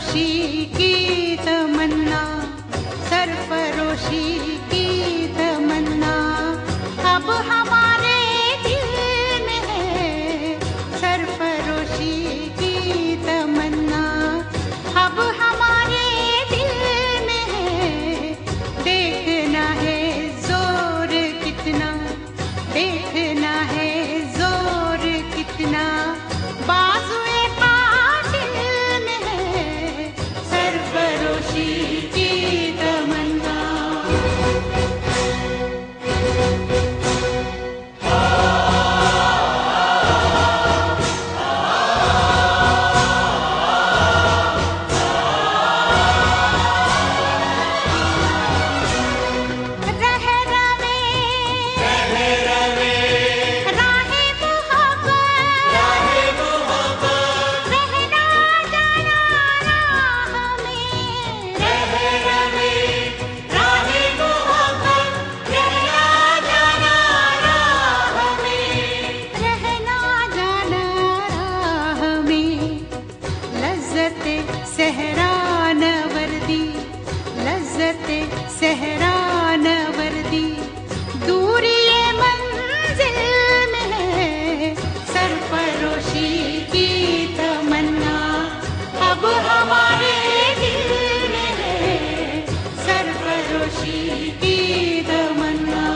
सरफरोशी की तमन्ना, सरफरोशी की तमन्ना अब हमारे दिल में है। सरफरोशी की तमन्ना अब हमारे दिल में है। देखना है जोर कितना, देखना है जोर कितना, बाजुए कातिल में है। सरफरोशी की तमन्ना। सहरान वर्दी, लज्जते सहरान वर्दी, दूरी ये मंजिल में है। सरफरोशी की तमन्ना अब हमारे दिल में है। सरफरोशी की तमन्ना।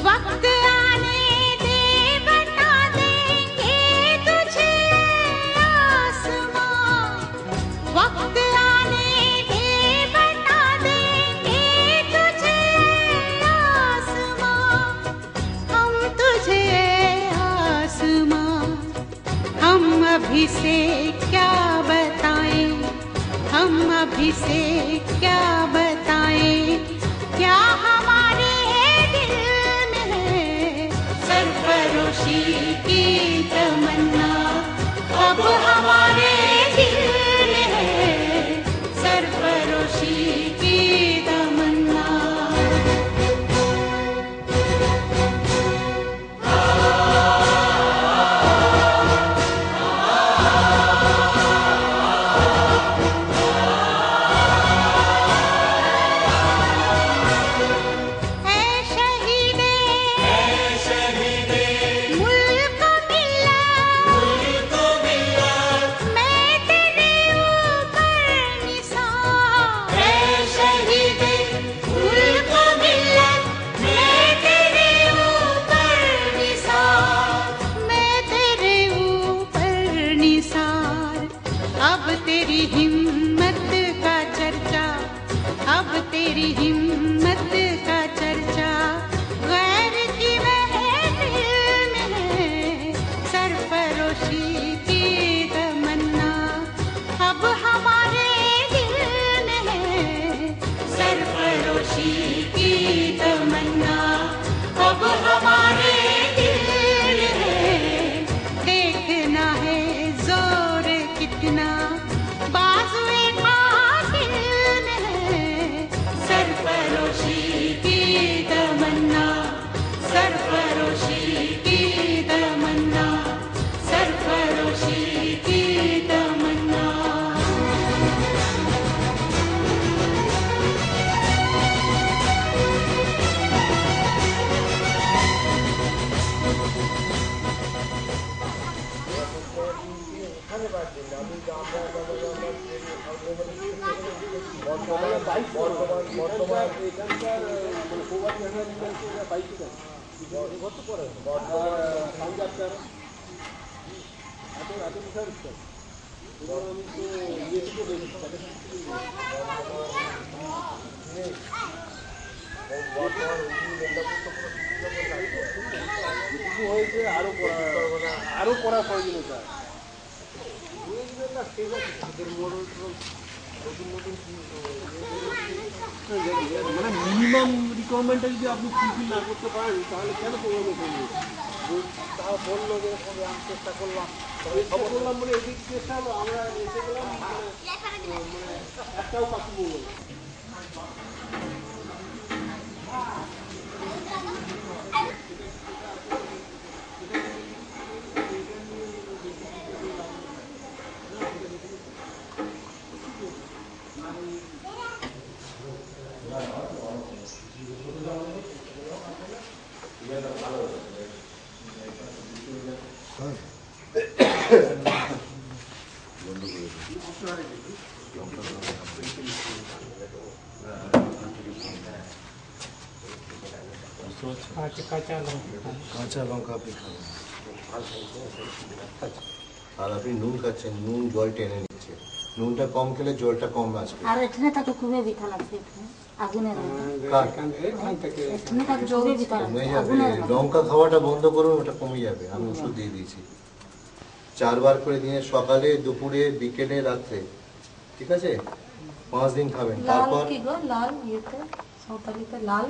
वक्त आने दे बता देंगे तुझे आसमां। वक्त आने दे बता देंगे तुझे आसमां। हम तुझे आसमां, हम अभी से क्या बताएं, हम अभी से क्या बताएं, क्या हमारे दिल में है। सरफरोशी की तमन्ना अब हमारे दिल में है। सरफरोशी की तमन्ना। अब तेरी हिम्मत का चर्चा, अब तेरी हिम्मत का चर्चा गैर की महफिल में है। सरफरोशी की तमन्ना अब हमारे दिल में है। सरफरोशी की तमन्ना अब हमारे दिल में है। देखना है जोर कितना, बाजुए कातिल में है। सरफरोशी की तमन्ना, सरफरोशी की तमन्ना, सरफरोशी की तमन्ना। আরো পড়া প্রয়োজনীয়তা মানে মিনিমাম রিকোয়ারমেন্টটা যদি আপনি ফুলফিল না করতে পারেন তাহলে কেন প্রোগ্রামে করবেন? তা বললো যে আমি চেষ্টা করলাম। খবর করলাম মানে এদিক দিয়ে আমরা এসে গেলাম একটাও কাকু বলবো না। কাঁচা লঙ্কা আপনি খাবেন আর আপনি নুন খাচ্ছেন, নুন জল টেনে নিচ্ছে, নুনটা কম খেলে জলটা কম আসবে। আর এখানে তাকে খুবই ব্যথা লাগছে, আগুনের কমে যাবে, লঙ্কা খাওয়াটা বন্ধ করুন, ওটা কমে যাবে। আমি ওষুধ দিয়ে দিয়েছি 4 বার করে দিনে, সকালে, দুপুরে, বিকেলে, রাত্রে, ঠিক আছে? 5 দিন খাবেন। তারপর লাল ইয়েতে সাঁওতালিতে লাল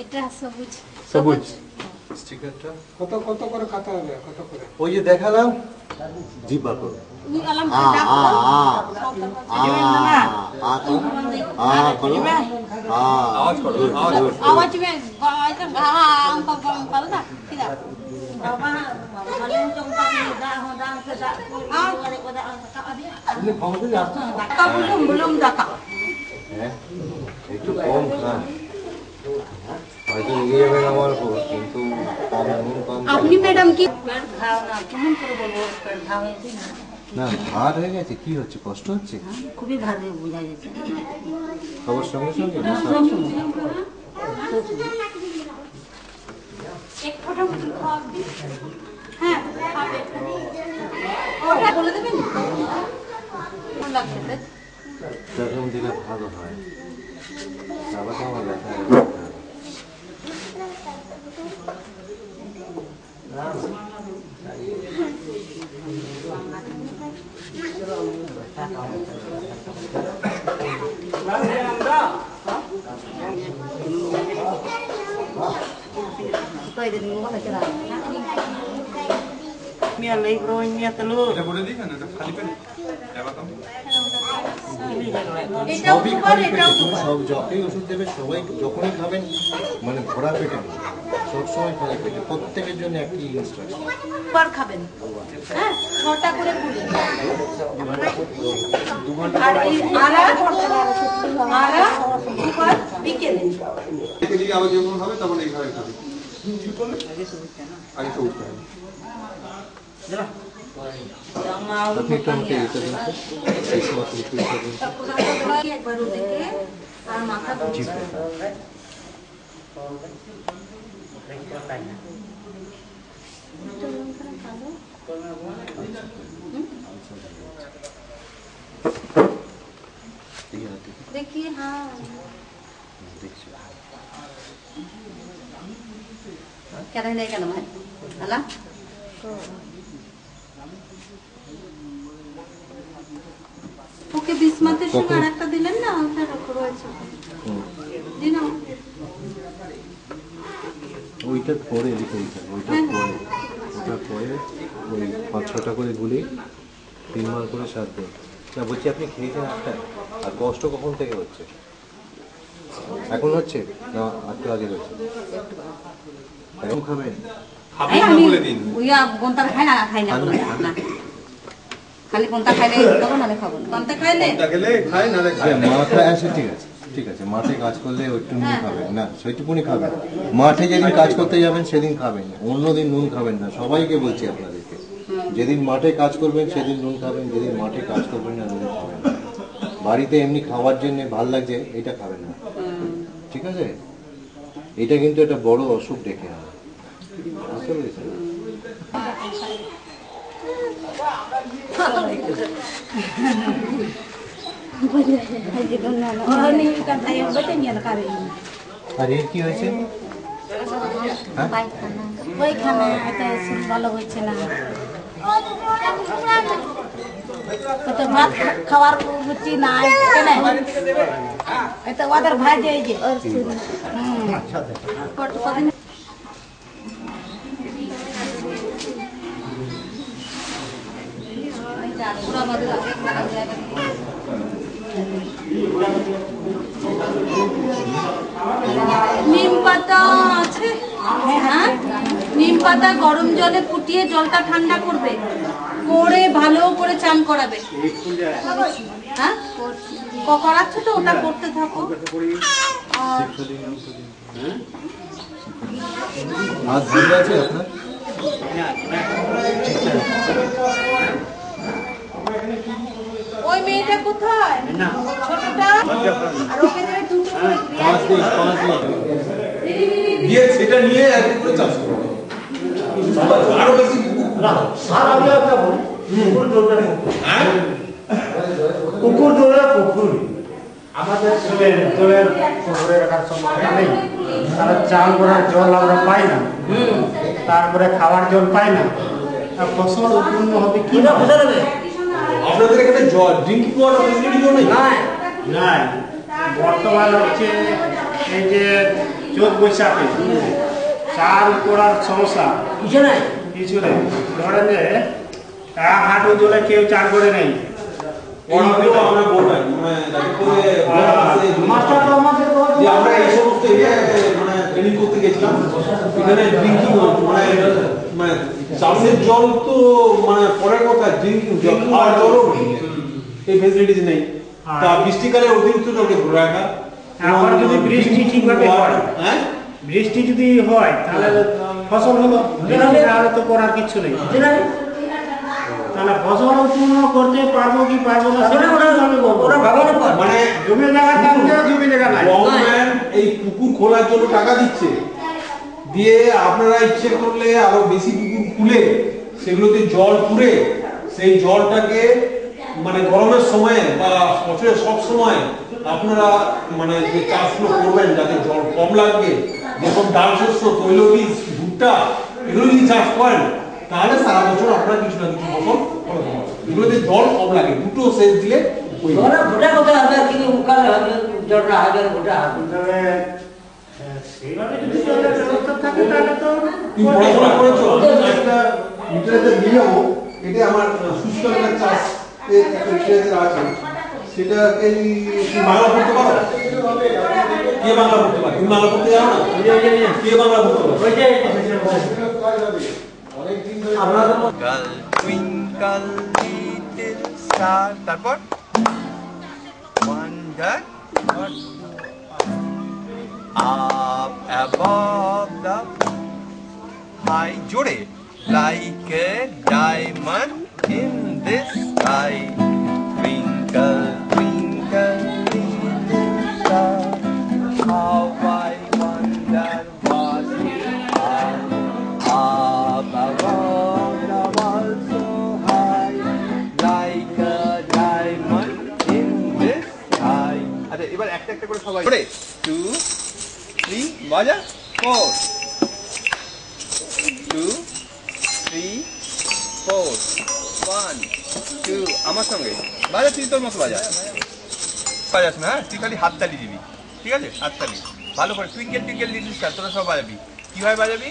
এটা সবুজ সবুজ স্টিকারটা কত কত করে খাতে হবে? কত করে? ওই যে দেখালাম, জিপা করো। आवाज में अंक कर ना किदा बाबा मालूम चमका की दा हो दान से दा वाले को दा का अभी আপনি খাওয়াতে যাচ্ছেন? का belum दा হ্যাঁ, একটু কম খান, হয়তো নিয়ে যাবেন আমার উপর, কিন্তু কম নুন কম আপনি ম্যাডাম কি পেট খাও না কেমন করে বলবো পেট খাও হয়েছে না, ভার হয়ে গেছে, কি হচ্ছে, কষ্ট হচ্ছে? খুবই ভারী বোঝা যাচ্ছে খাবার সঙ্গে সঙ্গে এক ফোঁটা মতো খাওয়া দিই হ্যাঁ খাবে ওটা বলে দেবেন কোন লাগছে এরকম দিলে ভালো হয়। আবার আমার ব্যথা Mia libro mia telur. এটা বলে দিই না, এটা খালি পেন সবই খালি পেটে, তুমি সব যখনই ওষুধ দেবে সবাই যখনই খাবেন মানে ভরা পেটে নেই, সবসময় খালি পেটে। প্রত্যেকের জন্য একটি ইনস্ট্রাকশন। বার খাবেন হ্যাঁ 6টা করে পুরি আর দুবার বিকেলে থেকে দিকে আবার যখন হবে তখন এইভাবে খাবে। আগে তো উঠতে হবে। আপনি একটু আমাকে এটা দিন তো, এই সময় একটু এটা দিন তো। একবার ওদিকে আর মাথা देखिए हाँ क्या रहने का नाम है अला ওকে বিসমাতের সঙ্গে আরেকটা দিলেন না ওটা রয়েছে দিন ওইটা পরে লিখে দিতে হবে, ওইটা পরে ওই 5-6টা করে গুলি 3 বার করে 7 দিন। না বলছি আপনি খেয়েছেন একটা, আর কষ্ট কখন থেকে হচ্ছে? এখন হচ্ছে না একটু আগে হচ্ছে? এখন খাবেন? খাবেন না বলে দিন। ওইয়া কোনটা খাই না খালি কোনটা খাইলে তখন আমি খাবো না কোনটা খাইলে কোনটা খেলে খায় না খায় না। মাথায় আসে, ঠিক আছে ঠিক আছে, মাঠে কাজ করলে একটু নুন খাবেন না, সেইটুকুনি খাবেন। মাঠে যেদিন কাজ করতে যাবেন সেদিন খাবেন, অন্যদিন নুন খাবেন না। সবাইকে বলছি আপনাদেরকে, যেদিন মাঠে কাজ করবেন সেদিন নুন খাবেন, যেদিন মাঠে কাজ করবেন না নুন খাবেন না। বাড়িতে এমনি খাওয়ার জন্য ভাল লাগছে এটা খাবেন না, ঠিক আছে? এটা কিন্তু একটা বড় অসুখ ডেকে আনে, বুঝতে পেরেছেন? আর এর কি হয়েছে? পায়খানা এটা ভালো হচ্ছে না তো ভাত খাওয়ার রুচি নাই এটা ওদের ভাই দিয়ে আমাদের আগে থাকার জায়গা নেই। নিম পাতা আছে, হ্যাঁ নিম পাতা গরম জলে ফুটিয়ে জলটা ঠান্ডা করবে, করে ভালো করে চান করাবে। হ্যাঁ করাচ্ছ তো, ওটা করতে থাকো। হাত ধরে আছে আপনার? ওই মেয়েটা কোথায়? ছোটটা? আর ওকে ধরে দুটো করে দিয়ে সেটা নিয়ে একটু করে চাষ করবো আরো বেশি পুকুর দৌড়ে পুকুর আমাদের দোলের পুকুরে রাখার সম্ভাবনা নেই। তারা চাল করার জল আমরা পাই না, তারপরে খাওয়ার জল পাই না, ফসল উৎপন্ন হবে কি না বোঝা যাবে? আপনাদের এখানে জল ড্রিঙ্কিং ওয়াটার ফেসিলিটি নেই? নাই, বর্তমান হচ্ছে এই যে চোখ বৈশাখে চাল করার সমস্যা কিছু নেই, কিছু নেই। ধরেন যে এক হাঁটু জলে কেউ চাল করে নেই। আমরা বলবেন মানে যাতে করে মাস্টার তো আমাদের যে আমরা এই সমস্ত এরিয়ায় মানে ট্রেনিং করতে গেছিলাম, এখানে ড্রিঙ্কিং মানে চাষের জল তো মানে পরের কথা, ড্রিঙ্কিং জল খাওয়ার জলও নেই, এই ফেসিলিটিস নেই। তা বৃষ্টিকালে অতিরিক্ত জলকে ধরে রাখা, এখন যদি বৃষ্টি ঠিকভাবে হয়, হ্যাঁ বৃষ্টি যদি হয় তাহলে ফসল হলো, তাহলে তো করার কিছু নেই। তাহলে ফসল উৎপন্ন করতে পারবো কি পারবো না মানে জমি জায়গা থাকলে জমি জায়গা নাই। গভর্নমেন্ট এই পুকুর খোলার জন্য টাকা দিচ্ছে, দিয়ে আপনারা ইচ্ছে করলে আরো বেশি পুকুর খুলে সেগুলোতে জল পুরে সেই জলটাকে মানে গরমের সময়ে বা বছরের সব সময় আপনারা মানে যে চাষগুলো করবেন যাতে জল কম লাগবে, যেরকম ডাল শস্য, তৈলবীজ, ভুট্টা এগুলো যদি চাষ করেন তাহলে সারা বছর আপনারা কিছু না কিছু ফসল ফলাতে পারবেন। এগুলোতে জল কম লাগে, দুটো সেচ দিলে সেইভাবে যদি জলের ব্যবস্থা থাকে তাহলে তো তুমি পড়াশোনা করেছো? একটা লিটারেচার নিয়েও এটা আমার শুষ্ক এলাকার চাষ একটা লিটারেচার আছে, সেটাকে তুমি বাংলা পড়তে পারো? কে বাংলা পড়তে পারে? তুমি বাংলা পড়তে জানো না? কে বাংলা পড়তে পারে? Twinkle little star, তারপর wonder up above the high জোরে like a diamond in this sky, twinkle twinkle little star, how I wonder what you are, up above the world so high, like a diamond in this sky. আচ্ছা এবার একটা একটা করে সবাই 2 3 বাজা 4 2 3 4 1 2 আমার সঙ্গে বাজা, তুই তোর মতো বাজা বাজাস না, তুই খালি হাততালি দিবি, ঠিক আছে? হাততালি ভালো করে, টুইঙ্কেল টুইঙ্কেল লিটল স্টার তোরা সব বাজাবি। কিভাবে বাজাবি?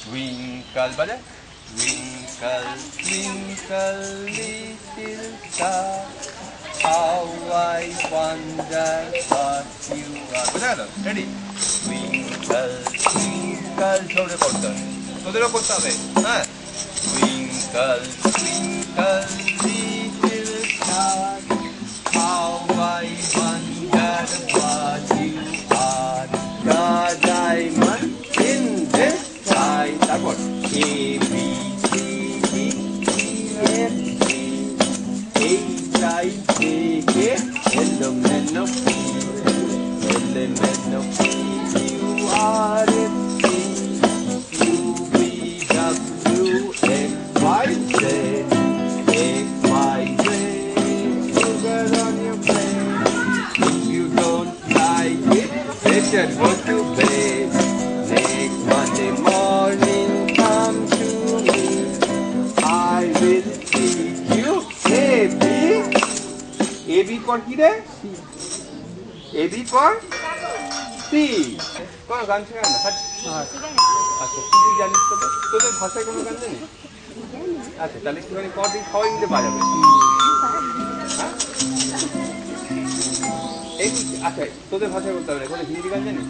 টুইঙ্কল বাজা, twinkle twinkle little star, how I wonder what you are. বোঝা গেল? রেডি? টুইঙ্কল টুইঙ্কল জোরে করতে হবে, তোদেরও করতে হবে, হ্যাঁ? Twinkle twinkle little star, how I wonder what you are, the diamond in the sky. তারপর A B C D E F G H I J K L M N O P L M N O P Q R S T U V W X Y Z X Y Z. Sugar on your plate. If you don't like it, better go to bed. Next Monday morning, come to me. I will teach you A B. A B for কি রে? A B for C. কোন গান শেখায় না? আচ্ছা তুই জানিস তো, তোদের ভাষায় কোনো গান জানিস? আচ্ছা তাহলে একটুখানি কদিন খাওয়াই দিতে পারবে। এই আচ্ছা তোদের ভাষায় বলতে হবে, কোনো হিন্দি গান জানিস?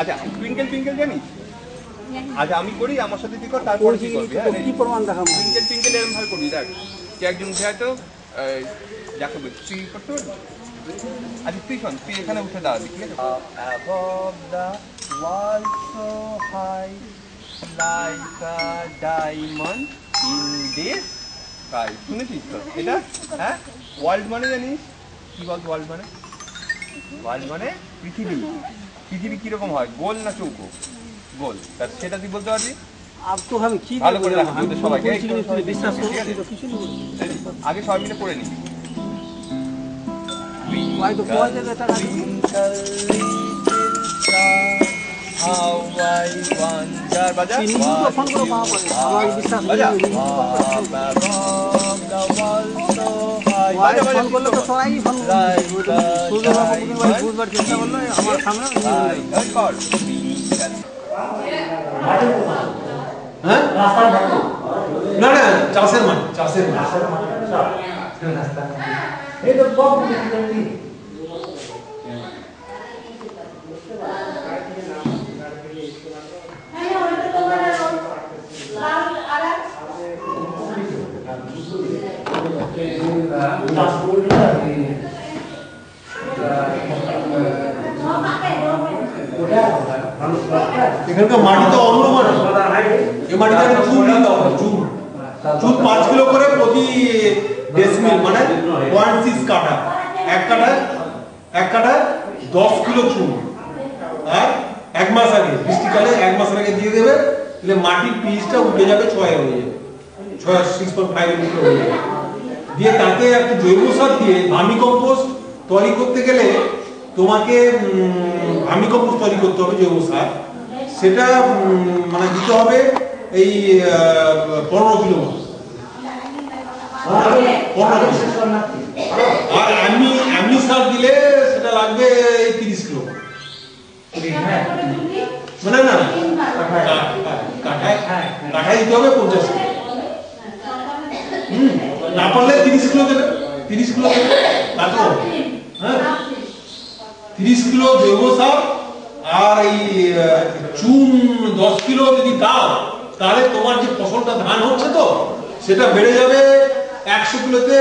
আচ্ছা টুইঙ্কেল টুইঙ্কেল জানিস? আচ্ছা আমি করি, আমার সাথে তুই কর, তারপর কি করবি? কি প্রমাণ দেখাবো? টুইঙ্কেল টুইঙ্কেল এরকম ভাবে করবি, দেখ তুই একজন উঠে হয়তো যাকে তুই করতে পারবি। আচ্ছা তুই শোন, তুই এখানে উঠে দাঁড়াবি, ঠিক আছে? Above the world so high like a diamond in this sky. শুনেছিস তো এটা? হ্যাঁ, ওয়ার্ল্ড মানে জানিস কি বল? ওয়ার্ল্ড মানে, ওয়ার্ল্ড মানে পৃথিবী। পৃথিবী কিরকম হয়, গোল না চৌকো? গোল। তা সেটা তুই বলতে পারবি? ভালো করে রাখবি ওদের সবাইকে, বিশ্বাস ঠিক আছে? আগে সবাই মিলে পড়ে নি। How I wonder, baja. Phone করে পাওয়া পড়ে আমার বিশ্বাস baja. Above the world so high. baja phone করলে তো সবাই ফোন বুঝবার চেষ্টা করলো আমার সামনে। হ্যাঁ না না, চাষের মাঠ, চাষের মাঠ। এখানকার মাটি তো অন্য মাটি, এই মাটিতে চুন দিতে হবে। চুন চুন 5 কিলো করে প্রতি ডেসিমিল, মানে 0.6 কাঠা। এক কাঠায় 10 কিলো চুন। আর 1 মাস আগে, বৃষ্টিকালে 1 মাস আগে দিয়ে দেবে, তাহলে মাটির পিএইচটা উঠে যাবে 6 হয়ে যাবে, 6.5 এর উপরে হয়ে যাবে। দিয়ে তাতে একটা জৈব সার দিয়ে ভার্মি কম্পোস্ট তৈরি করতে গেলে তোমাকে ভার্মি কম্পোস্ট তৈরি করতে হবে, জৈব সার। সেটা মানে দিতে হবে এই 15 কিলো মতো, 15 কিলো। আর এমনি সার দিলে সেটা লাগবে 30 কিলো। মানে না কাঠায় দিতে হবে 50 কিলো। না পারলে 30 কিলো দেবে, 30 কিলো দেবে, তাতেও হ্যাঁ 30 কিলো জৈব সার আর এই চুন 10 কিলো যদি দাও, তাহলে তোমার যে ফসলটা ধান হচ্ছে তো সেটা বেড়ে যাবে 100 কিলোতে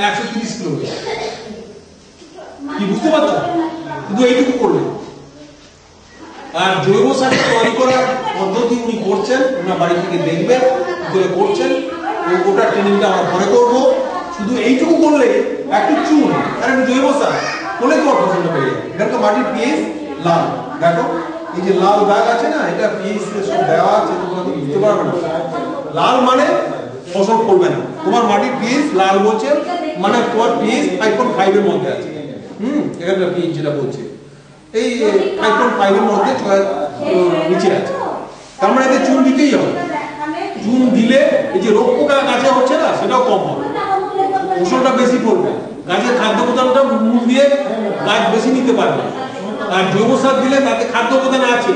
130 কিলো। কি বুঝতে পারছো? শুধু এইটুকু করবে। আর জৈব সার তৈরি করার পদ্ধতি উনি করছেন, ওনার বাড়ি থেকে দেখবেন করে করছেন, ওটা ট্রেনিংটা আমরা পরে করবো। শুধু এইটুকু করলে একটু চুন আর একটু জৈব সার করলে তোমার ফসলটা বেড়ে যাবে। এখানকার মাটির পিএইচ লাল, দেখো এই যে লাল দাগ আছে না, এটা পিএইচ সব দেওয়া আছে, তোমরা বুঝতে পারবে না। লাল মানে ফসল করবে না। তোমার মাটির পিএইচ লাল বলছে মানে তোমার পিএইচ 5.5 এর মধ্যে আছে। এখানকার পিএইচ যেটা বলছে এই 5.5 এর মধ্যে নিচে আছে, তার মানে এতে চুন দিতেই হবে। চুন দিলে এই যে রোগ পোকা গাছে হচ্ছে না, সেটাও কম হবে, ফসলটা বেশি পড়বে, গাছের খাদ্য উপাদানটা মূল দিয়ে গাছ বেশি নিতে পারবে। আর জৈব সার দিলে তাতে খাদ্য উপাদান আছে,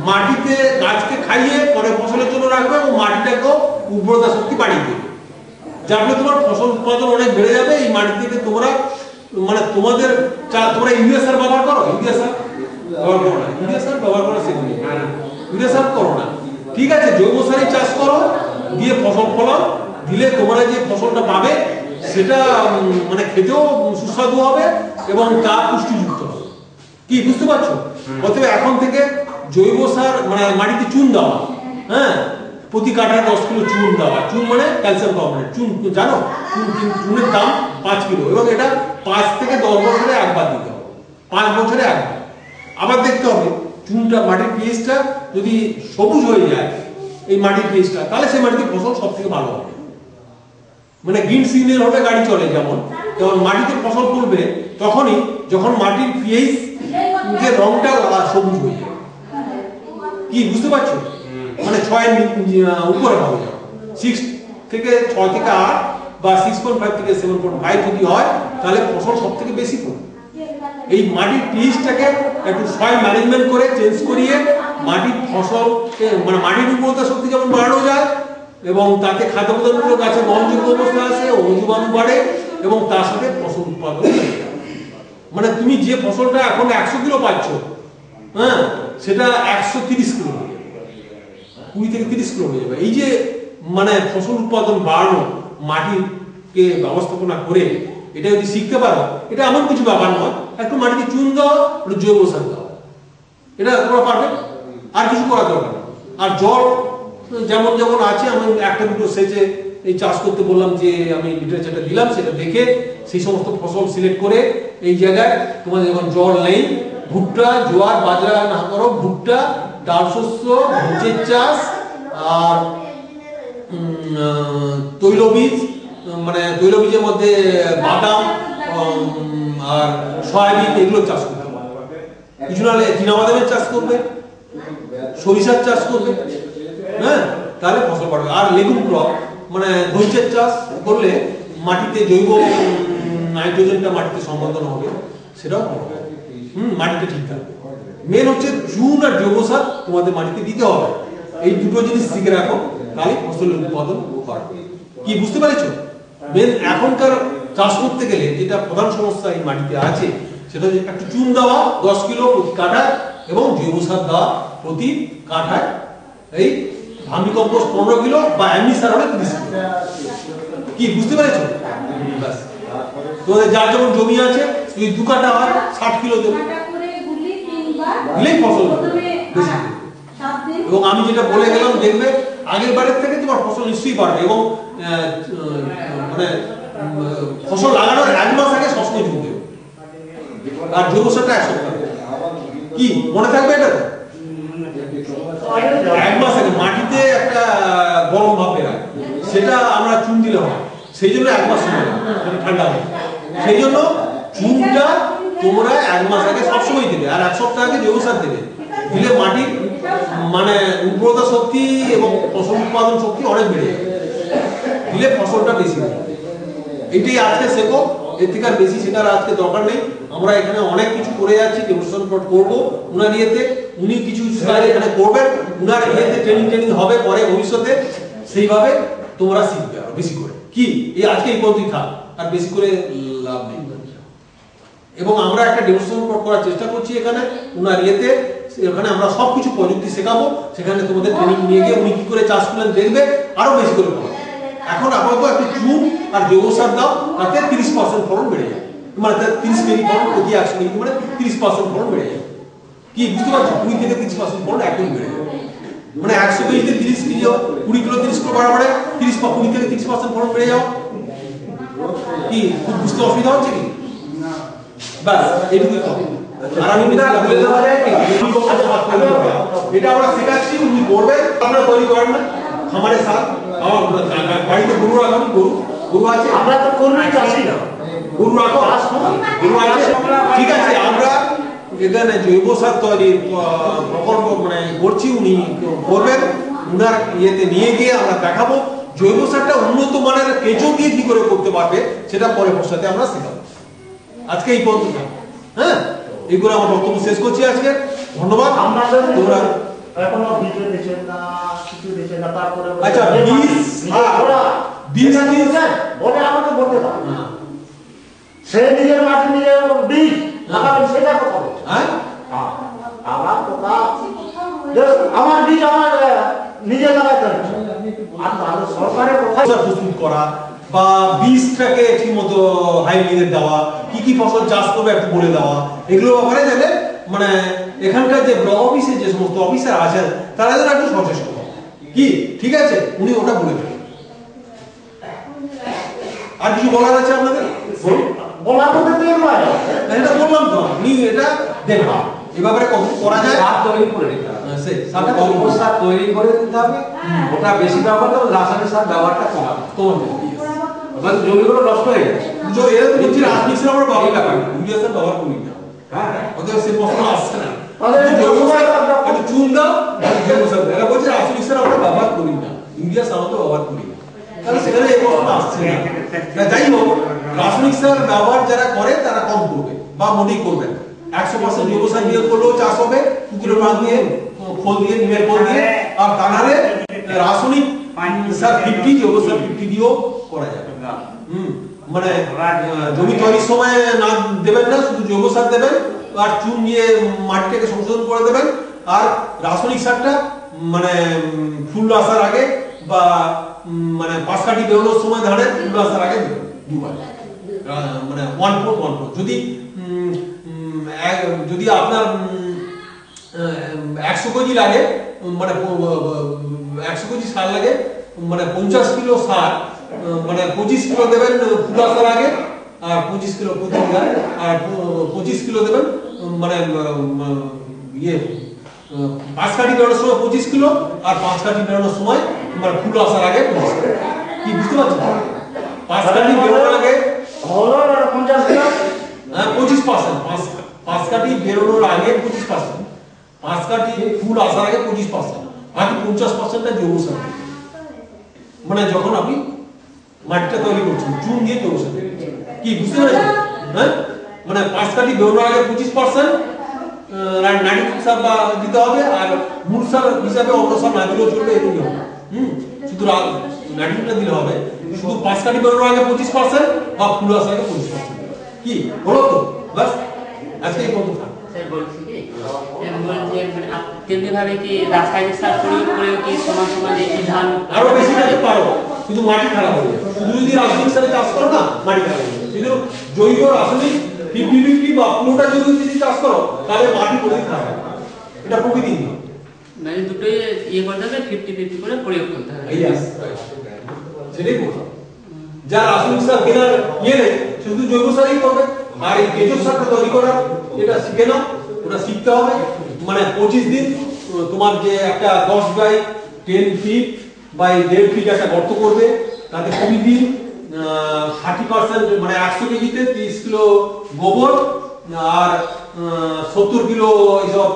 মাটিতে গাছকে খাইয়ে পরে ফসলের জন্য রাখবে এবং মাটিটাকেও উর্বরতা শক্তি বাড়িয়ে দেবে, যার ফলে তোমার ফসল উৎপাদন অনেক বেড়ে যাবে। এই মাটি থেকে তোমরা মানে তোমরা ইউরিয়া সার ব্যবহার করো? ইউরিয়া সার ব্যবহার করো না, ইউরিয়া সার ব্যবহার করা শেখো, ইউরিয়া সার করো না, ঠিক আছে? জৈব সারে চাষ করো, দিয়ে ফসল ফলাও, দিলে তোমরা যে ফসলটা পাবে সেটা মানে খেতেও সুস্বাদু হবে এবং তা পুষ্টিযুক্ত হবে। কি বুঝতে পারছো? অতএব এখন থেকে জৈব সার মানে মাটিতে চুন দেওয়া, হ্যাঁ প্রতি কাঠায় 10 কিলো চুন দেওয়া। চুন মানে ক্যালসিয়াম কার্বনেট। চুন জানো, চুনের দাম 5 কিলো এবং এটা 5 থেকে 10 বছরে একবার দিতে হবে, 5 বছরে একবার। আবার দেখতে হবে চুনটা মাটির পিএইচটা যদি সবুজ হয়ে যায়, এই মাটির পিএইচটা, তাহলে সেই মাটিতে ফসল সব থেকে ভালো হবে। মানে গ্রিন সিগন্যাল হলে গাড়ি চলে, যেমন মাটিতে ফসল করবে তখনই যখন মাটির পিএইচ যে রংটা সবুজ হয়ে যায়। কি বুঝতে পারছো? মানে 6 এর উপরে হবে, 6 থেকে 6 থেকে 8 বা 6.5 থেকে 7.5 যদি হয়, তাহলে ফসল সব থেকে বেশি পড়বে। এই মাটির পিএইচটাকে একটু সয়েল ম্যানেজমেন্ট করে চেঞ্জ করিয়ে মাটির ফসলকে মানে মাটির উর্বরতা শক্তি যেমন বাড়ানো যায়, এবং তাতে খাদ্য উপাদানগুলো গাছের বহনযোগ্য অবস্থা আছে, অণুজীবাণু বাড়ে এবং তার সাথে ফসল উৎপাদন বেড়ে যায়। মানে তুমি যে ফসলটা এখন 100 কিলো পাচ্ছ, হ্যাঁ, সেটা 130 কিলো হয়ে যাবে, 20 থেকে 30 কিলো হয়ে যাবে। এই যে মানে ফসল উৎপাদন বাড়ানো, মাটিকে ব্যবস্থাপনা করে, এটা যদি শিখতে পারো, এটা এমন কিছু ব্যাপার নয়, একটু মাটিতে চুন দাও, একটু জৈব সার দাও, এটা তোমরা পারবে, আর কিছু করার দরকার নেই। আর জল যেমন যেমন আছে, আমি একটা দুটো সেচে এই চাষ করতে বললাম, যে আমি লিটারেচারটা দিলাম, সেটা দেখে সেই সমস্ত ফসল সিলেক্ট করে এই জায়গায় তোমাদের যখন জল নেই, ভুট্টা, জোয়ার, বাজরা না করো, ভুট্টা, ডাল শস্য, ভুট্টের চাষ, আর তৈলবীজ, মানে তৈলবীজের মধ্যে বাদাম আর সয়াবিন, এগুলো চাষ করতে হবে। কিছু নাহলে চীনাবাদামের চাষ করবে, সরিষার চাষ করবে, হ্যাঁ, তাহলে ফসল বাড়বে। আর লেগুম ক্রপ মানে ধৈর্যের চাষ করলে মাটিতে জৈব নাইট্রোজেনটা মাটিতে সংবন্ধন হবে, সেটাও মাটিতে ঠিক থাকবে। মেন হচ্ছে চুন আর জৈব সার তোমাদের মাটিতে দিতে হবে। এই দুটো জিনিস শিখে রাখো, তাহলে ফসলের উৎপাদন বাড়বে। কি বুঝতে পেরেছো? মেন এখনকার চাষ করতে গেলে যেটা প্রধান সমস্যা এই মাটিতে আছে, সেটা হচ্ছে একটু চুন দেওয়া 10 কিলো প্রতি কাঠায় এবং জৈব সার দেওয়া প্রতি কাঠায়, এই ভার্মি কম্পোস্ট 15 কিলো বা অ্যামি সার হলে 30 কিলো। কি বুঝতে পেরেছো? ব্যাস, তোমাদের যার যেমন জমি আছে, যদি 2 কাঠা হয় 60 কিলো দেবে, দিলেই ফসল বেশি। এবং আমি যেটা বলে গেলাম, দেখবে আগের বারের থেকে তোমার ফসল নিশ্চয়ই বাড়বে। এবং মানে ফসল লাগানোর 1 মাস আগে সবসময় জমি দেবে, আর জৈব সারটা 1 সপ্তাহ। কি মনে থাকবে এটা? 1 মাস আগে মাটিতে একটা গরম ভাব বেরায়, সেটা আমরা চুন দিলে হয়, সেই জন্য 1 মাস সময় লাগে, ঠান্ডা হবে। সেই জন্য চুনটা তোমরা 1 মাস আগে সবসময় দেবে, আর 1 সপ্তাহ আগে জৈব সার দেবে। দিলে মাটির মানে উর্বরতা শক্তি এবং ফসল উৎপাদন শক্তি অনেক বেড়ে যাবে, দিলে ফসলটা বেশি হবে। এটাই আজকে শেখো, এর থেকে আর বেশি শেখার আজকে দরকার নেই। আমরা এখানে অনেক কিছু করে যাচ্ছি, ডেমনস্ট্রেশন করবো উনার ইয়েতে, উনি কিছু এখানে করবেন, উনার ইয়েতে ট্রেনিং হবে পরে ভবিষ্যতে, সেইভাবে তোমরা শিখবে আরো বেশি করে। কি এই আজকে এই পদ্ধতি থাক, আর বেশি করে লাভ নেই। এবং আমরা একটা ডেমনস্ট্রেশন করার চেষ্টা করছি এখানে উনার ইয়েতে, এখানে আমরা সবকিছু প্রযুক্তি শেখাবো, সেখানে তোমাদের ট্রেনিং নিয়ে গিয়ে উনি কি করে চাষ করলেন দেখবে, আরো বেশি করে করবে। এখন আপাতত একটু চুন আর জৈব সার দাও, তাতে 30% ফলন বেড়ে যায়, মানে 30 কেজি ফলন প্রতি 100 কেজি, মানে 30% ফলন বেড়ে যায়। কি বুঝতে পারছো? 20 থেকে 30% ফলন একদম বেড়ে যায়। মানে 100 কেজিতে 30 কেজি, 20 কিলো 30 কিলো বাড়াবাড়ে 20 থেকে 30% ফলন বেড়ে যাও। কি খুব বুঝতে অসুবিধা হচ্ছে কি? বাস এইটুকুই কথা। আর আমি বলে দেওয়া যায় কি, এটা আমরা শেখাচ্ছি, উনি করবেন, আপনারা তৈরি করেন না। খামারে সার, আমার বাড়িতে গরু রাখুন, গরু আছে, আমরা তো কর্মী চাষি না, গরু রাখো, গরু আছে, ঠিক আছে। আমরা এখানে জৈব সার তৈরির প্রকল্প মানে করছি, উনি করবেন, উনার ইয়েতে নিয়ে গিয়ে আমরা দেখাবো জৈব সারটা উন্নত মানের কেঁচো দিয়ে কি করে করতে পারবে, সেটা পরে সাথে আমরা শেখাবো। আজকে এই পদ্ধতি, হ্যাঁ, এইগুলো আমার বক্তব্য শেষ করছি আজকে। ধন্যবাদ। তোমরা এখনো ভিডিও দিচ্ছেন না, কিছু দিচ্ছেন না, তারপরে আচ্ছা বীজ বলে আমাকে বলতে দাও, সে নিজের মাটি নিয়ে বীজ লাগাবেন, সেটা কথা বলছে। আমার কথা, আমার বীজ আমার নিজে লাগাতে হচ্ছে, আর তাহলে সরকারের কথা প্রস্তুত করা বা বীজটাকে ঠিক মতো হাইব্রিডের দেওয়া, কি কি ফসল চাষ করবে একটু বলে দেওয়া, এগুলো ব্যাপারে জানে মানে এখানকার যে ব্লক অফিসে যে সমস্ত অফিসার আছেন তারা যেন একটু সচেষ্ট হয়। কি ঠিক আছে, উনি ওটা বলে দেবেন। আর কিছু বলার আছে আপনাদের? বলার মধ্যে তো এটা বললাম তো, উনি এটা দেখবেন এ ব্যাপারে কত করা যায়। সার তৈরি করে দিতে হবে, সার তৈরি করে দিতে হবে, ওটা বেশি ব্যবহার করলে রাসায়নিক সার ব্যবহারটা কমাবে, জমিগুলো নষ্ট হয়ে যাচ্ছে। রাসায়নিক সার আমরা ইউরিয়া সার ব্যবহার করি না, হ্যাঁ, অতএব সে প্রশ্ন আসছে না। একটু চুন দাও, এরা বলছে রাসায়নিক সার আমরা ব্যবহার করি না, ইউরিয়া সার তো ব্যবহার করি না, তাহলে সেখানে এই প্রশ্ন আসছে না। যাই হোক, রাসায়নিক সার ব্যবহার যারা করে তারা কম করবে বা মোটেই করবে না। 100% জৈব সার দিয়ে করলেও চাষ হবে, পুকুরের মাছ দিয়ে, খোল দিয়ে, নিমের খোল দিয়ে। আর তা নাহলে রাসায়নিক স্যার 50 জৈব সার 50 দিয়েও করা যাবে। মানে জমি তৈরির সময় না দেবেন না, শুধু জৈব সার দেবেন আর চুন দিয়ে মাটিটাকে সংশোধন করে দেবেন। আর রাসায়নিক সারটা মানে ফুল আসার আগে বা মানে পাঁচ কাঠি বেরোনোর সময় ধানের ফুল আসার আগে দেবেন দুবার, মানে 1/4 যদি যদি আপনার 100 কেজি লাগে, মানে 100 কেজি সার লাগে, মানে 50 কিলো সার, মানে 25 কিলো দেবেন ফুল আসার আগে আর 25 কিলো প্রতি বিঘা, আর 25 কিলো দেবেন মানে ইয়ে 5 কাঠি বেরোনোর সময় 25 কিলো আর 5 কাঠি বেরোনোর সময় মানে ফুল আসার আগে 25 কিলো। কি বুঝতে পারছেন? 5 কাঠি বেরোনোর আগে 50 কিলো, হ্যাঁ 25%, 5 কাঠি বেরোনোর আগে 25%, 5 কাঠি ফুল আসার আগে 25%, বাকি 50%টা জৈব সার। মানে যখন আপনি মাটিটা তৈরি করছেন চুন দিয়ে জৈব সার, কি বুঝতে পেরেছেন? হ্যাঁ, মানে 5 কাঠি বেরোনোর আগে 25% নাইট্রোজেন সার দিতে হবে, আর মূল সার হিসাবে অন্য সার না দিলেও চলবে, এটাই হবে। শুধু নাইট্রোজেনটা দিলে হবে। শুধু 5 কাঠি বেরোনোর আগে 25% বা ফুল আসার আগে 25%। কি হলো তো? বাস আজকে এই কত থাক। বলছি কি তেমনি ভাবে কি রাসায়নিক সার প্রয়োগ করে কি সমান সমান এই ধান আরো বেশি দিতে পারো, কিন্তু মাটি খারাপ হয়ে যাবে। শুধু যদি রাসায়নিক সারে চাষ করো না, মাটি খারাপ হয়ে যাবে। কিন্তু জৈব রাসায়নিক 50-50 বা পুরোটা যদি চাষ করো তাহলে মাটি কোনোদিন খারাপ হবে না। এটা প্রকৃতির নিয়ম। মানে দুটোই ইয়ে করতে হবে, 50-50 করে প্রয়োগ করতে হবে। সেটাই বললাম। যার রাসায়নিক সার কেনার ইয়ে নেই, শুধু জৈব সারই করবে। আর এই কেঁচো সারটা তৈরি করার এটা শিখে নাও, ওটা শিখতে হবে। মানে 25 দিন তোমার যে একটা 10 বাই 10 ফিট বাই 1.5 ফিট একটা গর্ত করবে, তাতে 20 দিন 30% মানে 100 কেজিতে 30 কিলো গোবর আর 70 কিলো এইসব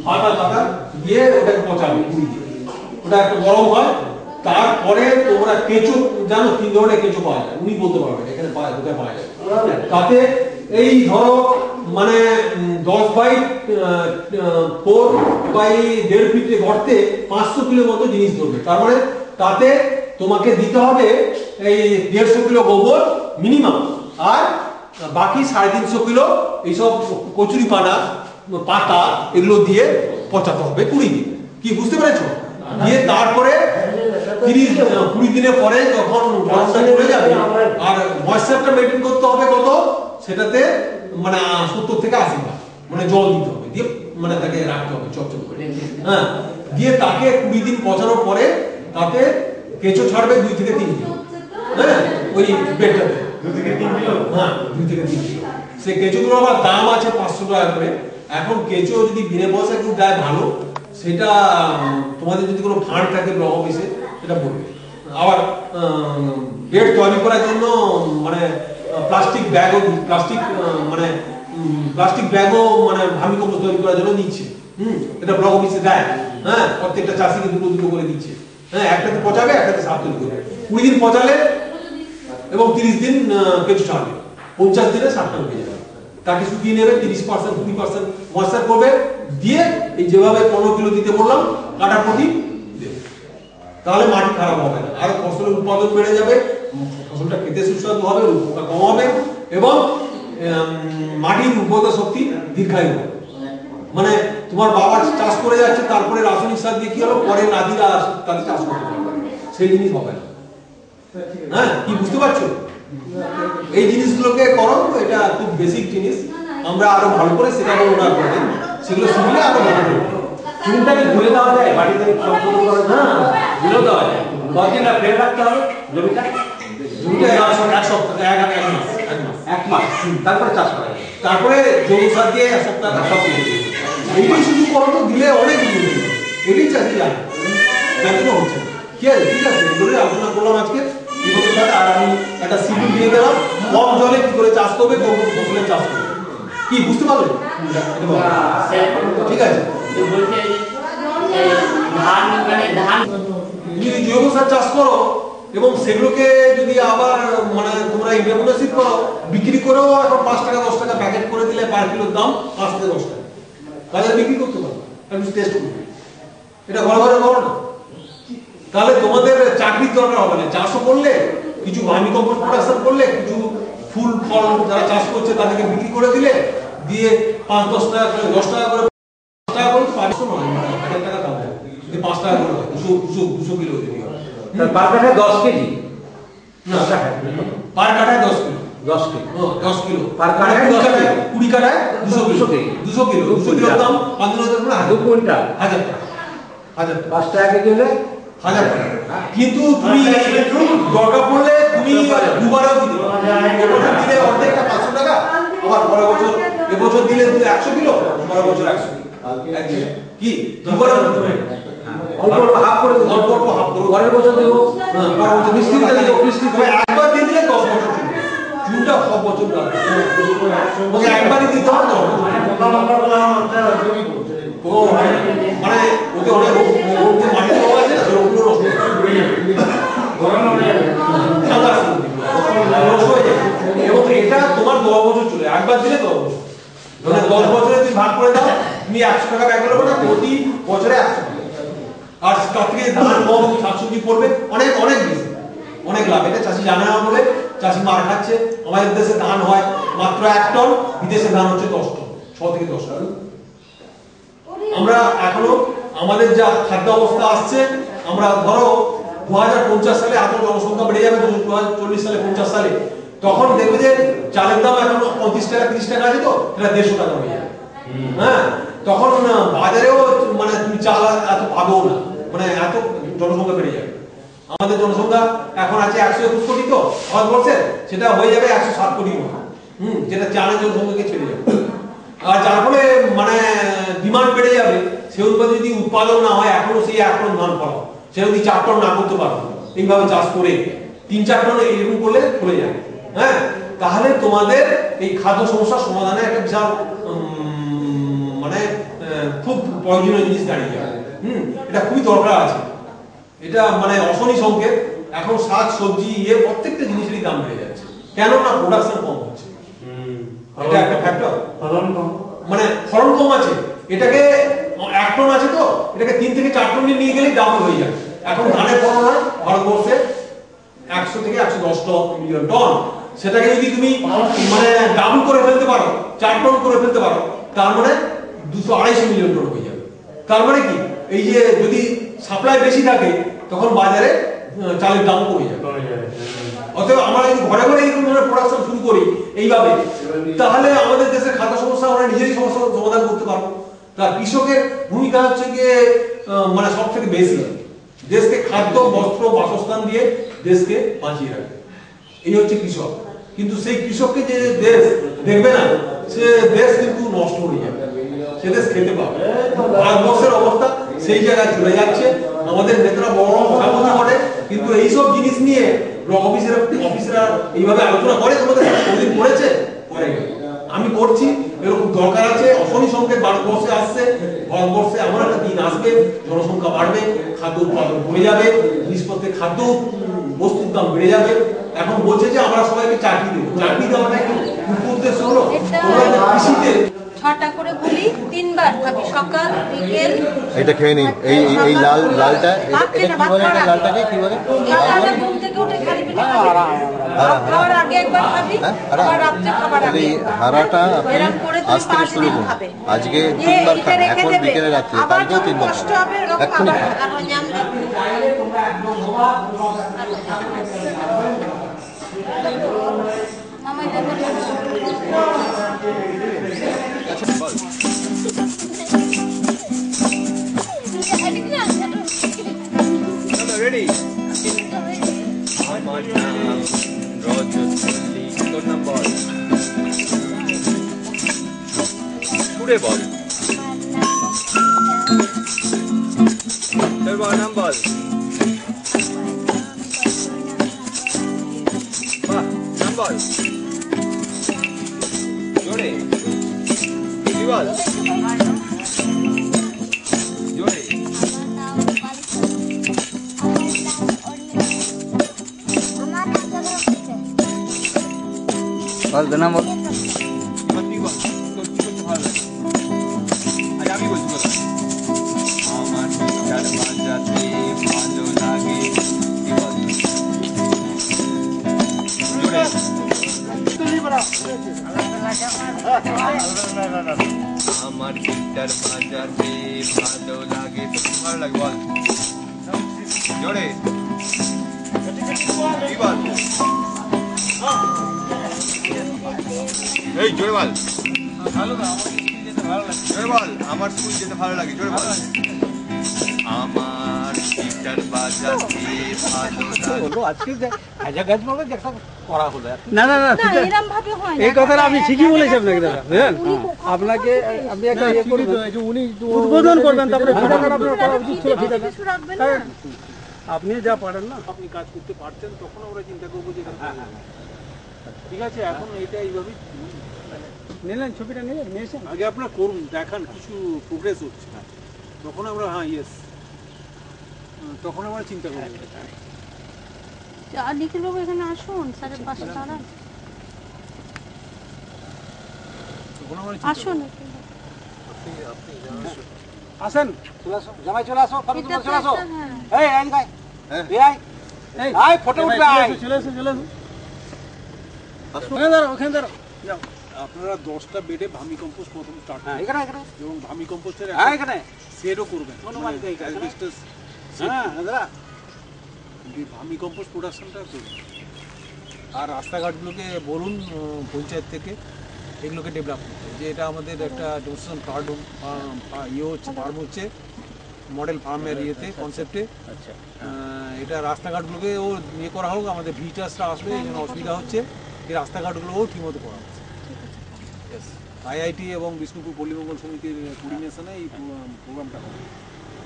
ফাটা দিয়ে ওটাকে পচাবে 20 দিন। ওটা একটা গরম হয়। তারপরে তোমরা কেঁচো জানো 3 ধরনের কেঁচো পাওয়া যায়, উনি বলতে পারবেন এখানে কোথায় পাওয়া যায়। তাতে এই ধরো মানে 10 বাই 4 বাই 1.5 ফিটের গর্তে 500 কিলো মতো জিনিস ধরবে। তার মানে তাতে তোমাকে দিতে হবে এই 150 কিলো গোবর মিনিমাম, আর বাকি 350 কিলো এইসব কচুরি পাতা এগুলো দিয়ে পচাতে হবে 20 দিন। কি বুঝতে পেরেছো? দিয়ে তারপরে 20 দিনের পরে যখন গরমটা চলে যাবে আর ময়েশ্চারটা মেইনটেইন করতে হবে কত, সেটাতে মানে 70 থেকে 80 মানে জল দিতে হবে, দিয়ে মানে তাকে রাখতে হবে চকচক করে। হ্যাঁ, দিয়ে তাকে 20 দিন পচানোর পরে তাতে কেঁচো ছাড়বে 2 থেকে 3 কিলো। হ্যাঁ, ওই বেডটাতে 2 থেকে 3 কিলো। হ্যাঁ, 2 থেকে 3 কিলো। সেই কেঁচোগুলো আবার দাম আছে 500 টাকা করে। এখন কেঁচো যদি বিনা পয়সা কেউ দেয় ভালো, সেটা তোমাদের যদি কোনো ফান্ড থাকে ব্লক অফিসে সেটা বলবে। আবার বেড তৈরি করার জন্য মানে প্লাস্টিক ব্যাগও মানে ভার্মিকম্পোস্ট তৈরি করার জন্য দিচ্ছে। এটা ব্লক অফিসে দেয়। হ্যাঁ, প্রত্যেকটা চাষিকে দুটো করে দিচ্ছে। হ্যাঁ, একটাতে পচাবে, একটাতে সার তৈরি করবে। 20 দিন পচালে এবং 30 দিন কেঁচো ছাড়বে, 50 দিনে সারটা উঠে যাবে। তাকে শুকিয়ে নেবে, 30% 20% ময়েশ্চার করবে, দিয়ে এই যেভাবে 15 কিলো দিতে বললাম কাটা প্রতি দেবে। তাহলে মাটি খারাপ হবে না, আর ফসলের উৎপাদন বেড়ে যাবে, ফসলটা খেতে সুস্বাদু হবে, রোগ পোকা কম হবে এবং মাটির উর্বরতা শক্তি দীর্ঘায়ু হবে। মানে তোমার বাবা চাষ করে যাচ্ছে, তারপরে রাসায়নিক সার দিয়ে কি হলো, পরে নাদিরা তাদের চাষ করতে পারবে, সেই জিনিস হবে না। হ্যাঁ, কি বুঝতে পারছো? এই জিনিসগুলোকে করো, এটা খুব বেসিক জিনিস। আমরা আরো ভালো করে শেখাবো ওনার পরে, সেগুলো শিখলে আরো ভালো হবে। চুনটাকে ধুয়ে দেওয়া যায় বাড়িতে, সংশোধন করা যায়। হ্যাঁ, ধুয়ে দেওয়া যায়। কতদিন ফেলে রাখতে হবে জমিটা? জমিটা এক সপ্তাহ, এক মাস, তারপরে চাষ করা যায়। তারপরে জৈব সার দিয়ে 1 সপ্তাহ সব কিছু এইটাই শুধু করো তো, দিলে অনেক এটাই চাষি জানে, জানতে হচ্ছে। ঠিক আছে, ঠিক আছে, এগুলোই আলোচনা করলাম আজকে। আর আমি একটা শিডিউল দিয়ে দিলাম, কম জলে কি করে চাষ করবে, কোন কোন ফসলের চাষ করবে। কি বুঝতে পারলেন? ঠিক আছে। তুমি যদি জৈব সার চাষ করো এবং সেগুলোকে যদি আবার মানে তোমরা ইন্টারপ্রেনারশিপ করো, বিক্রি করেও এখন 5 টাকা 10 টাকা প্যাকেট করে দিলে পার কিলোর দাম 5 থেকে 10 টাকা বাজারে বিক্রি করতে পারো। আমি টেস্ট করবো, এটা ঘরে ঘরে করো না। তাহলে তোমাদের চাকরির দরকার হবে না। চাষও করলে, কিছু ভার্মি কম্পোস্ট প্রোডাকশন করলে, কিছু ফুল ফল যারা চাষ করছে তাদেরকে বিক্রি করে দিলে, দিয়ে 5-10 টাকা করে, 10 টাকা করে, 5 টাকা করে, 500 নয়, 1000 টাকা দাম হয়, 5 টাকা করে 200 কিলো যদি হয়, পার কাঠায় 10 কেজি না পার কাঠায় 10 কিলো, 10 কেজি 10 কিলো পার কাঠায় 20 কাঠায় 200 কেজি, 200 কিলোর দাম 15,000 2 কুইন্টাল 1000 টাকা, 1000 টাকা, 5 টাকা কেজি হলে 1000 টাকা। কিন্তু তুমি দরকার পড়লে তুমি দুবারও দিতে পারো, এবছর দিলে অর্ধেকটা 500 টাকা, আবার পরের বছর, এবছর দিলে 100 কিলো, পরের বছর 100 কিলো, কি দুবারও দিতে পারো। অল্প হাফ করে দেবো, অল্প হাফ করে পরের বছর দেবো, পরের বছর মিস্ত্রিতে দেবো, মিস্ত্রিতে একবার দিয়ে দিলে 10 বছর চুনটা সব বছর লাগবে, ওকে একবারই দিতে হবে 10 বছর। ও মানে ওকে অনেক রোগ মাটিতে পাওয়া আছে, রোগগুলো নষ্ট এবং এটা তোমার 10 বছর চলে, একবার দিলে 10 বছর, মানে 10 বছরে তুমি ভাগ করে দাও, তুমি 100 টাকা ব্যয় করবে না, প্রতি বছরে 100 টাকা, আর তার থেকে ধান গম শাকসবজি পড়বে অনেক অনেক বেশি, অনেক লাভ। এটা চাষি জানে না বলে চাষি মার খাচ্ছে। আমাদের দেশে ধান হয় মাত্র 1 টন, বিদেশে ধান হচ্ছে 10 টন, 6 থেকে 10 টন। আমরা এখনো আমাদের যা খাদ্য অবস্থা আসছে, আমরা ধরো 2050 সালে এত জনসংখ্যা বেড়ে যাবে, 2040 সালে 50 সালে, তখন দেখবে যে চালের দাম এখন 35 টাকা 30 টাকা আছে, তো এটা 150 টাকা হয়ে যাবে। হ্যাঁ, তখন বাজারেও মানে তুমি চাল এত পাবেও না, মানে এত জনসংখ্যা বেড়ে যাবে। আমাদের জনসংখ্যা এখন আছে 121 কোটি, তো ভারতবর্ষে সেটা হয়ে যাবে 107 কোটির মতো, যেটা চালের জনসংখ্যাকে ছেড়ে যাবে। আর যার ফলে মানে ডিমান্ড বেড়ে যাবে, সে অনুপাতে যদি উৎপাদন না হয়, এখনো সেই 1 টন ধান ফলাও, সে যদি 4 টন না করতে পারো, এইভাবে চাষ করে 3-4 টন এরকম করলে চলে যাবে। হ্যাঁ, তাহলে তোমাদের এই খাদ্য সমস্যার সমাধানে একটা বিশাল মানে খুব প্রয়োজনীয় জিনিস দাঁড়িয়ে যাবে। এটা খুবই দরকার আছে, এটা মানে অশনি সংকেত। এখন শাক সবজি প্রত্যেকটা জিনিসেরই দাম বেড়ে যাচ্ছে, কেন না প্রোডাকশন কম হচ্ছে, এটা একটা ফ্যাক্টর। মানে ফলন কম আছে, এটাকে 1 টন আছে, তো এটাকে 3 থেকে 4 টন নিয়ে গেলেই ডাবল হয়ে যাবে। এখন ধানের ফলন হয় ভারতবর্ষে 100 থেকে 110 মিলিয়ন টন, সেটাকে যদি তুমি মানে ডাবল করে ফেলতে পারো, 4 টন করে ফেলতে পারো, তার মানে 200-250 মিলিয়ন টন হয়ে যাবে। তার মানে কি, এই যে যদি সাপ্লাই বেশি থাকে, তখন বাজারে চালের দাম কমে যাবে। অতএব আমরা যদি ঘরে ঘরে এইরকম ধরনের প্রোডাকশন শুরু করি এইভাবে, তাহলে আমাদের দেশের খাদ্য সমস্যা আমরা নিজেরই সমস্যা সমাধান করতে পারবো। তার কৃষকের ভূমিকা হচ্ছে গিয়ে মানে সব থেকে বেশি, দেশকে খাদ্য বস্ত্র বাসস্থান দিয়ে দেশকে বাঁচিয়ে রাখবে, এই হচ্ছে কৃষক। কিন্তু সেই কৃষককে যে দেশ দেখবে না, সে দেশ কিন্তু নষ্ট হয়ে যাবে, সে দেশ খেতে পাবে। ভারতবর্ষের অবস্থা সেই জায়গায় চলে যাচ্ছে। আমাদের নেতারা বড় বড় কথা বলতে পারে, কিন্তু এইসব জিনিস নিয়ে অফিসেরা এইভাবে আলোচনা করে, তোমাদের কোনদিন করেছে? আমি করছি, এরকম দরকার আছে। অশনি সংকেত ভারতবর্ষে আসছে, ভারতবর্ষে এমন একটা দিন আসবে, জনসংখ্যা বাড়বে, খাদ্য উৎপাদন কমে যাবে, জিনিসপত্রের খাদ্য বস্তুর দাম বেড়ে যাবে। এখন বলছে যে আমরা সবাইকে চাকরি দেবো, চাকরি দেওয়াটা একটু উদ্দেশ্য হলো কৃষিতে 6টা করে বলি, 3 বার খাবি, সকাল বিকেল। এটা খেয়ে নিই, এই লালটা, এটা কি বলে, এটা লালটাকে কি বলে? সকালে ঘুম থেকে উঠে খালি পেটে খাবি, খাওয়ার আগে একবার খাবি, আবার রাত্রে খাবার আগে। হারাটা আপনি এরকম করে তুমি আজ থেকে 5 শুরু দিন করুন, খাবে। আজকে 3 বার খান, এখন বিকেলে রাত্রে, আবার কালকেও 3 বার কষ্ট খান, হবে, এরকম এক্ষুনি আবার খান। তারপর জানবে। মামাই দেখো ready? আমার নাম রজতলি, তোর নাম বল, পুরে বল, তোর বাবার নাম বল। বাহ, নাম বল জোরে, তুই বল জোরে। বল দে নাম বল। তুই বল, তোর কি করতে ভালো লাগে? আজ আমি বলছি কথা। আমার গিটার বাজাতে ভালো লাগে, আমার গিটার বাজাতে ভালো লাগে, ভালো লাগে বল জোরে কি বল, এই জোরে বল, জোরে বল, আমার স্কুল যেতে ভালো লাগে, জোরে বল, আমার গিটার বাজাতে ভালো লাগে। আজকে গাছ মারবে দেখা করা হলো না না না, না এরকম ভাবে হয় না। এই কথাটা আমি ঠিকই বলেছি আপনাকে দাদা, বুঝলেন? আপনাকে আপনি একটা ইয়ে করবেন, উদ্বোধন করবেন, তারপরে ফিতাকাটা আপনার করা উচিত ছিল, ফিতাকা। কিছু রাখবেন না। আপনি যা পারেন না, আপনি কাজ করতে পারছেন তখন আমরা চিন্তা করবো যে ঠিক আছে এখন এটা এইভাবেই নিলেন ছবিটা নিয়েছেন। আগে আপনারা করুন, দেখান কিছু প্রোগ্রেস হচ্ছে, তখন আমরা হ্যাঁ ইয়েস তখন আমরা চিন্তা করবো। আর নিখিল বাবু এখানে আসুন, স্যারের পাশে দাঁড়ান, তখন আমরা আসুন। আসেন, জামাই চলে আসো, এটা তো চলে আসো। একটা, হ্যাঁ। এই আই গাই এই আই ফটো উঠবে আই। চলে আসুন, চলে আসুন, ওখানে দাঁড়াও, ওখানে দাঁড়াও। আপনারা 10টা বেডে ভার্মি কম্পোস্ট প্রথম স্টার্ট হ্যাঁ করুন এখানে এখানে এবং ভার্মি কম্পোস্টের হ্যাঁ এখানে সেটও করবেন, অনুমান কই কাজ না? অ্যাসবেস্টাস হ্যাঁ দাদা ভার্মি কম্পোস্ট প্রোডাকশনটা করুন। আর রাস্তাঘাটগুলোকে বলুন পঞ্চায়েত থেকে এগুলোকে ডেভেলপ করতে, যে এটা আমাদের একটা ডেমনস্ট্রেশন ইয়ে হচ্ছে, ফার্ম হচ্ছে মডেল ফার্মের ইয়েতে কনসেপ্টে। আচ্ছা এটা রাস্তাঘাটগুলোকে ও ইয়ে করা হোক, আমাদের ভিজিটার্সরা আসবে এই জন্য অসুবিধা হচ্ছে, এই রাস্তাঘাটগুলোও ঠিকমতো করা হচ্ছে। আইআইটি এবং বিষ্ণুপুর পল্লীমঙ্গল সমিতির কোঅর্ডিনেশনে এই প্রোগ্রামটা হবে।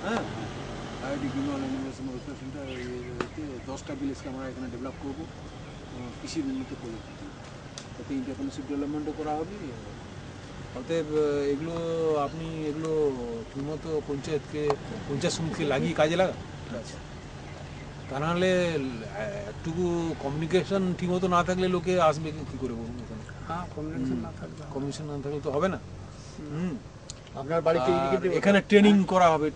হ্যাঁ, আইআইটি গ্রিনওয়াল ইউনিভার্সিটি ওয়েলফেয়ার সেন্টার 10টা ভিলেজকে আমরা এখানে ডেভেলপ করবো কৃষির উন্নত প্রযুক্তি, তাতে ইন্টারপ্রেনারশিপ ডেভেলপমেন্টও করা হবে। অতএব এগুলো আপনি এগুলো ঠিকমতো পঞ্চায়েত সমিতিকে লাগিয়ে কাজে লাগান। তা নাহলে একটুকু কমিউনিকেশন ঠিকমতো না থাকলে লোকে আসবে কী করে বলুন এখানে? হ্যাঁ, কমিউনিকেশন না থাকবে, কমিউনিকেশন না থাকলে তো হবে না। আপনার বাড়িতে এখানে ট্রেনিং করা হবে,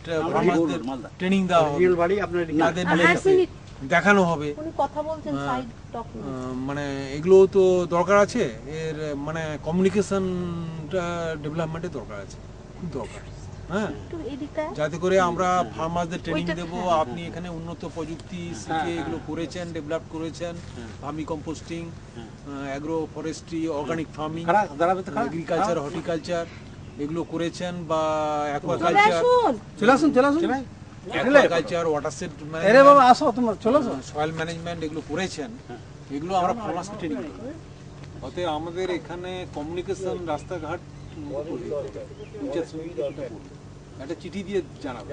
ট্রেনিং দেওয়া হবে, রিয়েল বাড়ি আপনার তাদের হ্যাঁ, মিনিট। দেখানো হবে। উনি কথা বলছেন সাইড ডকুমেন্ট। মানে এগুলো তো দরকার আছে, এর মানে কমিউনিকেশনটা ডেভেলপমেন্টের দরকার আছে, খুব দরকার। হ্যাঁ, একটু এদিকটা যাতে করে আমরা ফার্মারদের ট্রেনিং দেবো, আপনি এখানে উন্নত প্রযুক্তি শিখে এগুলো করেছেন, ডেভেলপ করেছেন, vermi composting, agro forestry, organic farming, agriculture, horticulture এগুলো করেছেন, বা অ্যাকোয়াকালচার, আসুন। চলে আসুন, চলে আসুন। অ্যাকোয়াকালচার, ওয়াটারশেড আরে বাবা আসো, তোমরা চলে আসো। সয়েল ম্যানেজমেন্ট এগুলো করেছেন, এগুলো আমরা ফার্মার্সকে ট্রেনিং দেবো। অতএব আমাদের এখানে কমিউনিকেশন, রাস্তাঘাট একটা চিঠি দিয়ে জানাবো।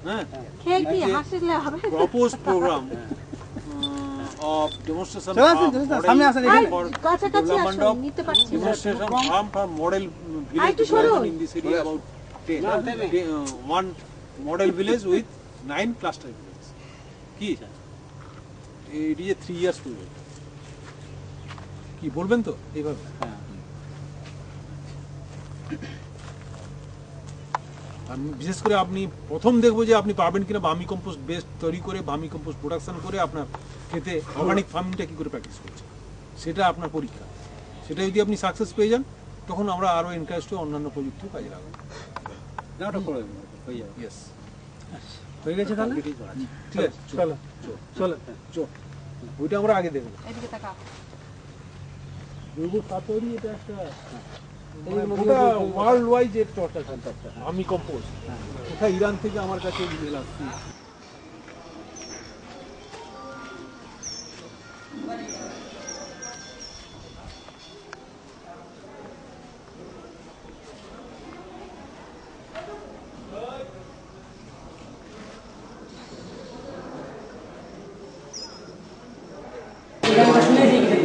হ্যাঁ, খেয়ে কি হাসিলে হবে? প্রপোজ প্রোগ্রাম of demonstration চলে আসুন, চলে আসুন, সামনে আসেন, এখানে। কাছাকাছি আসুন, নিতে পারছি না। demonstration farm for model আর একটু village সরুন। development in this area about 10 one model village with 9 cluster villages. কি it is a 3 years project. কি বলবেন তো এইভাবে? আমি বিশেষ করে আপনি প্রথম দেখবো যে আপনি পারবেন কিনা ভার্মি কম্পোস্ট বেস তৈরি করে, ভার্মি কম্পোস্ট প্রোডাকশন করে আপনার খেতে অর্গানিক ফার্মিংটা কী করে প্র্যাকটিস করছে, সেটা আপনার পরীক্ষা। সেটা যদি আপনি সাকসেস পেয়ে যান, তখন আমরা আরও এনকারেজ করে অন্যান্য প্রযুক্তিও কাজে লাগাবো। ইয়েস, হয়ে গেছে তাহলে? ঠিক আছে, চলো চলো চো ওইটা আমরা আগে দেখবো। এদিকে তাকাও। জৈব সার তৈরি, এটা একটা ওয়ার্ল্ড ওয়াইড এর চর্চা চলছে। ভার্মি কম্পোস্ট কোথায় ইরান থেকে আমার কাছে ইমেল আসছে।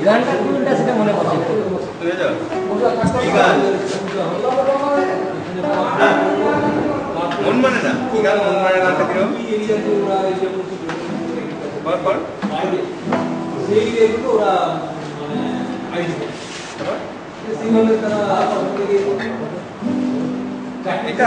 গানটা কোনটা সেটা মনে পড়ছে না। কি গান? মন মানে না, কি গান? মন মানে গানটা কিরকম? পর সেই এগুলো ওরা মানে আইডিয়া সিঙ্গলের তারা এটা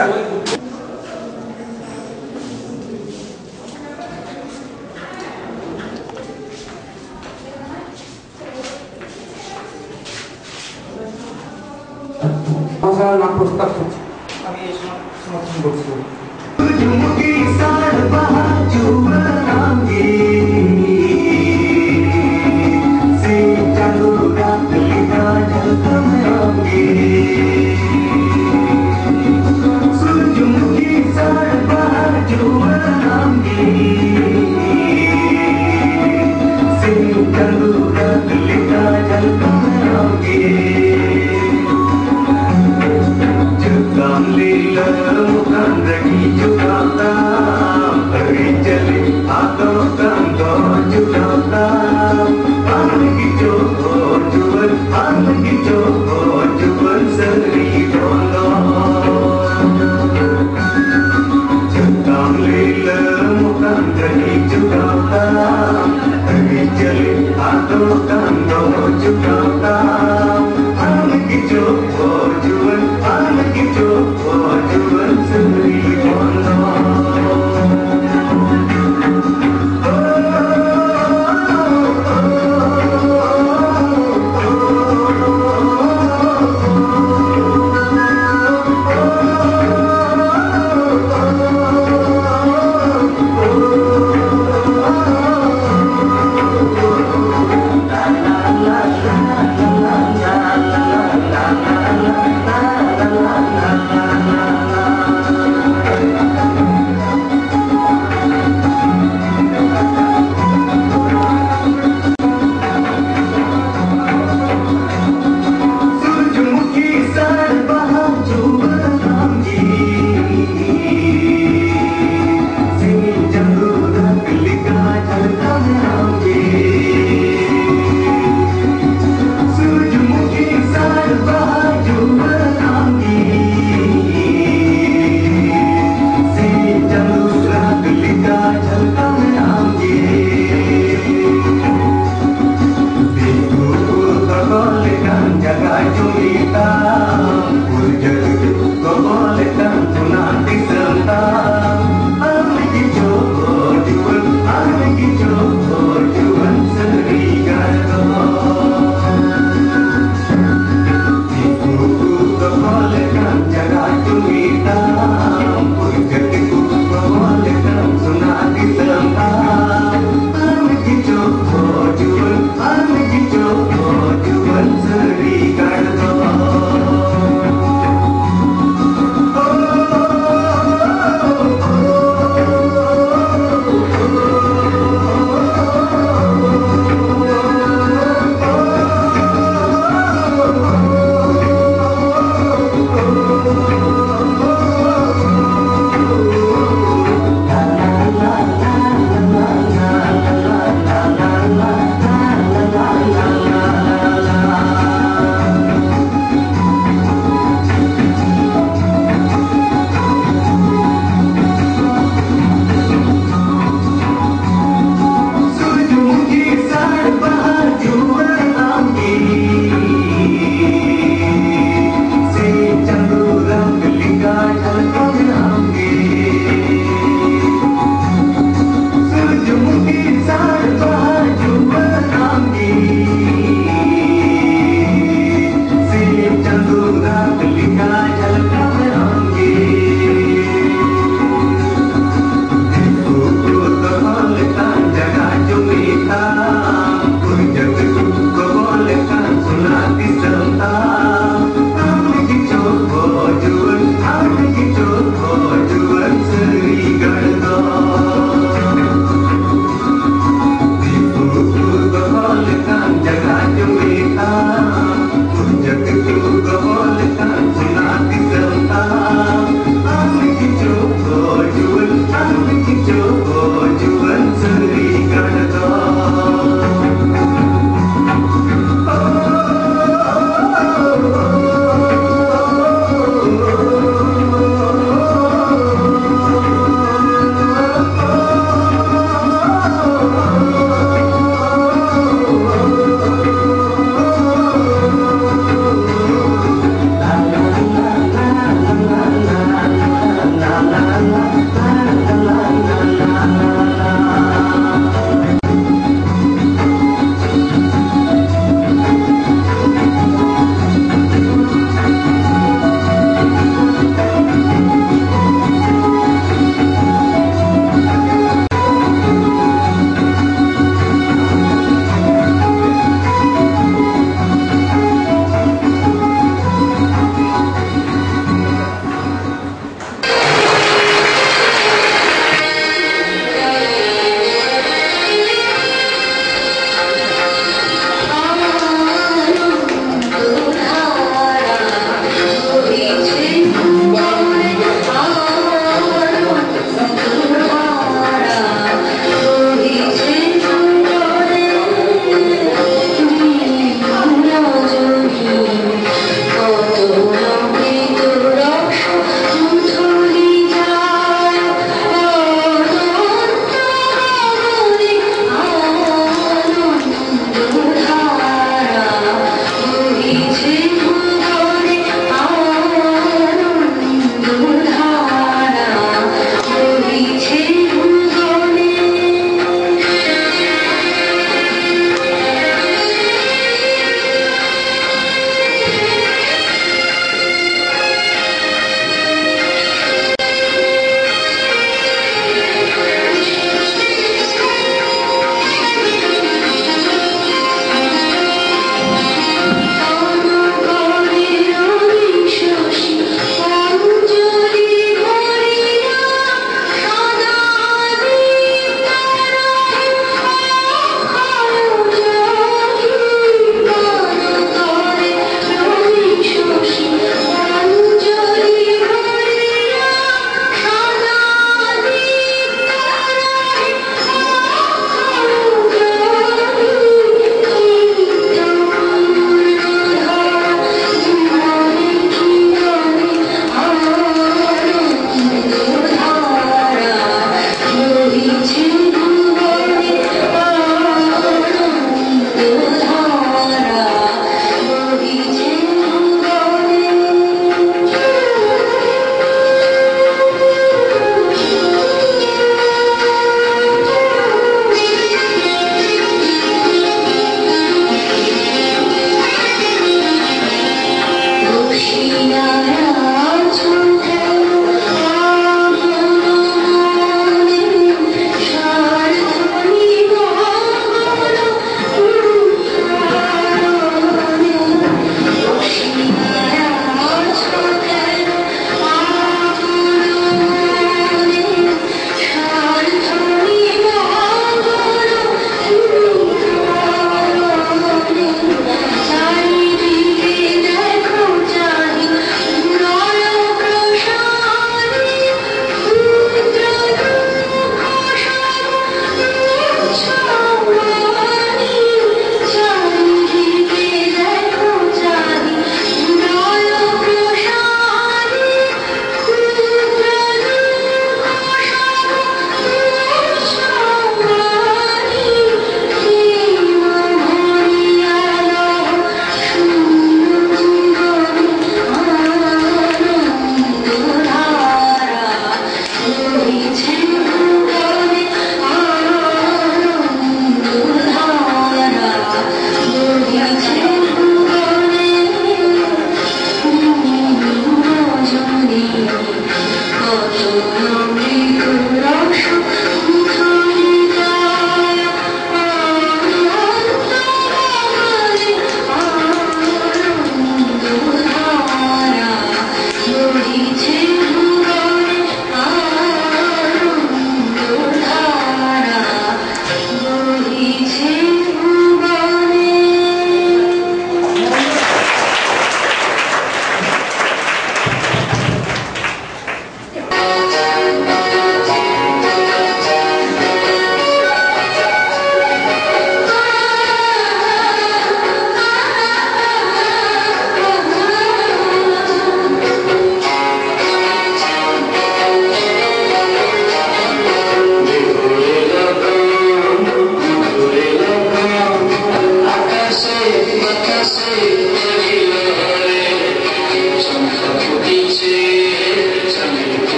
ভাষার নাম প্রস্তাব করছি আমি এই সমর্থন করছি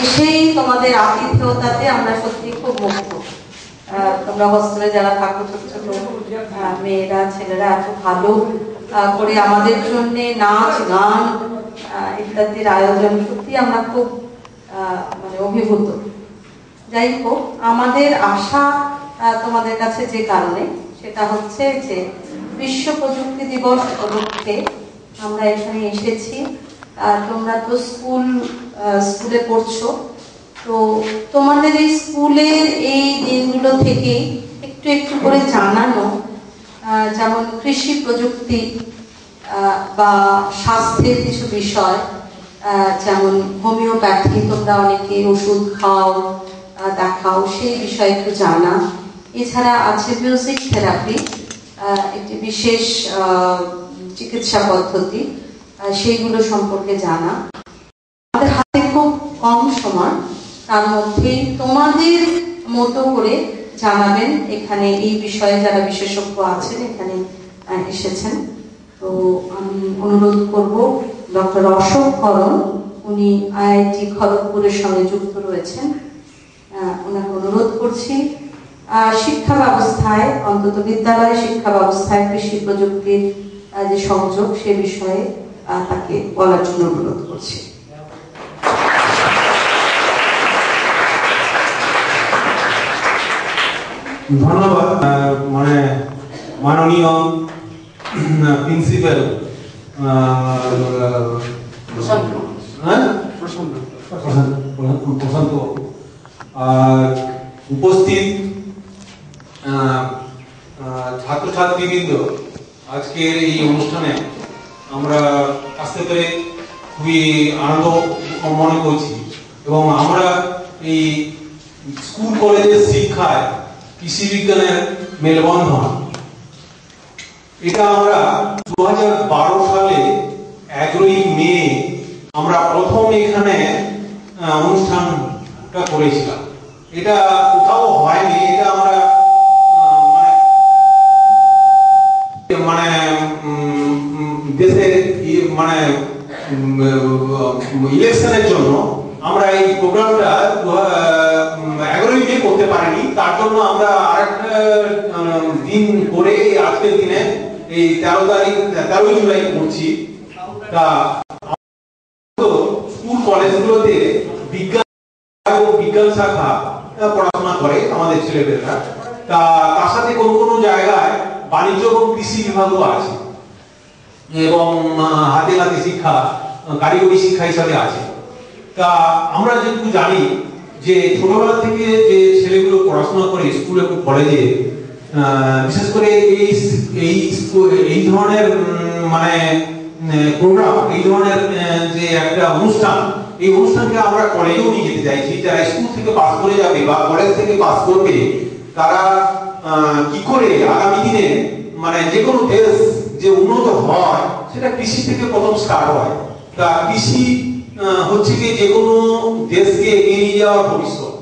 এসেই তোমাদের আতিথ্যতাতে আমরা সত্যি খুব মুগ্ধ। তোমরা হোস্টেলে যারা থাকো ছোট ছোট মেয়েরা ছেলেরা এত ভালো করে আমাদের জন্য নাচ গান ইত্যাদির আয়োজন, সত্যি আমরা খুব মানে অভিভূত। যাই হোক, আমাদের আশা তোমাদের কাছে যে কারণে, সেটা হচ্ছে যে বিশ্ব প্রযুক্তি দিবস উপলক্ষে আমরা এখানে এসেছি। তোমরা তো স্কুলে পড়ছো, তো তোমাদের এই স্কুলের এই দিনগুলো থেকে একটু একটু করে জানানো, যেমন কৃষি প্রযুক্তি বা স্বাস্থ্যের কিছু বিষয়, যেমন হোমিওপ্যাথি, তোমরা অনেকে ওষুধ খাও দেখাও, সেই বিষয়ে একটু জানা। এছাড়া আছে মিউজিক থেরাপি, একটি বিশেষ চিকিৎসা পদ্ধতি, সেইগুলো সম্পর্কে জানা। আমাদের হাতে খুব কম সময়, তার মধ্যে তোমাদের মতো করে জানাবেন এখানে এই বিষয়ে যারা বিশেষজ্ঞ আছেন এখানে এসেছেন। তো আমি অনুরোধ করব ডক্টর অশোক করণ, উনি IIT খড়গপুরের সঙ্গে যুক্ত রয়েছেন, ওনাকে অনুরোধ করছি শিক্ষা ব্যবস্থায়, অন্তত বিদ্যালয় শিক্ষা ব্যবস্থায় কৃষি প্রযুক্তির যে সংযোগ সে বিষয়ে তাকে বলার জন্য অনুরোধ করছি। ধন্যবাদ মানে মাননীয় প্রিন্সিপাল প্রশান্ত উপস্থিত ছাত্রছাত্রীবৃন্দ, আজকের এই অনুষ্ঠানে আমরা আসতে পেরে খুবই আনন্দ মনে করছি এবং আমরা এই স্কুল কলেজের শিক্ষায় কৃষি বিজ্ঞানের মেলবন্ধন, এটা আমরা 2012 সালে 11ই মে আমরা প্রথম এখানে অনুষ্ঠানটা করেছিলাম, এটা কোথাও হয়নি, এটা আমরা মানে দেশের মানে ইলেকশনের জন্য আমরা এই প্রোগ্রামটা 11ই মে করতে পারিনি। তার জন্য আমরা আরেকটা দিন করে আজকের দিনে এই 13 জুলাই করছি। তা স্কুল কলেজগুলোতে বিজ্ঞান শাখা পড়াশোনা করে আমাদের ছেলেমেয়েরা। তা তার সাথে কোন কোন জায়গায় বাণিজ্য এবং কৃষি বিভাগও আছে এবং হাতে হাতে শিক্ষা, কারিগরি শিক্ষা হিসাবে আছে। তা আমরা যেটুকু জানি যে ছোটবেলা থেকে যে ছেলেগুলো পড়াশোনা করে স্কুলে এবং কলেজে, বিশেষ করে এই ধরনের মানে প্রোগ্রাম, এই ধরনের যে একটা অনুষ্ঠান, এই অনুষ্ঠানকে আমরা কলেজেও নিয়ে যেতে চাইছি। যারা স্কুল থেকে পাস করে যাবে বা কলেজ থেকে পাস করবে, তারা কি করে আগামী দিনে মানে যে কোনো দেশ যে উন্নত হয় সেটা কৃষি থেকে প্রথম স্টার্ট হয়। তা কৃষি হচ্ছে কি যে কোনো দেশকে এগিয়ে নিয়ে যাওয়ার ভবিষ্যৎ,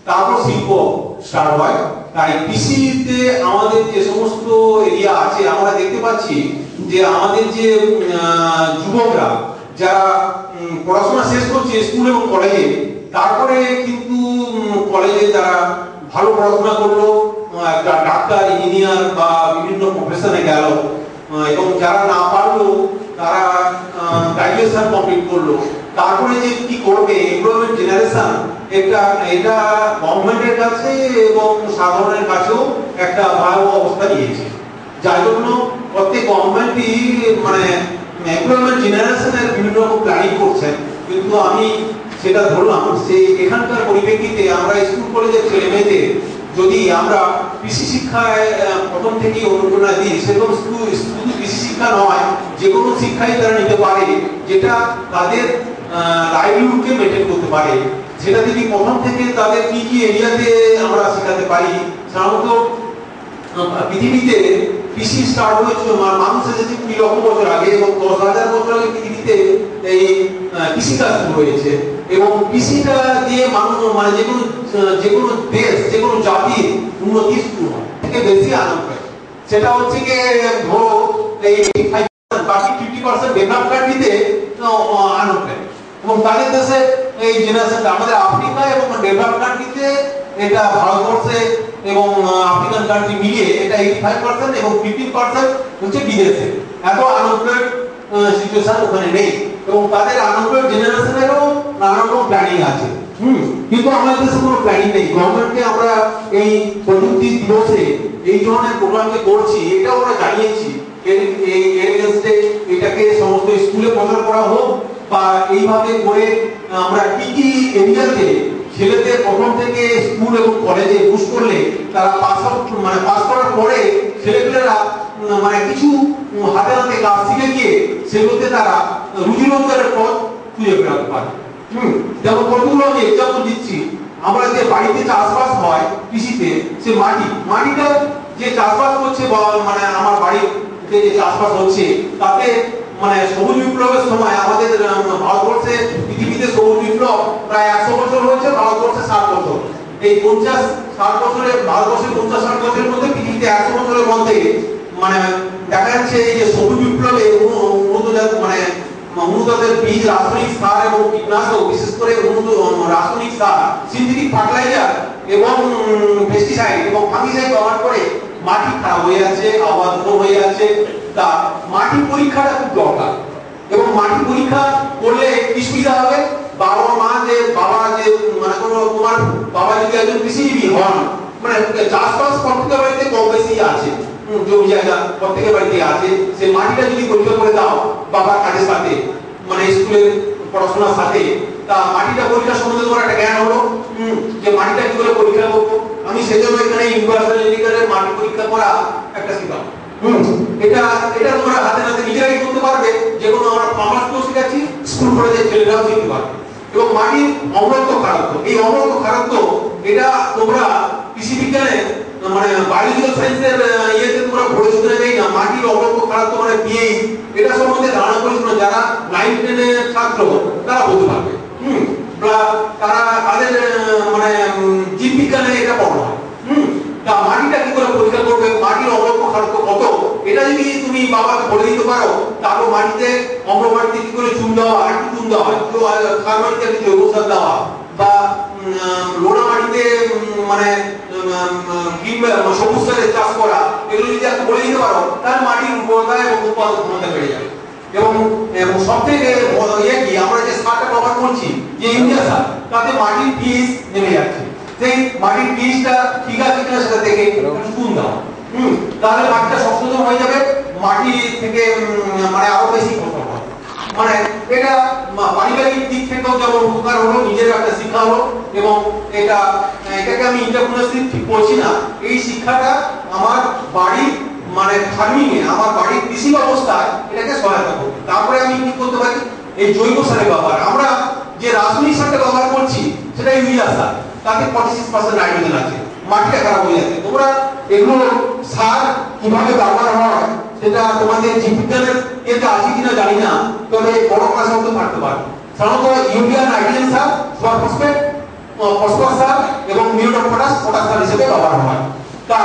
তারপর শিল্প স্টার্ট হয়। তাই কৃষিতে আমাদের যে সমস্ত এরিয়া আছে, আমরা দেখতে পাচ্ছি যে আমাদের যে যুবকরা যারা পড়াশোনা শেষ করছে স্কুল এবং কলেজে, তারপরে কিন্তু কলেজে তারা ভালো পড়াশোনা করলো, একটা ডাক্তার, ইঞ্জিনিয়ার বা বিভিন্ন প্রফেশনে গেল, এবং যারা না পারলো তারা গ্রাজুয়েশন কমপ্লিট করলো। তারপরে যে কি করবে, এমপ্লয়মেন্ট জেনারেশন, এটা গভর্নমেন্টের কাছে এবং সাধারণের কাছেও একটা ভয়াবহ অবস্থা নিয়েছে। যার জন্য প্রত্যেক গভর্নমেন্টই মানে এমপ্লয়মেন্ট জেনারেশনের বিভিন্ন রকম প্ল্যানিং করছেন। কিন্তু আমি সেটা ধরলাম সেই এখানকার পরিপ্রেক্ষিতে আমরা স্কুল কলেজের ছেলে মেয়েদের যদি আমরা কৃষি শিক্ষায় প্রথম থেকেই অনুপ্রেরণা দিই, সেরকম শুধু কৃষি শিক্ষা নয়, যে কোনো শিক্ষাই তারা নিতে পারে যেটা তাদের লাইভলিহুডকে মেনটেন করতে পারে। সেটা যদি প্রথম থেকে তাদের কি কি এরিয়াতে আমরা শেখাতে পারি। সাধারণত পৃথিবীতে কৃষি স্টার্ট হয়েছে, মানুষ এসেছে 2 লক্ষ বছর আগে এবং 10,000 বছর আগে পৃথিবীতে এই কৃষিকাজ শুরু হয়েছে। এবং কৃষিটা দিয়ে মানুষ মানে যে কোনো দেশ, যে কোনো জাতির উন্নতি শুরু হয় থেকে বেশি আনন্দ পায়। সেটা হচ্ছে কি ধরো এই 5% বাকি 50% ডেভেলপ কান্ট্রিতে আনন্দ পায়। এবং তাদের দেশে এই জেনারেশনটা আমাদের আফ্রিকা এবং ডেভেলপ কান্ট্রিতে, এটা ভারতবর্ষে এবং আফ্রিকান কান্ট্রি মিলিয়ে এটা 85% এবং 15% হচ্ছে বিদেশে। এত আনএমপ্লয়েড সিচুয়েশন ওখানে নেই এবং তাদের আনএমপ্লয়েড জেনারেশনেরও নানা রকম প্ল্যানিং আছে। কিন্তু আমাদের দেশে কোনো প্ল্যানিং নেই। গভর্নমেন্টকে আমরা এই প্রযুক্তি দিবসে এই ধরনের প্রোগ্রামকে করছি, এটাও আমরা জানিয়েছি এটাকে সমস্ত স্কুলে প্রচার করা হোক, বা এইভাবে করে আমরা কি কি এরিয়াতে ছেলেদের প্রথম থেকে স্কুল এবং কলেজে পুশ করলে তারা পাস করার পরে ছেলেপেলেরা মানে কিছু হাতে হাতে কাজ শিখে গিয়ে সেগুলোতে তারা রুজি রোজগারের পথ খুঁজে বেড়াতে পারে। যেমন কতগুলো আমি এক্সাম্পল দিচ্ছি। আমরা যে বাড়িতে চাষবাস হয় কৃষিতে, সে মাটিটা যে চাষবাস করছে বা মানে আমার বাড়িতে যে চাষবাস হচ্ছে, তাতে মানে সবুজ বিপ্লবের সময় আমাদের ভারতবর্ষে, পৃথিবীতে সবুজ বিপ্লব প্রায় 100 বছর হয়েছে, ভারতবর্ষে 60 বছর। এই 50-60 বছরে, ভারতবর্ষে 50-60 বছরের মধ্যে, পৃথিবীতে 100 বছরের মধ্যে মানে দেখা যাচ্ছে এই যে সবুজ বিপ্লবে উন্নত মানে উন্নতদের বীজ, রাসায়নিক সার এবং কীটনাশক, বিশেষ করে উন্নত রাসায়নিক সার, সিনথেটিক ফার্টিলাইজার এবং পেস্টিসাইড এবং ফাঙ্গিসাইড ব্যবহার করে মাটি খারাপ হয়ে যাচ্ছে, আবহাওয়া দুর্বল হয়ে যাচ্ছে। তা মাটি পরীক্ষাটা খুব দরকার। এবং মাটি পরীক্ষা করলে কি সুবিধা হবে, বাবা যে মানে তোমার বাবা যদি একজন কৃষিজীবী হন, মানে চাষবাস প্রত্যেকের বাড়িতে কম বেশি আছে, জমি জায়গা প্রত্যেকের বাড়িতে আছে, সেই মাটিটা যদি পরীক্ষা করে দাও বাবার কাজের সাথে, মানে স্কুলের পড়াশোনার সাথে, তা মাটিটা পরীক্ষা সম্বন্ধে তোমার একটা জ্ঞান হলো যে মাটিটা কি করে পরীক্ষা করবো। আমি সেজন্য এখানে ইউনিভার্সাল এগ্রিকালচারের মাটি পরীক্ষা করা একটা শিখাবো। এটা তোমরা হাতে হাতে নিজেরাই করতে পারবে। যে কোনো আমরা ফার্মার্সকেও শেখাচ্ছি, স্কুল কলেজের ছেলেরাও শিখতে পারবে। এবং মাটির অম্লত্ব খারত্ব, এই অম্লত্ব খারত্ব এটা তোমরা কৃষি বিজ্ঞানে মানে বায়োলজিক্যাল সায়েন্সের ইয়েতে তোমরা পড়েছো না জানি না, মাটির অবলম্ব খারাপ মানে পিএইচ এটা সম্বন্ধে ধারণা করেছো না, যারা 9 10 এর ছাত্র তারা বলতে পারবে। তারা তাদের মানে জীববিজ্ঞানে এটা পড়া হয়। তা মাটিটা কি করে পরীক্ষা করবে, মাটির অবলম্ব খারাপ কত, এটা যদি তুমি বাবাকে বলে দিতে পারো, তারপর মাটিতে অম্ল মাটিতে কি করে চুন দেওয়া, আর কি চুন দেওয়া হয়, খার মাটিতে জৈব সার দেওয়া, বা লোনা মাটিতে মানে সবুজ সারের চাষ করা, এগুলো যদি আপনি বলে দিতে পারো, তাহলে মাটির উর্বরতা এবং উৎপাদন ক্ষমতা বেড়ে যাবে। এবং সব থেকে ইয়ে কি, আমরা যে সারটা ব্যবহার করছি যে ইউরিয়া সার, তাতে মাটির পিএইচ নেমে যাচ্ছে। সেই মাটির পিএইচটা ঠিক আছে কিনা সেটা দেখে চুন দাও, তাহলে মাটিটা শক্ত হয়ে যাবে, মাটি থেকে মানে আরো বেশি ফসল হবে। মানে এটা পারিবারিক দিক থেকেও যেমন উপকার হলো, নিজের একটা শিক্ষা হলো, এবং এটাকে আমি ইন্টারপ্রেনারশিপ ঠিক বলছি না, এই শিক্ষাটা আমার বাড়ির মানে ফার্মিং এ, আমার বাড়ির কৃষি ব্যবস্থায় এটাকে সহায়তা করবে। তারপরে আমি কি করতে পারি, এই জৈব সারের ব্যবহার, আমরা যে রাসায়নিক সারটা ব্যবহার করছি সেটা ইউরিয়া সার, তাতে 46% নাইট্রোজেন আছে, মাটিটা খারাপ হয়ে যাচ্ছে। তোমরা এগুলো সার কিভাবে ব্যবহার হয় সেটা তোমাদের জীববিজ্ঞানের এতে আছে কিনা জানি না, তবে বড় ক্লাসে হতে পারতে পারে। সাধারণত ইউরিয়া, নাইট্রোজেন সার, সুপার ফসফেট, ফসফরাস সার এবং মিউরেট অফ পটাশ সার হিসেবে ব্যবহার হয়। তা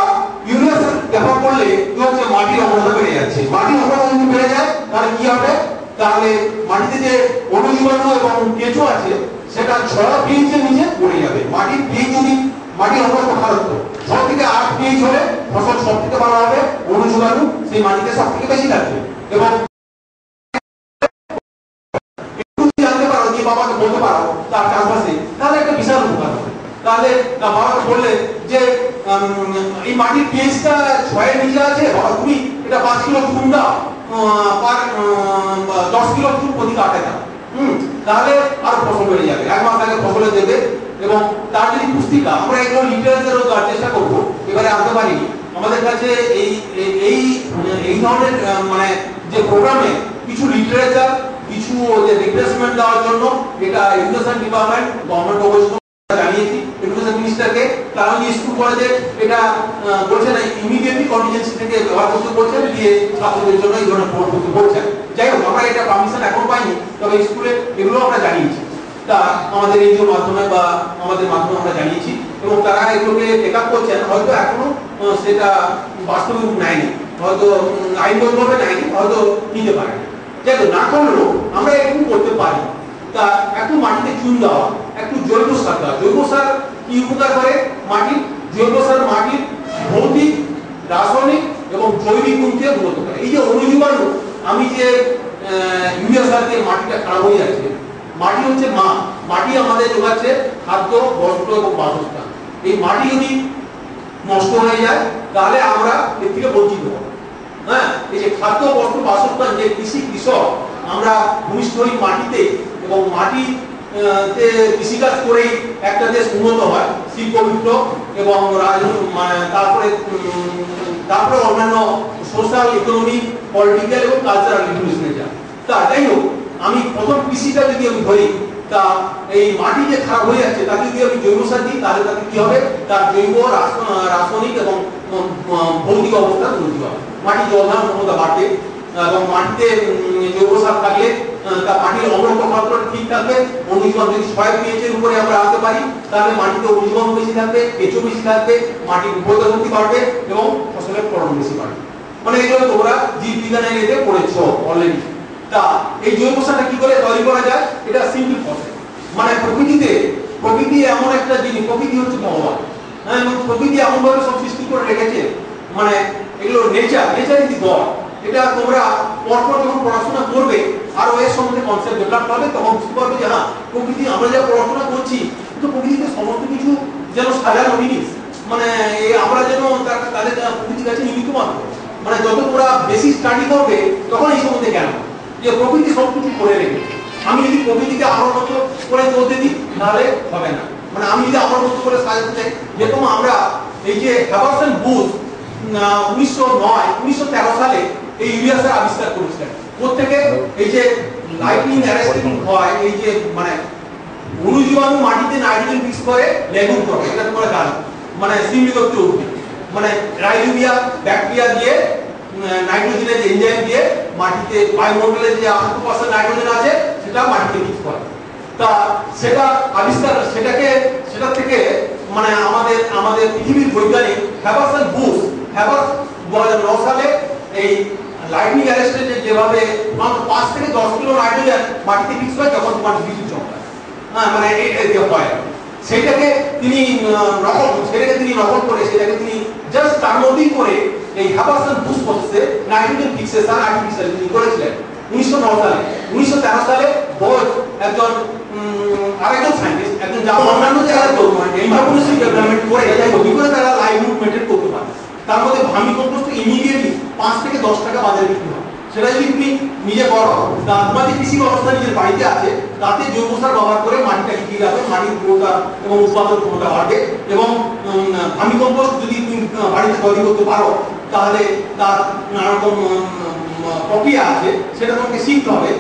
ইউরিয়া সার ব্যবহার করলে কি হচ্ছে, মাটির অম্লতা বেড়ে যাচ্ছে। মাটির অম্লতা যদি বেড়ে যায় তাহলে কি হবে, তাহলে মাটিতে যে অণুজীবাণু এবং কেঁচো আছে সেটা 6 পিএইচ এর নিচে পড়ে যাবে। মাটির পিএইচ যদি মাটির অম্লতা খারাপ, 6 থেকে 8 পিএইচ হলে ফসল সব থেকে ভালো হবে, অণুজীবাণু সেই মাটিতে সব থেকে বেশি থাকবে। এবং জানতে পারো যে বাবাকে বলতে পারো তার চাষবাসে, তাহলে একটা বিশাল উপকার হবে। তাহলে বাবাকে বললে যে এই মাটির পিএইচটা 6 এর নিচে আছে, বাবা তুমি এটা 5 কিলো চুন দাও, 10 কিলো চুন প্রতি কাঠে দাও, তাহলে আর ফসল বেড়ে যাবে। 1 মাস আগে ফসলে দেবে। এবং তার যদি পুস্তিকা, আমরা এগুলো লিটারেচারও দেওয়ার চেষ্টা করবো, এবারে আনতে পারি আমাদের কাছে এই ধরনের মানে যে প্রোগ্রামে কিছু লিটারেচার, কিছু রিপ্লেসমেন্ট দেওয়ার জন্য এটা এডুকেশন ডিপার্টমেন্ট গভর্নমেন্ট অবশ্যই জানিয়েছি এডুকেশন মিনিস্টারকে। তারা যে স্কুল কলেজে এটা বলছে না, ইমিডিয়েটলি কন্টিজেন্সি থেকে ব্যবহার করতে বলছেন, দিয়ে ছাত্রদের জন্য এই ধরনের ফোন করতে বলছেন। যাই হোক, আমরা এটা পারমিশন এখন পাইনি, তবে স্কুলে এগুলো আমরা জানিয়েছি। তা আমাদের এই মাধ্যমে বা আমাদের মাধ্যমে আমরা জানিয়েছি, এবং তারা এগুলোকে টেক আপ করছেন। হয়তো এখনো সেটা বাস্তবে রূপ নেয়নি, হয়তো আইনগতভাবে নেয়নি, হয়তো নিতে পারে। যাই হোক, না করলেও আমরা এরকম করতে পারি। তা একটু মাটিতে চুন দেওয়া, একটু জৈব সার দেওয়া। জৈব সার কি উপকার করে মাটির? জৈব সার মাটির ভৌতিক, রাসায়নিক এবং জৈবিক গুণকে উন্নত করে। এই যে অণুজীবাণু, আমি যে ইউরিয়া সার দিয়ে মাটিটা খারাপ হয়ে যাচ্ছে, মাটি হচ্ছে মা, মাটি আমাদের যোগাচ্ছে খাদ্য, বস্ত্র এবং বাসস্থান। এই মাটি যদি নষ্ট হয়ে যায় তাহলে আমরা এর থেকে বঞ্চিত হব। হ্যাঁ, এই যে খাদ্য, বস্ত্র, বাসস্থান, যে কৃষক আমরা ভূমিষ্ঠ হই মাটিতে, এবং মাটিতে কৃষিকাজ করেই একটা দেশ উন্নত হয়, শিল্প বিপ্লব এবং তারপরে অন্যান্য সোশ্যাল, ইকোনমিক, পলিটিক্যাল এবং কালচারাল রিভলিউশনে যায়। তা যাই হোক, আমি প্রথম কৃষিটা যদি আমি ধরি, তা এই মাটি যে খারাপ হয়ে যাচ্ছে তাকে যদি আমি জৈব সার দিই, তাহলে তাতে কি হবে, তার জৈব, রাসায়নিক এবং ভৌতিক অবস্থা উন্নতি হবে। মাটি জল ধারণ ক্ষমতা বাড়বে, এবং মাটিতে জৈব সার থাকলে তার মাটির অম্লত্ব মাত্রাটা ঠিক থাকবে। অণুজীবাণু যদি 6 পিএইচ এর উপরে আমরা আনতে পারি, তাহলে মাটিতে অণুজীবাণু বেশি থাকবে, কেঁচো বেশি থাকবে, মাটির উর্বরতা শক্তি বাড়বে এবং ফসলের ফলন বেশি বাড়বে। মানে এগুলো তোমরা জীববিজ্ঞানের এতে পড়েছো অলরেডি। তা এই জৈব সারটা কি করে তৈরি করা যায়? এটা সিম্পল প্রসেস। মানে প্রকৃতি এমন একটা জিনিস, প্রকৃতি হচ্ছে ভগবান। হ্যাঁ, এবং প্রকৃতি এমন ভাবে সব সৃষ্টি করে রেখেছে, মানে এগুলো নেচার ইজ দি গড। এটা তোমরা পরপর যখন পড়াশোনা করবে আর এর সম্বন্ধে কনসেপ্ট ডেভেলপ হবে, তখন বুঝতে পারবে যে হ্যাঁ, প্রকৃতি আমরা যা পড়াশোনা করছি, কিন্তু প্রকৃতিতে সমস্ত কিছু যেন সাজানো জিনিস, মানে আমরা যেন তাদের প্রকৃতির কাছে নিমিত্ত মাত্র। মানে যত তোমরা বেশি স্টাডি করবে তখন এই সম্বন্ধে জ্ঞান হবে যে প্রকৃতি সবকিছু করে রেখেছে। আমি যদি প্রকৃতিকে আমার মতো করে চলতে দিই তাহলে হবে না। মানে আমি যদি আমার মতো করে সাজাতে চাই, যেরকম আমরা এই যে হ্যাবার্স এন্ড বুশ 1913 সালে এই ইউরিয়া সার আবিষ্কার করেছিলেন। প্রত্যেকে এই যে লাইটনিং অ্যারেস্টিং হয়, এই যে মানে অণুজীবাণু মাটিতে নাইট্রোজেন মিক্স করে লেগুন করে, এটা তোমরা জানো, মানে সিম্বিগত উদ্ভিদ। মানে রাইজোবিয়া ব্যাকটেরিয়া দিয়ে নাইট্রোজেনের এনজাইম দিয়ে মাটিতে বায়ুমণ্ডলে যে 80% নাইট্রোজেন আছে সেটা মাটিতে মিক্স করে। তা সেটা আবিষ্কার সেটা থেকে মানে আমাদের পৃথিবীর বৈজ্ঞানিক হ্যাভারসন বুশ 2009 সালে এই লাইটনিং অ্যারেস্টে যেভাবে 5 থেকে 10 কিলো নাইট্রোজেন মাটিতে মিক্স হয় তখন তোমার বিদ্যুৎ চমকায়, মানে এই হয় সেটাকে তিনি নকল করে সেটাকে তিনি জাস্ট তার মধ্যেই করে এই হ্যাভারসন বুশ প্রসেসে নাইট্রোজেন ফিক্সেশন আর্টিফিশিয়াল তিনি করেছিলেন 1909 সালে। 1913 সালে বোর্ড একজন আরেকজন সায়েন্টিস্ট একজন অন্যান্য জায়গায় ইন্টারকনেকশন ডেভেলপমেন্ট করে কি করে তারা লাইভলিহুড মেনটেন করতে পারে। তার মধ্যে ভার্মি কম্পোস্ট ইমিডিয়েটলি 5 থেকে 10 টাকা বাজারে বিক্রি হয়। সেটা যদি তুমি নিজে করো, তোমার যে কৃষি ব্যবস্থা নিজের বাড়িতে আছে তাতে জৈব সার ব্যবহার করে মাটিটাকে ঠিক রাখবে, মাটির গুণতা এবং উৎপাদন ক্ষমতা বাড়বে। এবং ভার্মি কম্পোস্ট যদি তুমি বাড়িতে তৈরি করতে পারো তাহলে তার নানা রকম প্রক্রিয়া আছে সেটা তোমাকে শিখতে হবে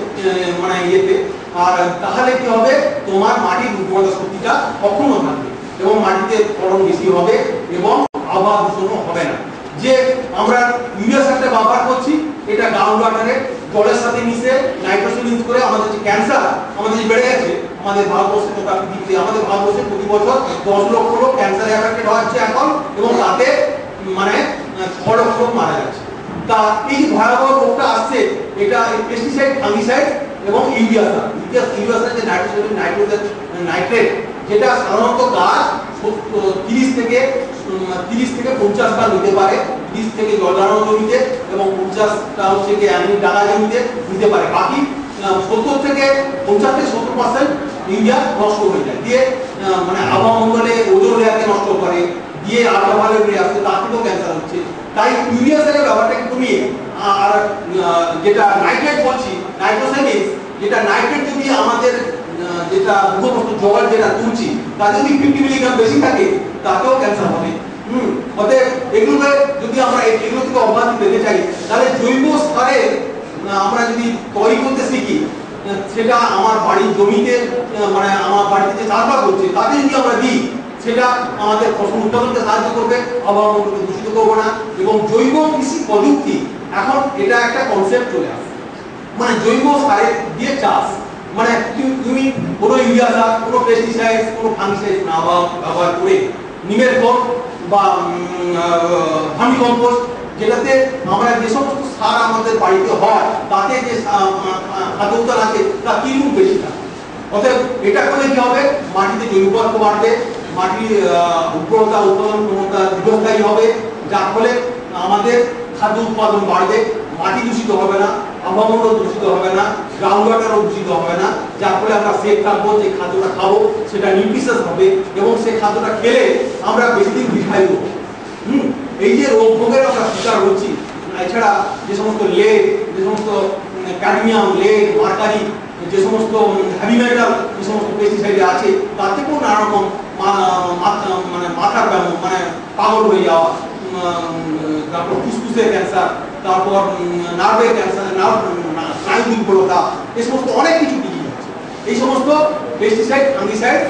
মানে ইয়েতে। আর তাহলে কি হবে, তোমার মাটির উর্বরতা শক্তিটা অক্ষুণ্ণ থাকবে এবং মাটিতে ফলন বেশি হবে এবং আবহাওয়া দূষণও হবে না। যে আমরা ইউরিয়া সারটা ব্যবহার করছি এটা গ্রাউন্ড ওয়াটারে জলের সাথে মিশে নাইট্রোজেন ইউজ করে আমাদের যে ক্যান্সার আমাদের যে বেড়ে গেছে আমাদের ভারতবর্ষে তথা পৃথিবীতে, আমাদের ভারতবর্ষে প্রতি বছর 10 লক্ষ লোক ক্যান্সারে অ্যাফেক্টেড হচ্ছে এখন এবং তাতে মানে 6 লক্ষ লোক মারা যাচ্ছে। তা এই যে ভয়াবহ রোগটা আসছে এটা পেস্টিসাইড, ফাঙ্গিসাইড এবং ইউরিয়া সার যে নাইট্রেট যেটা সাধারণত গাছ 30 থেকে 50 বার নিতে পারে, 30 থেকে জলদানো জমিতে এবং 50টা হচ্ছে কি অ্যানিমিক ডালা জমিতে নিতে পারে। বাকি 50 থেকে 70% ইউরিয়া নষ্ট হয়ে যায়, দিয়ে মানে আবহাওয়া মণ্ডলে ওজোন লেয়ারকে নষ্ট করে, দিয়ে আল্ট্রাভায়োলেট রে আসছে, তার থেকেও ক্যান্সার হচ্ছে। তাই ইউরিয়া সারের ব্যবহারটাকে কমিয়ে আর যেটা নাইট্রেট বলছি নাইট্রোসেনিক্স, যেটা নাইট্রেট যদি আমাদের যেটা ভূগর্ভস্থ জল যেটা তুলছি তাতে যদি 50 মিলিগ্রাম বেশি থাকে তাতেও ক্যান্সার হবে। অতএব এগুলো যদি আমরা এগুলো থেকে অব্যাহতি পেতে চাই তাহলে জৈব সারে আমরা যদি তৈরি করতে শিখি সেটা আমার বাড়ির জমিতে মানে আমার বাড়িতে যে চাষবাস হচ্ছে তাতে যদি আমরা দিই সেটা আমাদের ফসল উৎপাদনকে সাহায্য করবে, আবহাওয়া মণ্ডলকে দূষিত করবে না। এবং জৈব কৃষি প্রযুক্তি এখন এটা একটা কনসেপ্ট চলে আসে, মানে জৈব সার দিয়ে চাষ, মানে তুমি কোনো ইউরিয়া সার, কোনো পেস্টিসাইড, কোনো ফাঙ্গিসাইড না ব্যবহার করে নিমের খোল বা ভার্মি কম্পোস্ট, যেটাতে আমরা যে সমস্ত সার আমাদের বাড়িতে হয় তাতে যে খাদ্য উৎপাদন আছে তা কিরকম বেশি থাকে। অতএব এটা করলে কি হবে, মাটিতে জৈব পদার্থ বাড়বে, মাটির উর্বরতা উৎপাদন ক্ষমতা দীর্ঘস্থায়ী হবে, যার ফলে আমাদের খাদ্য উৎপাদন বাড়বে, মাটি দূষিত হবে না, আবহাওয়া মণ্ডল দূষিত হবে না, গ্রাউন্ড ওয়াটারও দূষিত হবে না, যার ফলে আমরা সেফ থাকবো, যে খাদ্যটা খাবো সেটা নিউট্রিশাস হবে এবং সেই খাদ্যটা খেলে আমরা বেশি দিন দীর্ঘায়ু হবো। এই যে রোগ ভোগের আমরা শিকার হচ্ছি, এছাড়া যে সমস্ত লেড, যে সমস্ত ক্যাডমিয়াম, লেড, মার্কারি, যে সমস্ত হেভি মেটাল যে সমস্ত পেস্টিসাইড আছে তার থেকেও নানা রকম মানে মাথার মানে পাগল হয়ে যাওয়া, তারপর ফুসফুসের ক্যান্সার, তারপর নার্ভের ক্যান্সার, স্নায়ু দুর্বলতা, এই সমস্ত অনেক কিছু ডিজিজ আছে। এই সমস্ত পেস্টিসাইড, ফাঙ্গিসাইড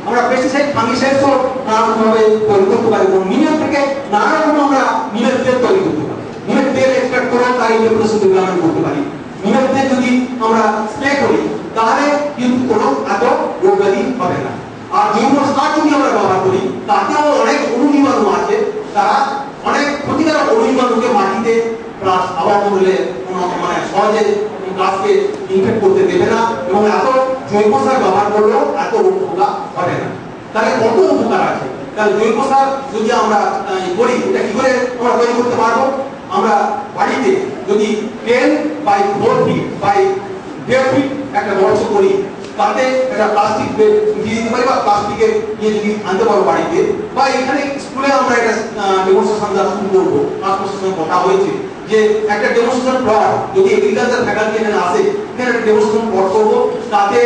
আমরা পেস্টিসাইড, ফাঙ্গিসাইড তো নানা রকমভাবে তৈরি করতে পারি। নিমের থেকে নানা রকম আমরা নিমের তেল তৈরি করতে পারি, নিমের তেল এক্সট্রাক্ট করে তার ইন্টারপ্রেশন ডেভেলপমেন্ট করতে পারি। নিমের তেল যদি আমরা স্প্রে করি তাহলে কিন্তু কোনো এত রোগ ব্যাধি হবে না। আর জৈব সার যদি আমরা ব্যবহার করি তাতেও অনেক অণুজীবাণু আছে, তারা অনেক ক্ষতিকারক অণুজীবাণুকে মাটিতে প্লাস আবহাওয়া মণ্ডলে মানে সহজে গাছকে ইনফেক্ট করতে দেবে না এবং এত জৈব সার ব্যবহার করলেও এত রোগ পোকা হবে না। তাহলে কত উপকার আছে। তাহলে জৈব সার যদি আমরা করি এটা কি করে আমরা তৈরি করতে পারবো, আমরা বাড়িতে যদি 10 বাই 4 ফিট বাই 1.5 ফিট একটা বর্জ্য করি তাতে একটা প্লাস্টিক বেড দিয়ে দিতে পারি বা প্লাস্টিকের ইয়ে যদি আনতে পারো বাড়িতে, বা এখানে স্কুলে আমরা এটা ডেমনস্ট্রেশন দেওয়া শুরু করবো। আপনার সঙ্গে কথা হয়েছে যে একটা ডেমনস্ট্রেশন প্লট যদি এগ্রিকালচার ফ্যাকাল্টি এখানে আসে এখানে একটা ডেমনস্ট্রেশন প্লট করবো, তাতে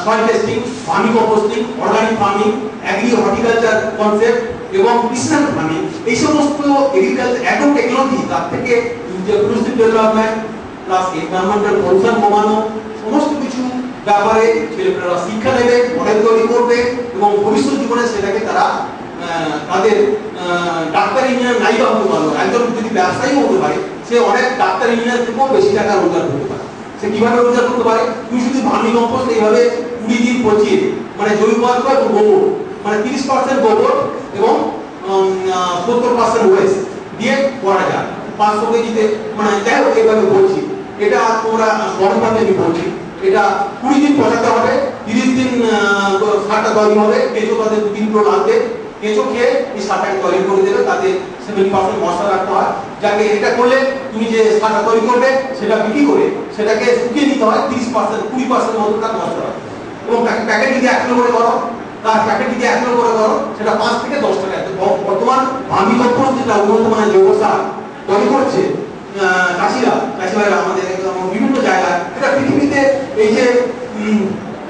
soil testing, vermi composting, organic farming, agree horticulture concept এবং প্রিসিশন ফার্মিং, এই সমস্ত এগ্রিকালচার অ্যাগ্রো টেকনোলজি, তার থেকে inclusive development plus environmental pollution কমানো, সমস্ত কিছু ব্যাপারে ছেলেমেয়েরা শিক্ষা নেবে, মডেল তৈরি করবে এবং ভবিষ্যৎ জীবনে সেটাকে তারা তাদের ডাক্তার ইঞ্জিনিয়ার নায়িকা হতে পারবে, একজন যদি ব্যবসায়ী হতে পারে সে অনেক ডাক্তার ইঞ্জিনিয়ার থেকেও বেশি টাকা রোজগার করতে পারে। সে কিভাবে রোজগার করতে পারে? তুমি শুধু ভার্মি কম্পোস্ট এইভাবে 20 দিন পচিয়ে, মানে জৈব পদার্থ এবং গোবর, মানে 30% গোবর এবং 70% ওয়েস্ট দিয়ে করা যায় 500 কেজিতে, মানে যাই হোক এইভাবে বলছি। এটা তোমরা সরকারকে আমি বলছি, এটা 20 দিন পচাতে হবে, 30 দিন সারটা তৈরি হবে। কেঁচো তাদের 2-3 কিলো লাগবে, কেঁচো খেয়ে এই সারটাকে তৈরি করে দেবে, তাতে 70% মশলা রাখতে হয়। যাকে এটা করলে তুমি যে সারটা তৈরি করবে সেটা বিক্রি করে সেটাকে শুকিয়ে নিতে হয় 30%, 20% মতো তার মশলা রাখতে, এবং প্যাকেট যদি 1 কিলো করে করো, তার প্যাকেট যদি 1 কিলো করে করো সেটা 5 থেকে 10 টাকা। বর্তমান ভার্মি কম্পোস্ট যেটা উন্নত মানের জৈব সার তৈরি করছে চাষিরা আমাদের বিভিন্ন জায়গায়, এটা পৃথিবীতে এই যে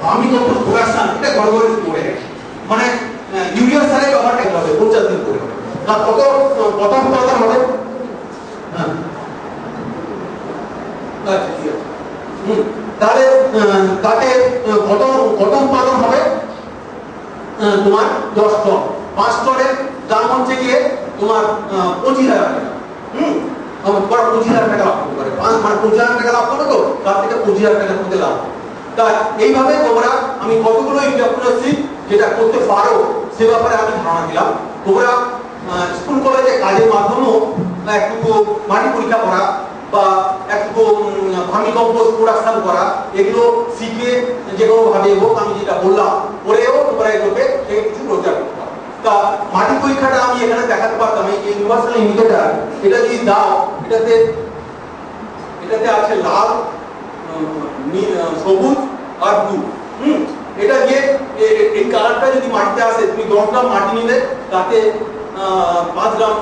ভার্মি কম্পোস্ট প্রোডাকশন এটা গড়গড়ে করে গেছে। মানে ইউরিয়া সারের ব্যবহারটা হবে 50 দিন করে, আর কত উৎপাদন হবে? আচ্ছা ঠিক আছে, তাহলে তাতে কত উৎপাদন হবে? তোমার 10 টন। 5 টনের দাম হচ্ছে গিয়ে তোমার 25,000 টাকা। তোমার 25,000 টাকা লাভ করতে পারে, মানে 25,000 টাকা লাভ করবে তো, তার থেকে 25,000 টাকার মধ্যে লাভ। তা এইভাবে তোমরা, আমি কতগুলো এন্টারপ্রেনারশিপ যেটা করতে পারো সে ব্যাপারে আমি ধারণা দিলাম। তোমরা স্কুল কলেজে কাজের মাধ্যমেও একটু মাটি পরীক্ষা করা বা একটু ভার্মি কম্পোস্ট প্রোডাকশন করা, এগুলো শিখে যে কোনো ভাবে হোক আমি যেটা বললাম করেও তোমরা এগুলোকে কিছু রোজগার করতে পারো। তা মাটি পরীক্ষাটা আমি এখানে দেখাতে পারতাম, এই ইউনিভার্সাল ইন্ডিকেটর এটা যদি দাও, এটাতে আছে লাল, সবুজ আর ব্লু। এটা দিয়ে এই কালারটা যদি মাটিতে আসে, তুমি 10 গ্রাম মাটি নিলে তাতে 5 গ্রাম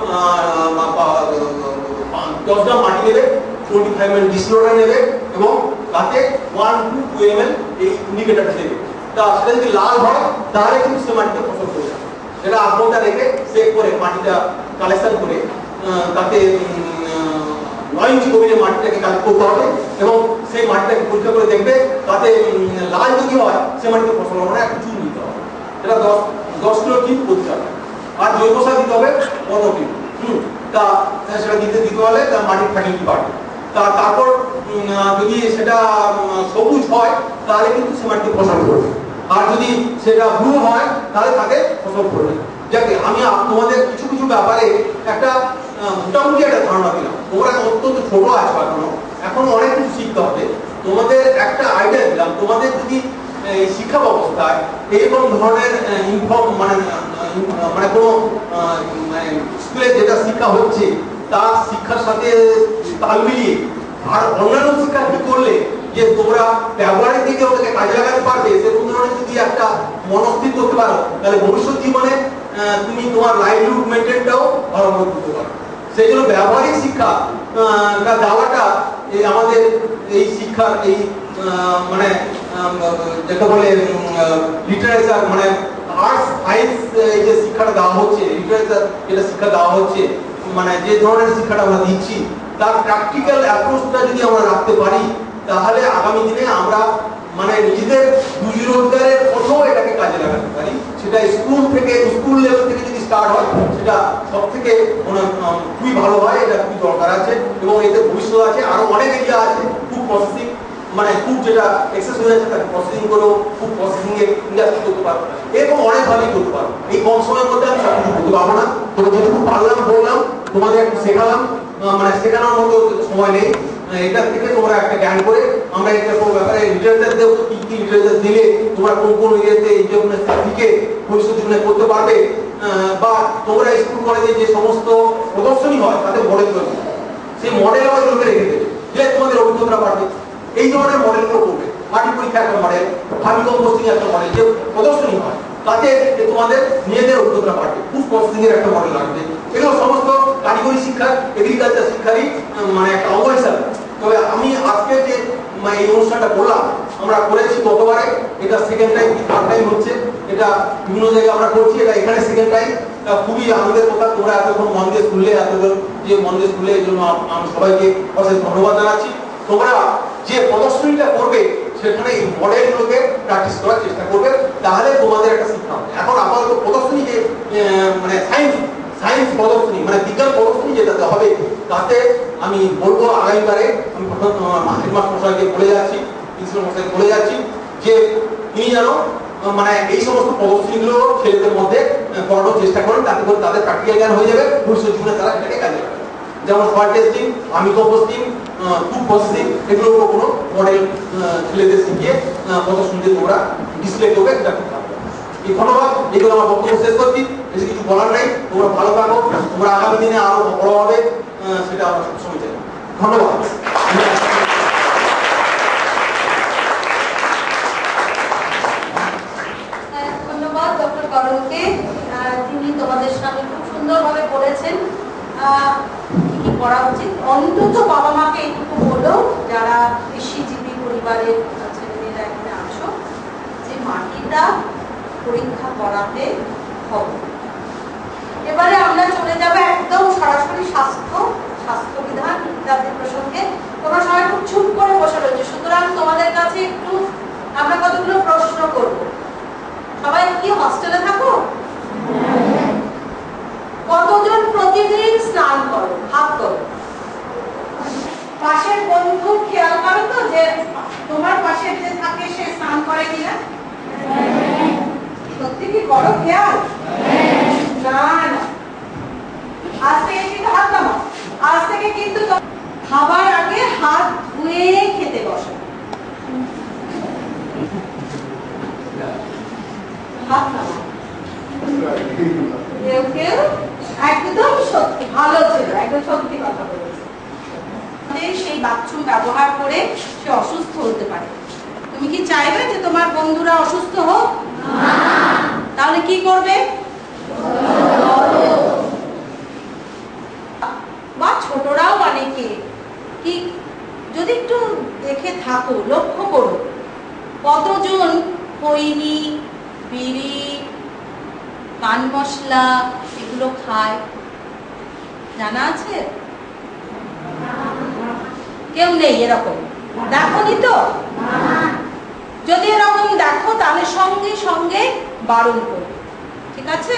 10 গ্রাম মাটি নেবে, 45 ml ডিসলোটার নেবে এবং তাতে 1 to 2 ml এই ইন্ডিকেটরটা দেবে। তা সেটা যদি লাল হয় তাহলে কিন্তু সে মাটিতে ফসল করে যাবে। সেটা 8 ঘন্টা রেখে চেক করে মাটিটা কালেকশন করে তাতে 9 ইঞ্চি গভীরে মাটিটাকে কালেক্ট করতে হবে এবং সেই মাটিটাকে পরীক্ষা করে দেখবে, তাতে লাল যদি হয় সে মাটিতে ফসল হবে না, একটু চুন দিতে হবে। এটা 10 কিলো ঠিক করতে হবে। আর জৈব সার দিতে হবে 15 কিলো। তা সেটা দিতে হলে তার মাটির ফার্টিলিটি বাড়বে। তারপর যদি সেটা সবুজ হয় তাহলে কিন্তু সে মাটিতে ফসল করবে, আর যদি সেটা ব্লু হয় তাহলে তাকে ফসল করবে। যাকে আমি তোমাদের কিছু কিছু ব্যাপারে একটা মোটামুটি একটা ধারণা দিলাম। তোমরা অত্যন্ত ছোট আছো, এখনো অনেক কিছু শিখতে হবে। তোমাদের একটা আইডিয়া দিলাম, তোমাদের যদি শিক্ষা ব্যবস্থায় এরকম ধরনের ইনফর্ম মানে কোনো স্কুলে যেটা শিক্ষা হচ্ছে তার শিক্ষার সাথে তাল মিলিয়ে আর অন্যান্য শিক্ষা কি করলে যে তোমরা ব্যবহারের দিকে ওটাকে কাজে লাগাতে পারবে, সেরকম ধরনের যদি একটা মনস্থির করতে পারো তাহলে ভবিষ্যৎ জীবনে তুমি তোমার লাইভলিহুড মেনটেনটাও ভালো মতো করতে পারো। সেই জন্য ব্যবহারিক শিক্ষা দেওয়াটা আমাদের এই শিক্ষার এই মানে যেটা বলে লিটারেচার, মানে আর্টস সায়েন্স এই যে শিক্ষাটা দেওয়া হচ্ছে, লিটারেচার যেটা শিক্ষা দেওয়া হচ্ছে, মানে যে ধরনের শিক্ষাটা আমরা দিচ্ছি তার প্র্যাকটিক্যাল অ্যাপ্রোচটা যদি আমরা রাখতে পারি তাহলে আগামী দিনে আমরা মানে নিজেদের রুজি রোজগারের পথেও এটাকে কাজে লাগাতে পারি। সেটা স্কুল লেভেল থেকে যদি স্টার্ট হয় সেটা সব থেকে খুবই ভালো হয়, এটা খুবই দরকার আছে এবং এতে ভবিষ্যৎ আছে। আরো অনেক এরিয়া আছে ফুড প্রসেসিং, মানে ফুড যেটা এক্সেস হয়ে যাচ্ছে তাকে প্রসেসিং করেও ফুড প্রসেসিং এর ইন্ডাস্ট্রি করতে পারবো, এরকম অনেকভাবেই করতে পারবো। এই কম সময়ের মধ্যে আমি সব কিছু করতে পারবো না, তবে যেটুকু পারলাম বললাম, তোমাদের একটু শেখালাম, মানে শেখানোর মতো সময় নেই। এটা থেকে তোমরা একটা জ্ঞান করে আমরা এটা কোনো ব্যাপারে লিটারেচার দেবো, কি কি লিটারেচার দিলে তোমরা কোন কোন এরিয়াতে এই যে শিখে ভবিষ্যৎ জীবনে করতে পারবে, বা তোমরা স্কুল কলেজে যে সমস্ত প্রদর্শনী হয় তাতে মডেল তৈরি, সেই মডেল আমাদের লোকে রেখে দেবে যে তোমাদের অভিজ্ঞতা বাড়বে। এই ধরনের মডেলগুলো করবে, মাটি পরীক্ষা একটা মডেল, ভার্মি কম্পোস্টিং একটা মডেল, যে প্রদর্শনী হয় তাতে তোমাদের নিজেদের অভিজ্ঞতা বাড়বে। ফুড প্রসেসিং এর একটা মডেল লাগবে। এগুলো সমস্ত কারিগরি শিক্ষা, এগ্রিকালচার শিক্ষারই মানে একটা অঙ্গ হিসাবে। তবে আমি আজকে যে এই অনুষ্ঠানটা করলাম, আমরা করেছি গতবারে, এটা সেকেন্ড টাইম কি থার্ড টাইম হচ্ছে, এটা বিভিন্ন জায়গায় আমরা করছি, এটা এখানে সেকেন্ড টাইম। খুবই আনন্দের কথা, তোমরা এতক্ষণ মন দিয়ে শুনলে, এতজন যে মন দিয়ে শুনলে, এই জন্য আমি সবাইকে অশেষ ধন্যবাদ জানাচ্ছি। তোমরা যে প্রদর্শনীটা করবে সেখানে এই মডেলগুলোকে প্র্যাকটিস করার চেষ্টা করবে। তাহলে তোমাদের একটা শিক্ষা হবে। এখন আপাতত প্রদর্শনী যে মানে সায়েন্স প্রদর্শনী মানে বিজ্ঞান প্রদর্শনী যেটাতে হবে, তাতে আমি বলবো আগামীবারে আমি হেডমাস্টার মশাইকে বলে যাচ্ছি, প্রিন্সিপাল মশাইকে বলে যাচ্ছি যে তিনি যেন মানে এই সমস্ত প্রদর্শনীগুলো ছেলেদের মধ্যে করানোর চেষ্টা করেন, তাতে করে তাদের প্র্যাকটিক্যাল জ্ঞান হয়ে যাবে, ভবিষ্যৎ জীবনে তারা এটাকে কাজে লাগাবে। যেমন সয়েল টেস্টিং, আমি কম্পোস্টিং, ফুড প্রসেসিং, এগুলোর উপর কোনো মডেল ছেলেদের শিখিয়ে প্রদর্শনীতে তোমরা ডিসপ্লে করবে, সেটা খুব ভালো। এই ধন্যবাদ, এগুলো আমার বক্তব্য শেষ করছি, বেশি কিছু বলার নেই। তোমরা ভালো থাকো, তোমরা আগামী দিনে আরো বড় হবে, সেটা আমরা সবসময় চাই। ধন্যবাদ। ধন্যবাদ ডক্টর করণকে, তিনি তোমাদের সামনে খুব সুন্দরভাবে বলেছেন কি কি করা উচিত। অন্তত বাবা মাকে এইটুকু বলো, যারা কৃষিজীবী পরিবারের ছেলেমেয়েরা এখানে আছো, যে মাটিটা পরীক্ষা করাতে হবে। এবারে আমরা চলে যাবো একদম সরাসরি স্বাস্থ্যবিধান ইত্যাদি প্রসঙ্গে। তোমরা সবাই খুব চুপ করে বসে রয়েছে, সুতরাং তোমাদের কাছে একটু আমরা কতগুলো প্রশ্ন করব। সবাই কি হস্টেলে থাকো? কতজন প্রতিদিন স্নান করো? হাত করো। পাশের বন্ধু খেয়াল করো তো যে তোমার পাশে যে থাকে সে স্নান করে কিনা? সত্যি কি করো খেয়াল? না না, আজ থেকে কিন্তু হাত নামাও। আজ থেকে কিন্তু খাবার আগে হাত ধুয়ে খেতে বসো। হাত নামাও। কেউ কেউ একদম সত্যি ভালো ছিল, একদম সত্যি কথা বলেছে। সেই বাথরুম ব্যবহার করে সে অসুস্থ হতে পারে। তুমি কি চাইবে যে তোমার বন্ধুরা অসুস্থ হোক? তাহলে কি করবে? বা ছোটরাও অনেকে কি যদি একটু দেখে থাকো, লক্ষ্য করো কতজন খৈনি, বিড়ি, পান মশলা এগুলো খায়, জানা আছে? কেউ নেই এরকম? দেখোনি তো? যদি এরকম দেখো তাহলে সঙ্গে সঙ্গে বারণ করবে, ঠিক আছে?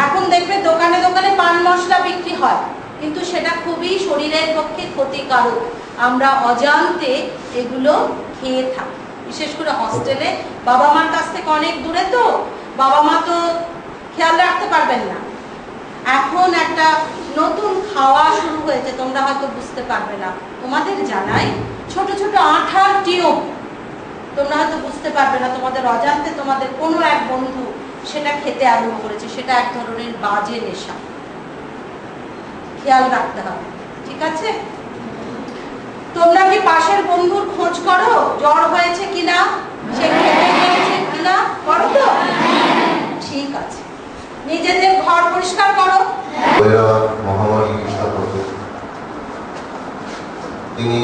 এখন দেখবে দোকানে দোকানে পান মশলা বিক্রি হয়, কিন্তু সেটা খুবই শরীরের পক্ষে ক্ষতিকারক। আমরা অজান্তে এগুলো খেয়ে থাকি, বিশেষ করে হস্টেলে বাবা মার কাছ থেকে অনেক দূরে, তো বাবা মা তো খেয়াল রাখতে পারবেন না। এখন একটা নতুন খাওয়া শুরু হয়েছে, তোমরা হয়তো বুঝতে পারবে না। তোমাদের জানাই ছোট ছোট আঠার টিউব, তোমরা হয়তো বুঝতে পারবে না, তোমাদের অজান্তে তোমাদের কোনো এক বন্ধু সেটা খেতে আরম্ভ করেছে। সেটা এক ধরনের বাজে নেশা, খেয়াল রাখতে হবে, ঠিক আছে? তোমরা কি পাশের বন্ধুর খোঁজ করো, জ্বর হয়েছে কিনা, সে খেতে গিয়েছে কিনা? করো তো? ঠিক আছে। নিজেদের ঘর পরিষ্কার করো। মহামারী তিনি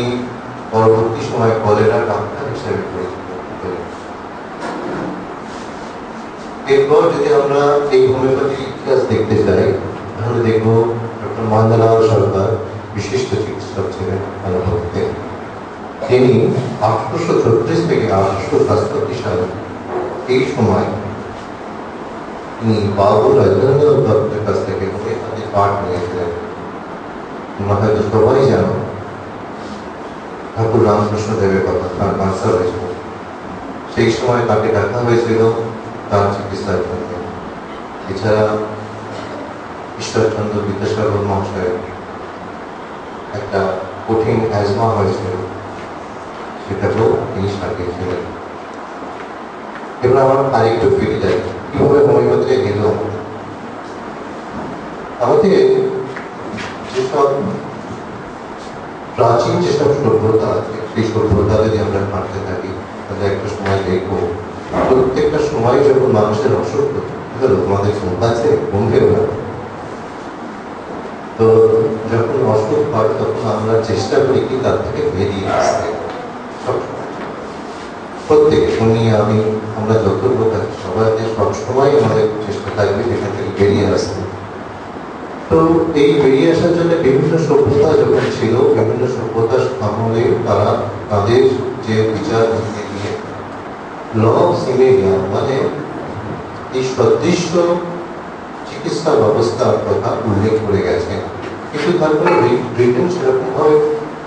পরবর্তী সময় কলেরা ডাক্তার হিসেবে পরিচিত হলেন। এরপর যদি আমরা এই হোমিওপ্যাথির ইতিহাস দেখতে যাই, তাহলে দেখবো ডক্টর মান্দালাল সরকার বিশিষ্ট চিকিৎসক ছিলেন আলোভাবে। তিনি 1836 থেকে 1867 সালে এই সময় তিনি বাবু রাজেন্দ্র দত্তের কাছ থেকে হোমিওপ্যাথি পাঠ নিয়েছিলেন। তোমরা হয়তো সবাই জানো ঠাকুর রামকৃষ্ণ দেবের কথা, তার ক্যান্সার হয়েছিল, সেই সময় তাকে দেখা হয়েছিল তার চিকিৎসার জন্য। এছাড়া ঈশ্বরচন্দ্র বিদ্যাসাগর মহাশয়ের একটা কঠিন অ্যাজমা হয়েছিল, সেটাকেও তিনি সারিয়েছিলেন। এবার আমার আরেকটু ফিরে যাই, কিভাবে হোমিওপ্যাথি এলো। আমাদের যেসব প্রাচীন যেসব সভ্যতা আছে, সেই সভ্যতা যদি আমরা হাঁটতে থাকি, তাহলে একটা সময় দেখবো প্রত্যেকটা সময় যখন মানুষের অসুখ হলো, তোমাদের ঘুম আছে, ঘুম ভেবে না, তো যখন অসুখ হয় তখন আমরা চেষ্টা করি কি তার থেকে বেরিয়ে আসতে। প্রত্যেকে, তুমি আমি, আমরা যত লোক আছি সবাই সবসময় আমাদের চেষ্টা থাকবে যেখান থেকে বেরিয়ে আসতে। তো এই বেরিয়ে আসার জন্য বিভিন্ন সভ্যতা যখন ছিল, বিভিন্ন সভ্যতার আমলে তারা তাদের যে বিচার নীতি নিয়ে ল অফ সিমেরিয়া, মানে সদৃশ্য চিকিৎসা ব্যবস্থার কথা উল্লেখ করে গেছেন, কিন্তু তারপরে ব্রিটেন সেরকমভাবে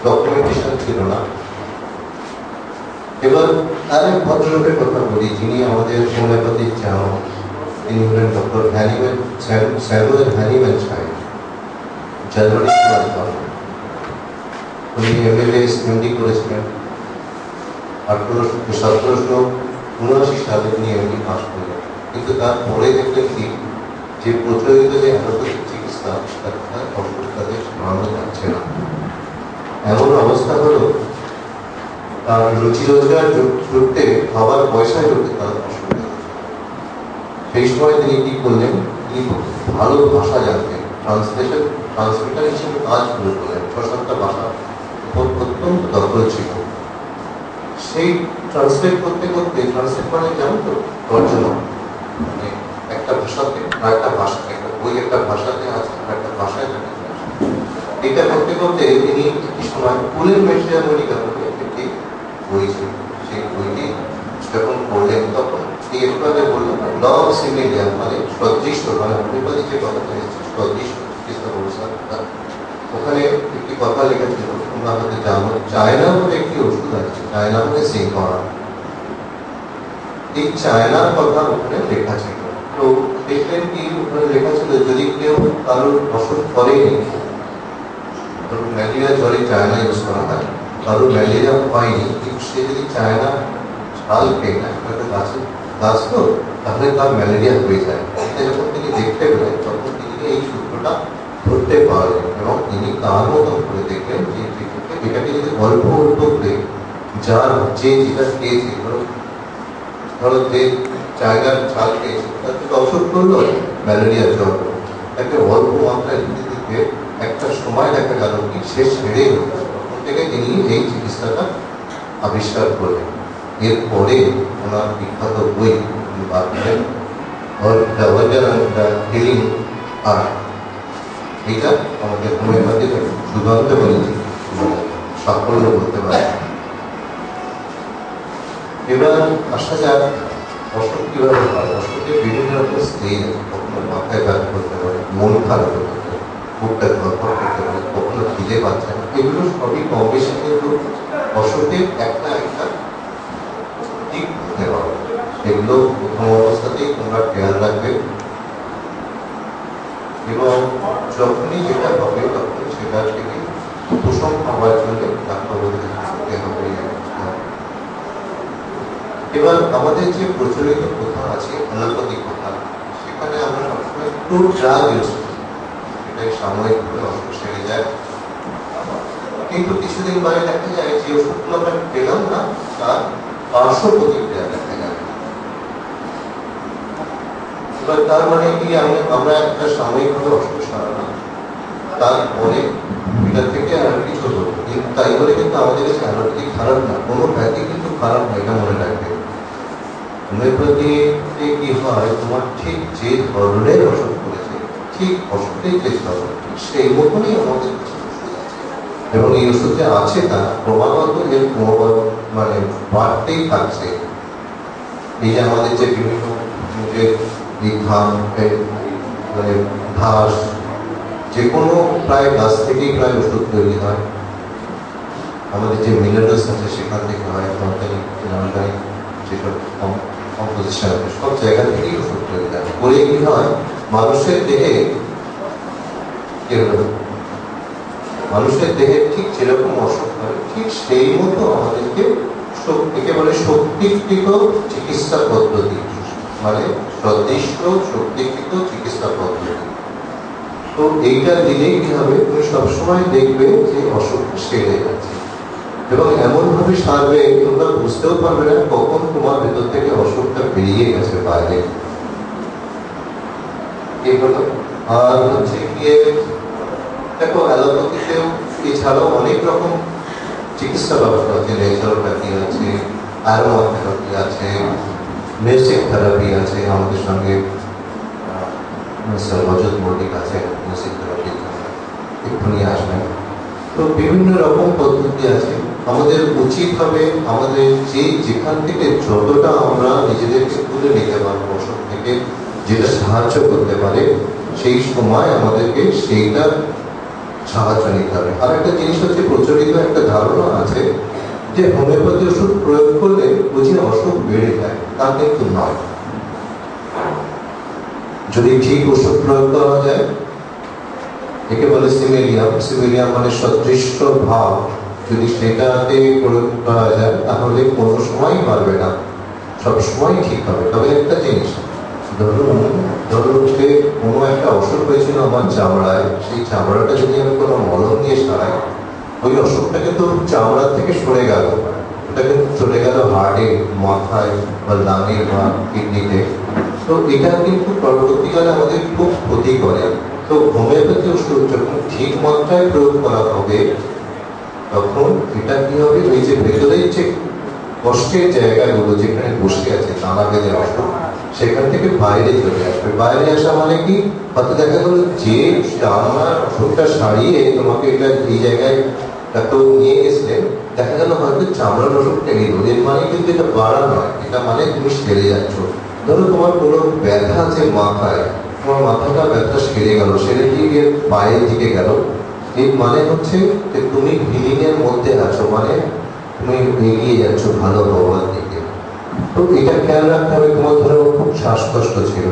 ডকুমেন্টেশন ছিল না। এবার আরেক ভদ্রলোকের কথা বলি, যিনি আমাদের হোমিওপ্যাথির চালক, তিনি হলেন ডক্টর স্যামুয়েল হ্যানিম্যান সাহেব, জার্মানিতে বাস করেন। উনি এমবিবিএস এমডি করেছিলেন। 1779 সালে উনি এমডি পাস করলেন, কিন্তু তারপরে দেখলেন কি যে প্রচলিত যে অ্যালোপ্যাথিক চিকিৎসা তার অসুস্থতাদের সামান্য যাচ্ছে না। এমন অবস্থা হলো তার রুচি রোজগার জুটতে, খাবার পয়সা জুটতে তার অসুবিধা হচ্ছে। সেই সময় তিনি কি করলেন, তিনি ভালো ভাষা জানতেন, ট্রান্সলেটার হিসেবে কাজ শুরু করলেন। 6-7টা ভাষা অত্যন্ত দখল ছিল। সেই ট্রান্সলেট করতে করতে, ট্রান্সলেট মানে জানো তো তর্জমা, মানে একটা ভাষাতে আরেকটা ভাষা, একটা বই একটা ভাষাতে আছে আরেকটা ভাষায় জানাতে আসে। এটা করতে করতে তিনি একটি সময় পুলের মেট্রিয়ামনিকা বলে একটি বই ছিল, সেই বইটি যখন পড়লেন তখন একটু আগে বললাম ল অফ সিমিলিয়ার, মানে সদৃশ্য, মানে হোমিওপ্যাথি যে কথাটা এসেছে সদৃশ্য চিকিৎসা ব্যবস্থা, ওখানে একটি কথা লেখা ছিল, তোমরা হয়তো জানো, চায়না বলে একটি ওষুধ আছে, চায়না মানে সিংহরা। এই চায়নার কথা ওখানে লেখা ছিল। তো দেখলেন কি ওখানে লেখা ছিল যদি কেউ কারোর অসুখ করেনি, ধরুন ম্যালেরিয়া জ্বরে চায়না ইউজ করা হয়, কারোর ম্যালেরিয়া হয়নি, কিন্তু সে যদি চায়না ছাল পেয়ে না, একটা গাছ তো, তাহলে তার ম্যালেরিয়া হয়ে যায়। এটা যখন তিনি দেখতে পেলেন তখন তিনি এই সূত্রটা ধরতে পারলেন এবং তিনি তার মতন করে দেখলেন যে এটাকে যদি অল্প অল্প করে যার যেটা খেয়েছে, ধরো যে চায়নার ছাল খেয়েছে তার থেকে অসুখ করলো, ম্যালেরিয়া জ্বর, তাকে অল্প মাত্রায় দিতে দিতে একটা সময় দেখা গেল কি সে ছেড়ে গেল। তখন থেকে তিনি এই চিকিৎসাটা আবিষ্কার করলেন। এরপরে ওনার বিখ্যাত বই বার করেন হিলিং আর্ট। এইটা আমাদের হোমিওপ্যাথির যুগান্ত বলেছি, সাফল্য বলতে পারে। এবার আসা যাক অসুখ কিভাবে হয়। অসুখের বিভিন্ন রকম স্টেজ আছে, কখনো মাথায় ব্যথা করতে পারে, মন খারাপ করতে পারে, বুকটা ধরপড় করতে পারে, কখনো খিদে পাচ্ছে না। এগুলো সবই কম বেশি কিন্তু অসুখের একটা একটা দিক হতে পারে। সেগুলো প্রথম অবস্থাতেই তোমরা খেয়াল রাখবে এবং যখনই যেটা হবে তখন সেটা থেকে উপশম হওয়ার জন্য ডাক্তার বলতে হবে। এবার আমাদের যে প্রচলিত কথা আছে অ্যালোপ্যাথিক কথা, সেখানে আমরা সবসময় একটু ড্রাগ ইউজ করি, এটাই সাময়িকভাবে অসুখ সেরে যায়। কিন্তু কিছুদিন পরে দেখা যায় যে ওষুধগুলো আমরা পেলাম না, তার পার্শ্ব প্রতিক্রিয়া দেখা যায়। এবার তার মানে কি আমরা একটা সাময়িকভাবে অসুখ সারালাম, তারপরে এটা থেকে আর কিছু হলো, তাই বলে কিন্তু আমাদের কাছে অ্যালোপ্যাথি খারাপ না, কোনো ব্যাধি কিন্তু খারাপ না, এটা মনে রাখবে। হোমিওপ্যাথিতে কি হয়, তোমার ঠিক যে ধরনের অসুখ করেছে, ঠিক অসুখের যে ধরন, সেই মতনই আমাদের কাছে ওষুধ আছে এবং এই ওষুধ যে আছে তা ক্রমাগত এর মানে বাড়তেই থাকছে। এই যে আমাদের যে বিভিন্ন যে ঘাম, মানে ঘাস, যে কোনো প্রায় গাছ থেকেই প্রায় ওষুধ তৈরি হয়। আমাদের যে মিনারেলস আছে সেখান থেকে হয়, অর্গানিক যেসব কম্পোজিশন আছে সব জায়গা থেকেই ওষুধ তৈরি হয়। করে কি হয়, মানুষের দেহে মানুষের দেহে ঠিক যেরকম অসুখ হয় ঠিক সেই মতো আমাদেরকে একেবারে শক্তিকৃত চিকিৎসা পদ্ধতি, মানে সদৃশ্য শক্তিকৃত চিকিৎসা পদ্ধতি। তো এইটা দিলেই কি হবে, তুমি সবসময় দেখবে যে অসুখ সেরে যাচ্ছে এবং এমন ভাবে সারবে তোমরা বুঝতেও পারবে না কখন তোমার ভেতর থেকে অসুখটা বেরিয়ে গেছে বাইরে। এগুলো আর হচ্ছে গিয়ে দেখো অ্যালোপ্যাথিতেও এছাড়াও অনেক রকম চিকিৎসা ব্যবস্থা আছে, ন্যাচারোপ্যাথি আছে, অ্যারোমাথেরাপি আছে, মিউজিক থেরাপি আছে, আমাদের সঙ্গে রজত মল্লিক আছে মিউজিক থেরাপি, এক্ষুনি আসবেন। তো বিভিন্ন রকম পদ্ধতি আছে। আমাদের উচিত হবে আমাদের যেখান থেকে যতটা আমরা নিজেদেরকে তুলে নিতে পারবো অসুখ থেকে যেটা সাহায্য করতে পারে সেই সময় আমাদেরকে সেইটা সাহায্য নিতে হবে। আর একটা জিনিস হচ্ছে, প্রচলিত একটা ধারণা আছে যে হোমিওপ্যাথি ওষুধ প্রয়োগ করলে বুঝি অসুখ বেড়ে যায়, তা কিন্তু নয়। যদি ঠিক ওষুধ প্রয়োগ করা যায়, একে বলে সিমিলিয়াম, সিমিলিয়াম মানে সদৃশ্য ভাব, যদি সেটাতে প্রয়োগ করা যায় তাহলে কোনো সময় পারবে না, সব সময় ঠিক হবে। তবে একটা জিনিস, ধরুন যে কোনো একটা অসুখ হয়েছিল আমার চামড়ায়, সেই চামড়াটা যদি আমি কোনো মলম দিয়ে সারাই, ওই অসুখটা কিন্তু চামড়ার থেকে সরে গেল, ওটা কিন্তু চলে গেল হার্টে, মাথায় বা লাঙে বা কিডনিতে। তো এটা কিন্তু পরবর্তীকালে আমাদের খুব ক্ষতি করে। তো হোমিওপ্যাথি ওষুধ যখন ঠিক মাত্রায় প্রয়োগ করা হবে, তখন এটা কি হবে, ওই যে ভেতরের যে কষ্টের জায়গাগুলো যেখানে বসে আছে নানা বেদের অসুখ, সেখান থেকে বাইরে চলে আসবে। বাইরে আসা মানে কি, হয়তো দেখা গেল যে চামড়ার অসুখটা সারিয়ে তোমাকে এটা এই জায়গায় এত নিয়ে গেছে, দেখা গেল হয়তো চামড়ার অসুখটা এলো, এর মানে কিন্তু এটা বাড়া নয়, এটা মানে তুমি সেরে যাচ্ছ। ধরো তোমার কোনো ব্যথা আছে মাথায়, তোমার মাথাটা ব্যথা সেরে গেল, সেরে গিয়ে পায়ের দিকে গেল, এর মানে হচ্ছে যে তুমি হিলিং এর মধ্যে আছো, মানে তুমি এগিয়ে যাচ্ছ ভালো হওয়ার দিকে। তো এটা খেয়াল রাখতে হবে। তোমার ধরো খুব শ্বাসকষ্ট ছিল,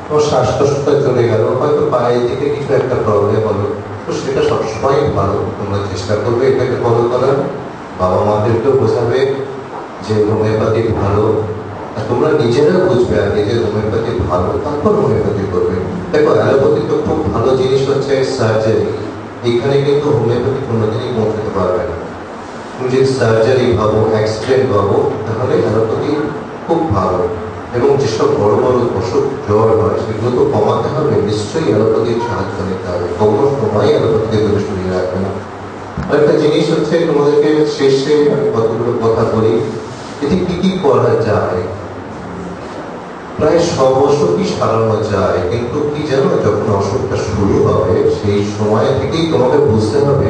তোমার শ্বাসকষ্টটা চলে গেল, হয়তো পায়ের দিকে কিছু একটা প্রবলেম হলো, তো সেটা সবসময় ভালো, তোমরা চেষ্টা করবে এটাকে ফলো করার। বাবা মাদেরকেও বোঝাবে যে হোমিওপ্যাথি ভালো, আর তোমরা নিজেরা বুঝবে আগে যে হোমিওপ্যাথি ভালো, তারপর হোমিওপ্যাথি করবে। দেখো অ্যালোপ্যাথি তো খুব ভালো জিনিস হচ্ছে সার্জারি, এখানে কিন্তু হোমিওপ্যাথি কোনোদিনই পৌঁছতে পারবে না। তুমি যদি সার্জারি ভাবো, অ্যাক্সিডেন্ট ভাবো, তাহলে অ্যালোপ্যাথি খুব ভালো। এবং যেসব বড় বড় অসুখ জ্বর হয় সেগুলো তো কমাতে হবে, নিশ্চয়ই অ্যালোপ্যাথির সাহায্য নিতে হবে, কোনো সময় অ্যালোপ্যাথিকে তুমি সরিয়ে রাখবে না। আরেকটা জিনিস হচ্ছে, তোমাদেরকে শেষে আমি কতগুলো কথা বলি, এতে কি কি করা যায়। প্রায় সব অসুখই সারানো যায়, কিন্তু কি জানো, যখন অসুখটা শুরু হবে সেই সময় থেকেই তোমাকে বুঝতে হবে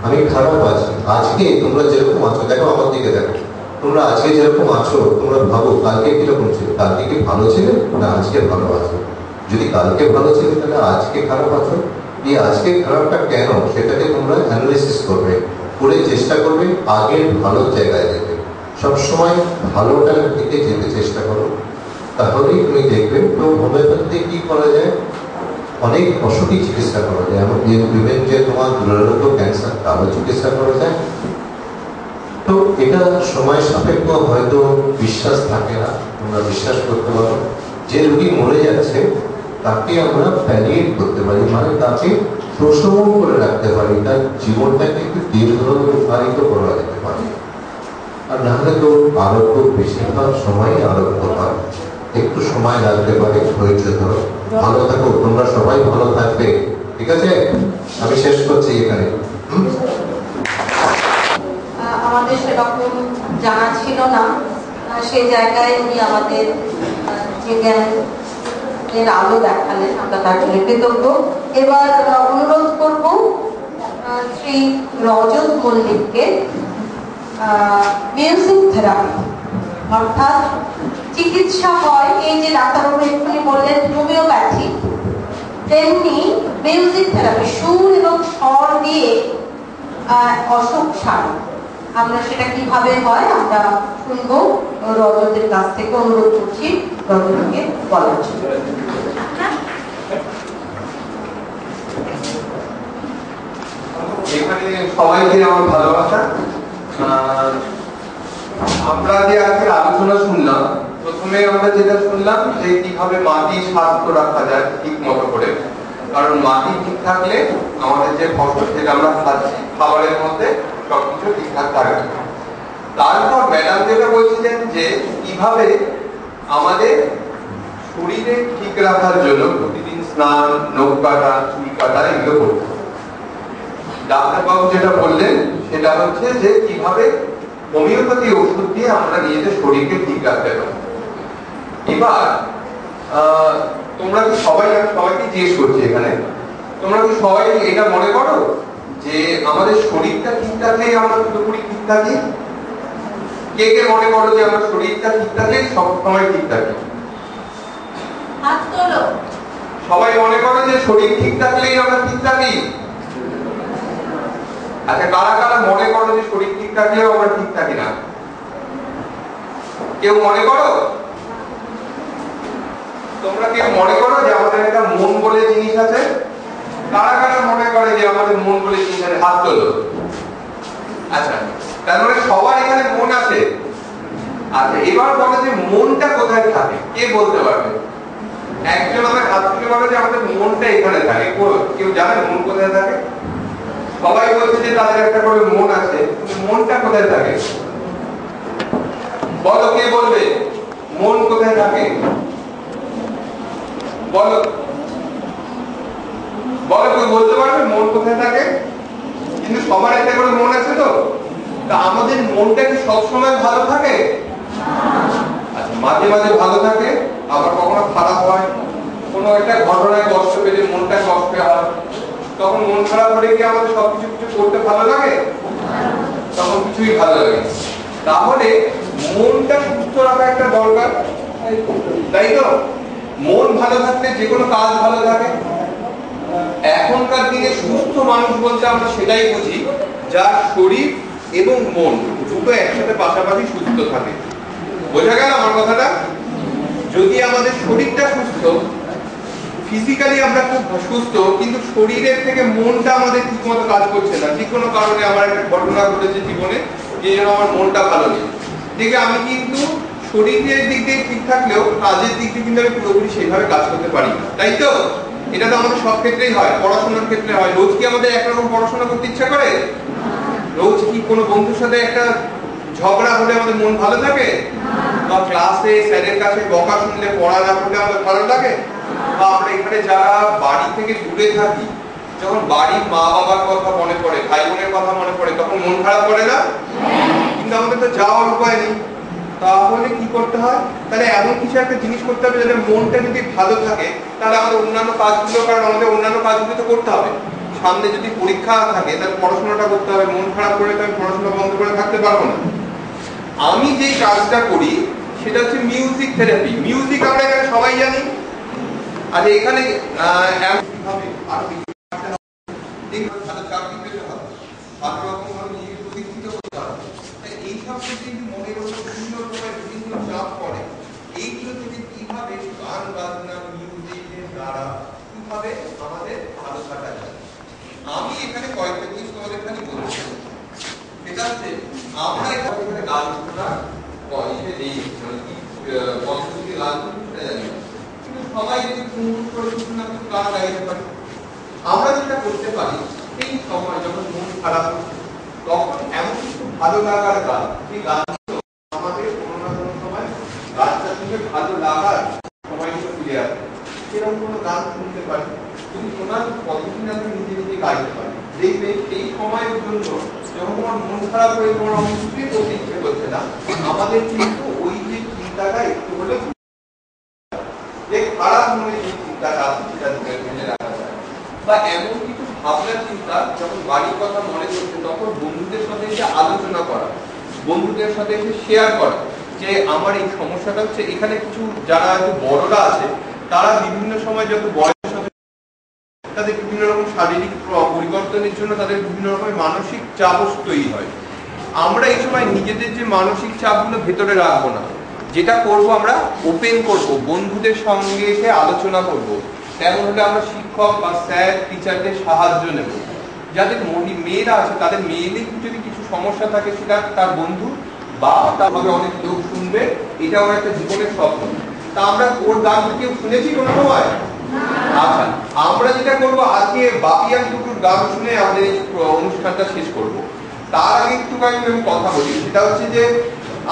আমি খারাপ আছি। আজকে তোমরা যেরকম আছো, দেখো আমার দিকে দেখো, তোমরা আজকে যেরকম আছো, তোমরা ভাবো কালকে কিরকম ছিল, কালকে কি ভালো ছিল না আজকে ভালো আছো। যদি কালকে ভালো ছিল তাহলে আজকে খারাপ আছো, এই আজকে খারাপটা কেন, সেটাকে তোমরা অ্যানালিসিস করবে, করে চেষ্টা করবে আগের ভালো জায়গায় যেতে। সবসময় ভালোটার দিকে যেতে চেষ্টা করো, তাহলেই তুমি দেখবে। তো হোমিওপ্যাথিতে কি করা যায়, অনেক অসুখই চিকিৎসা করা যায়। এমন ইভেন যে তোমার দুরারোগ্য ক্যান্সার, তারও চিকিৎসা করা যায়। তো এটা সময় সাপেক্ষ, হয়তো বিশ্বাস থাকে না, তোমরা বিশ্বাস করতে পারো। যে রোগী মরে যাচ্ছে তাকে আমরা প্যালিয়েট করতে পারি, মানে তাকে প্রশমন করে রাখতে পারি, তার জীবনটাকে একটু দীর্ঘায়িত করা যেতে পারে। আর নাহলে তো আরোগ্য বেশিরভাগ সময় আরোগ্য হয়, একটু সময় লাগতে পারে, ধৈর্য ধরো। ভালো থাকো, তোমরা সবাই ভালো থাকবে, ঠিক আছে? আমি শেষ করছি এখানে। আমাদের সেরকম জানা ছিল না, সেই জায়গায় উনি আমাদের যে জ্ঞানের আলো দেখালেন, আমরা তার জন্য কৃতজ্ঞ। এবার অনুরোধ করব শ্রী রজত মল্লিককে মিউজিক থেরাপি, অর্থাৎ চিকিৎসা হয় এই যে ডাক্তারবাবু এক্ষুনি বললেন হোমিওপ্যাথি, তেমনি মিউজিক থেরাপি, সুর এবং স্বর দিয়ে অসুখ সারানো। আমরা সেটা কিভাবে হয় আমরা শুনবো রজতের কাছ থেকে। অনুরোধ করছি রজতকে বলার জন্য। এখানে সবাইকে আমার ভালোবাসা। আমরা যে আজকে আলোচনা শুনলাম, প্রথমে আমরা যেটা শুনলাম যে কিভাবে মাটি স্বাস্থ্য রাখা যায় ঠিক মতো করে, কারণ মাটি ঠিক থাকলে আমাদের যে ফসল সেটা আমরা খাচ্ছি, খাবারের মধ্যে সবকিছু ঠিকঠাক থাকবে। তারপর ম্যাডাম যেটা বলছিলেন যে কিভাবে আমাদের শরীরে ঠিক রাখার জন্য প্রতিদিন স্নান, নখ কাটা, চুল কাটা এগুলো করতে হবে। ডাক্তারবাবু যেটা বললেন সেটা হচ্ছে যে কিভাবে হোমিওপ্যাথি ওষুধ দিয়ে আমরা নিজেদের শরীরকে ঠিক রাখতে পারি। এবার তোমরা কি সবাইকে জিজ্ঞেস করছি এখানে, তোমরা কি সবাই এটা মনে করো যে আমাদের শরীরটা ঠিক থাকলে আমরা পুরোপুরি ঠিক থাকি? কে কে মনে করো যে আমার শরীরটা ঠিক থাকলে সব সময় ঠিক থাকে? হাত তোলো। সবাই মনে করে যে শরীর ঠিক থাকলেই আমরা ঠিক থাকি। আচ্ছা, কারা কারা মনে করো যে শরীর ঠিক থাকলেও আমরা ঠিক থাকি না? কেউ মনে করো? তোমরা কেউ মনে করো যে আমাদের একটা মন বলে জিনিস আছে? কারা কারা মনে করে যে আমাদের মন বলে জিনিস আছে? হাত তোলো। আচ্ছা, তার মানে সবার এখানে মন আছে। আচ্ছা, এবার বলো যে মনটা কোথায় থাকে, কে বলতে পারবে? একজন আমার হাত তুলে বলো যে আমাদের মনটা এখানে থাকে। কেউ জানে মন কোথায় থাকে? সবাই বলছে যে তাদের একটা করে মন আছে, মনটা কোথায় থাকে? বলো, কে বলবে মন কোথায় থাকে? বলো বলো, কেউ বলতে পারবে মন কোথায় থাকে? কিন্তু সবার একটা করে মন আছে তো। তা আমাদের মনটা কি সবসময় ভালো থাকে? আচ্ছা, মাঝে মাঝে ভালো থাকে, আবার কখনো খারাপ হয়। কোনো একটা ঘটনায় কষ্ট পেলে মনটা কষ্ট হয়, তখন মন খারাপ হলে কি আমাদের সবকিছু কিছু করতে ভালো লাগে? তখন কিছুই ভালো লাগে। তাহলে মনটা সুস্থ রাখা একটা দরকার, তাই তো? মন ভালো থাকলে যে কোনো কাজ ভালো থাকে। এখনকার দিনে সুস্থ মানুষ বলতে আমরা সেটাই বুঝি যার শরীর এবং মন দুটো একসাথে পাশাপাশি সুস্থ থাকে। বোঝা গেল আমার কথাটা? যদি আমাদের শরীরটা সুস্থ, ফিজিক্যালি আমরা খুব সুস্থ, কিন্তু শরীরের থেকে মনটা আমাদের ঠিক মতো কাজ করছে না, যে কোনো কারণে আমার একটা ঘটনা ঘটেছে জীবনে যে আমার মনটা ভালো নেই, দেখে আমি কিন্তু শরীরের দিক দিয়ে ঠিক থাকলেও কাজের দিক দিয়ে কিন্তু আমি পুরোপুরি সেইভাবে কাজ করতে পারি না, তাই তো? এটা তো আমাদের সব ক্ষেত্রেই হয়, পড়াশোনার ক্ষেত্রে হয়। রোজ কি আমাদের একরকম পড়াশোনা করতে ইচ্ছা করে? রোজ কি কোনো বন্ধুর সাথে একটা ঝগড়া হলে আমাদের মন ভালো থাকে? বা ক্লাসে স্যারের কাছে বকা শুনলে, পড়া না করলে আমাদের ভালো লাগে? বা আমরা এখানে যারা বাড়ি থেকে দূরে থাকি, যখন বাড়ির মা বাবার কথা মনে পড়ে, ভাই বোনের কথা মনে পড়ে, তখন মন খারাপ করে না? কিন্তু আমাদের তো যাওয়ার উপায় নেই। তাহলে কি করতে হয়? তাহলে এমন কিছু একটা জিনিস করতে হবে যাতে মনটা যদি ভালো থাকে, তাহলে আমাদের অন্যান্য কাজগুলো, কারণ আমাদের অন্যান্য কাজগুলো তো করতে হবে। সামনে যদি পরীক্ষা থাকে তাহলে পড়াশোনাটা করতে হবে। মন খারাপ করে তো আমি পড়াশোনা বন্ধ করে থাকতে পারবো না। আমি যেই কাজটা করি সেটা হচ্ছে মিউজিক থেরাপি। মিউজিক আমরা এখানে সবাই জানি। আর এখানে ভালো চাকরি পেতে হবে, ভালো রকম ভাবে নিজেকে প্রতিষ্ঠিত করতে হবে। এইসব ক্ষেত্রে মনের উপর বিভিন্ন রকমের বিভিন্ন চাপ পড়ে। এইগুলো থেকে কিভাবে গান বাজনা মিউজিকের দ্বারা কিভাবে আমাদের ভালো থাকা যায়, আমি এখানে কয়েকটা জিনিস তোমাদের এখানে বলছি। সেটা হচ্ছে আমরা এখানে গান শোনা পদ্ধতি গান শুনতে জানি, কিন্তু সবাই যদি খুব করে কিছু না কিছু গান গাইতে পারি। আমরা যেটা করতে পারি, সেই সময় যখন মন খারাপ হচ্ছে তখন এমন কিছু ভালো লাগার গান, সেই গান আমাদের কোনো না কোনো সময় গানটা শুনে ভালো লাগার সময়গুলো ফিরে আসে, সেরকম কোনো গান শুনতে পারি। যদি শোনার পদ্ধতি না নিজে নিজে গাইতে পারি, দেখবে সেই সময়ের জন্য যখন তোমার মন খারাপ হয়ে তোমার অনেক করতে ইচ্ছে করছে না, আমাদের কিন্তু ওই যে চিন্তাটা একটু হলে যে খারাপ মনে যে চিন্তাটা আছে সেটা ফেলে রাখা যায়। বা এমন কিছু ভাবনা চিন্তা যখন বাড়ির কথা মনে করছে, তখন বন্ধুদের সাথে এসে আলোচনা করা, বন্ধুদের সাথে এসে শেয়ার করা যে আমার এই সমস্যাটা হচ্ছে। এখানে কিছু যারা একটু বড়রা আছে, তারা বিভিন্ন সময় যত বয়সের সাথে তাদের বিভিন্ন রকম শারীরিক পরিবর্তনের জন্য তাদের বিভিন্ন রকমের মানসিক চাপও তৈরি হয়। আমরা এই সময় নিজেদের যে মানসিক চাপগুলো ভেতরে রাখবো না, যেটা করব আমরা ওপেন করব, বন্ধুদের সঙ্গে এসে আলোচনা করব। তেমন হলে আমরা শিক্ষক বা স্যার টিচারদের সাহায্য নেব। যাদের মেয়েরা আছে তাদের মেয়েদের যদি কিছু সমস্যা থাকে, সেটা তার বন্ধু বা তার ভাবে অনেক লোক শুনবে, এটাও একটা জীবনের স্বপ্ন। তা আমরা ওর গান কেউ শুনেছি কোনো সময়? আচ্ছা, আমরা যেটা করবো আজকে বাপিয়ান টুকুর গান শুনে আমাদের এই অনুষ্ঠানটা শেষ করব। তার আগে একটুখানি আমি কথা বলি, সেটা হচ্ছে যে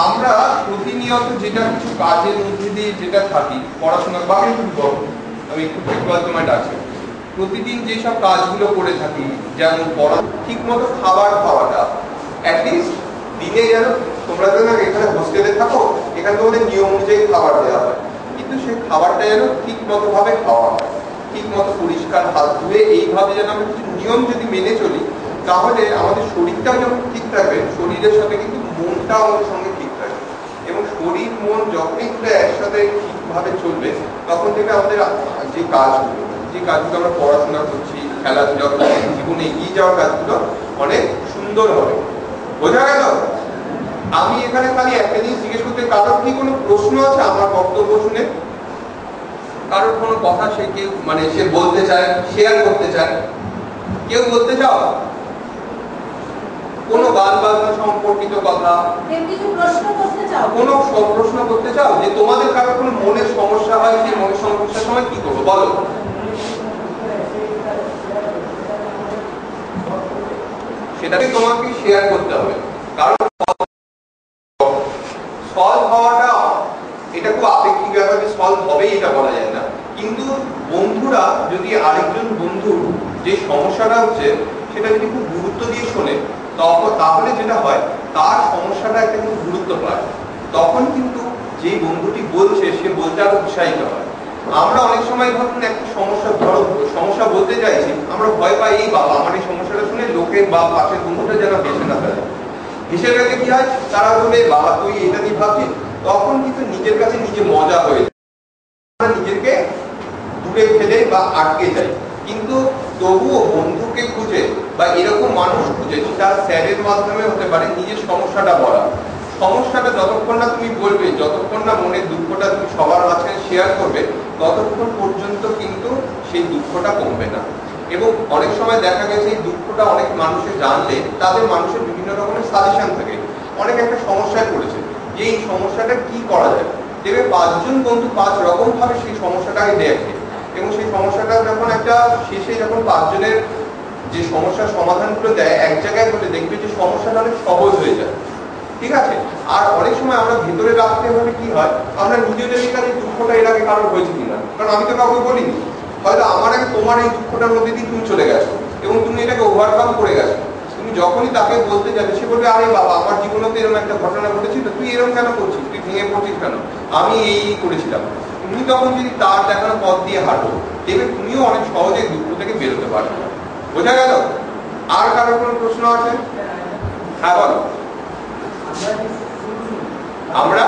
আমরা প্রতিনিয়ত যেটা কিছু কাজের মধ্যে দিয়ে যেটা থাকি, পড়াশোনা বা আমি একটু তোমায় ডাকছি, প্রতিদিন যেসব কাজগুলো করে থাকি, যেমন পড়া, ঠিক মতো খাবার খাওয়াটা, অ্যাটলিস্ট দিনে যেন, তোমরা তো না এখানে হোস্টেলে থাকো, এখানে তোমাদের নিয়ম অনুযায়ী খাবার দেওয়া হয়, কিন্তু সেই খাবারটা যেন ঠিক মতো ভাবে খাওয়া হয়, ঠিক মতো পরিষ্কার হাত ধুয়ে, এইভাবে যেন আমরা কিছু নিয়ম যদি মেনে চলি, তাহলে আমাদের শরীরটাও যখন ঠিক থাকবে, শরীরের সাথে কিন্তু মনটাও আমাদের সঙ্গে ঠিক থাকবে। এবং শরীর মন যখনই একসাথে ঠিকভাবে চলবে, তখন থেকে আমাদের যে কাজগুলো যে কাজগুলো আমরা পড়াশোনা করছি, খেলাধুলা করছি, জীবনে এগিয়ে যাওয়ার কাজগুলো অনেক সুন্দর হবে। বোঝা গেল? আমি এখানে খালি একটা জিনিস জিজ্ঞেস করতে, কারোর কি কোনো প্রশ্ন আছে আমার বক্তব্য শুনে? কারোর কোনো কথা সে কেউ মানে সে বলতে চায়, শেয়ার করতে চায়? কেউ বলতে চাও? কোনো গান বাজনা সম্পর্কিত কথা, কোনো প্রশ্ন করতে চাও? যে তোমাদের কারো কোনো মনের সমস্যা হয়, সেই মনের সমস্যার সময় কি করবো বলো? সেটাকে তোমাকে শেয়ার করতে হবে, কারণ সলভ হওয়াটা এটা খুব আপেক্ষিক ব্যাপার, যে সলভ হবেই এটা বলা যায় না। কিন্তু বন্ধুরা যদি আরেকজন বন্ধুর যে সমস্যাটা হচ্ছে সেটা যদি খুব গুরুত্ব দিয়ে শোনে, তাহলে যেটা হয় তার সমস্যাটা একটা খুব গুরুত্ব পায়। তখন কিন্তু যে বন্ধুটি বলছে সে বলতে আরো উৎসাহিত হয়। আমরা অনেক সময় ধরুন একটা সমস্যা বলতে চাইছি, আমরা ভয় পাই এই বাবা আমার এই সমস্যাটা শুনে লোকের বা পাশের বন্ধুটা যেন হেসে না ফেলে। হেসে গেলে কি হয়, তারা বলবে বাবা তুই এটা নিয়ে ভাবছিস, তখন কিন্তু নিজের কাছে নিজে মজা হয়ে যায়, আমরা নিজেকে দূরে ফেলে বা আটকে যাই। কিন্তু তবুও বন্ধুকে খুঁজে বা এরকম মানুষ খুঁজে যার স্যারের মাধ্যমে হতে পারে নিজের সমস্যাটা বলা। সমস্যাটা যতক্ষণ না তুমি বলবে, যতক্ষণ না মনের দুঃখটা তুমি সবার মাঝখানে শেয়ার করবে, ততক্ষণ পর্যন্ত কিন্তু সেই দুঃখটা কমবে না। এবং অনেক সময় দেখা গেছে এই দুঃখটা অনেক মানুষের জানলে তাদের মানুষের বিভিন্ন রকমের সাজেশন থাকে। অনেক একটা সমস্যায় পড়েছে, যে এই সমস্যাটা কি করা যায়, দেবে 5 জন বন্ধু 5 রকম ভাবে সেই সমস্যাটাকে দেখে, এবং সেই সমস্যাটা যখন একটা শেষে যখন 5 জনের যে সমস্যার সমাধানগুলো দেয় এক জায়গায় বলে, দেখবে যে সমস্যাটা অনেক সহজ হয়ে যায়। ঠিক আছে? আর অনেক সময় আমরা ভেতরে রাখতে হলে কি হয়, আমরা নিজেদের কাছে দুঃখটা এর আগে কারোর হয়েছে কিনা, কারণ আমি তো কাউকে বলিনি, হয়তো আমার আগে তোমার এই দুঃখটার মধ্যে দিয়ে তুমি চলে গেছো এবং তুমি এটাকে ওভারকাম করে গেছো। তুমি যখনই তাকে বলতে যাবে সে বলবে আরে বাবা আমার জীবনে তো এরকম একটা ঘটনা ঘটেছিল, তুই এরকম কেন করছিস, তুই ভেঙে পড়ছিস কেন, আমি এই করেছিলাম। তুমি তখন যদি তার দেখানো পথ দিয়ে হাঁটো, দেখবে তুমিও অনেক সহজে দুঃখ থেকে বেরোতে পারবে। বোঝা গেল? আর কারোর কোনো প্রশ্ন আছে? হ্যাঁ বলো। আমরা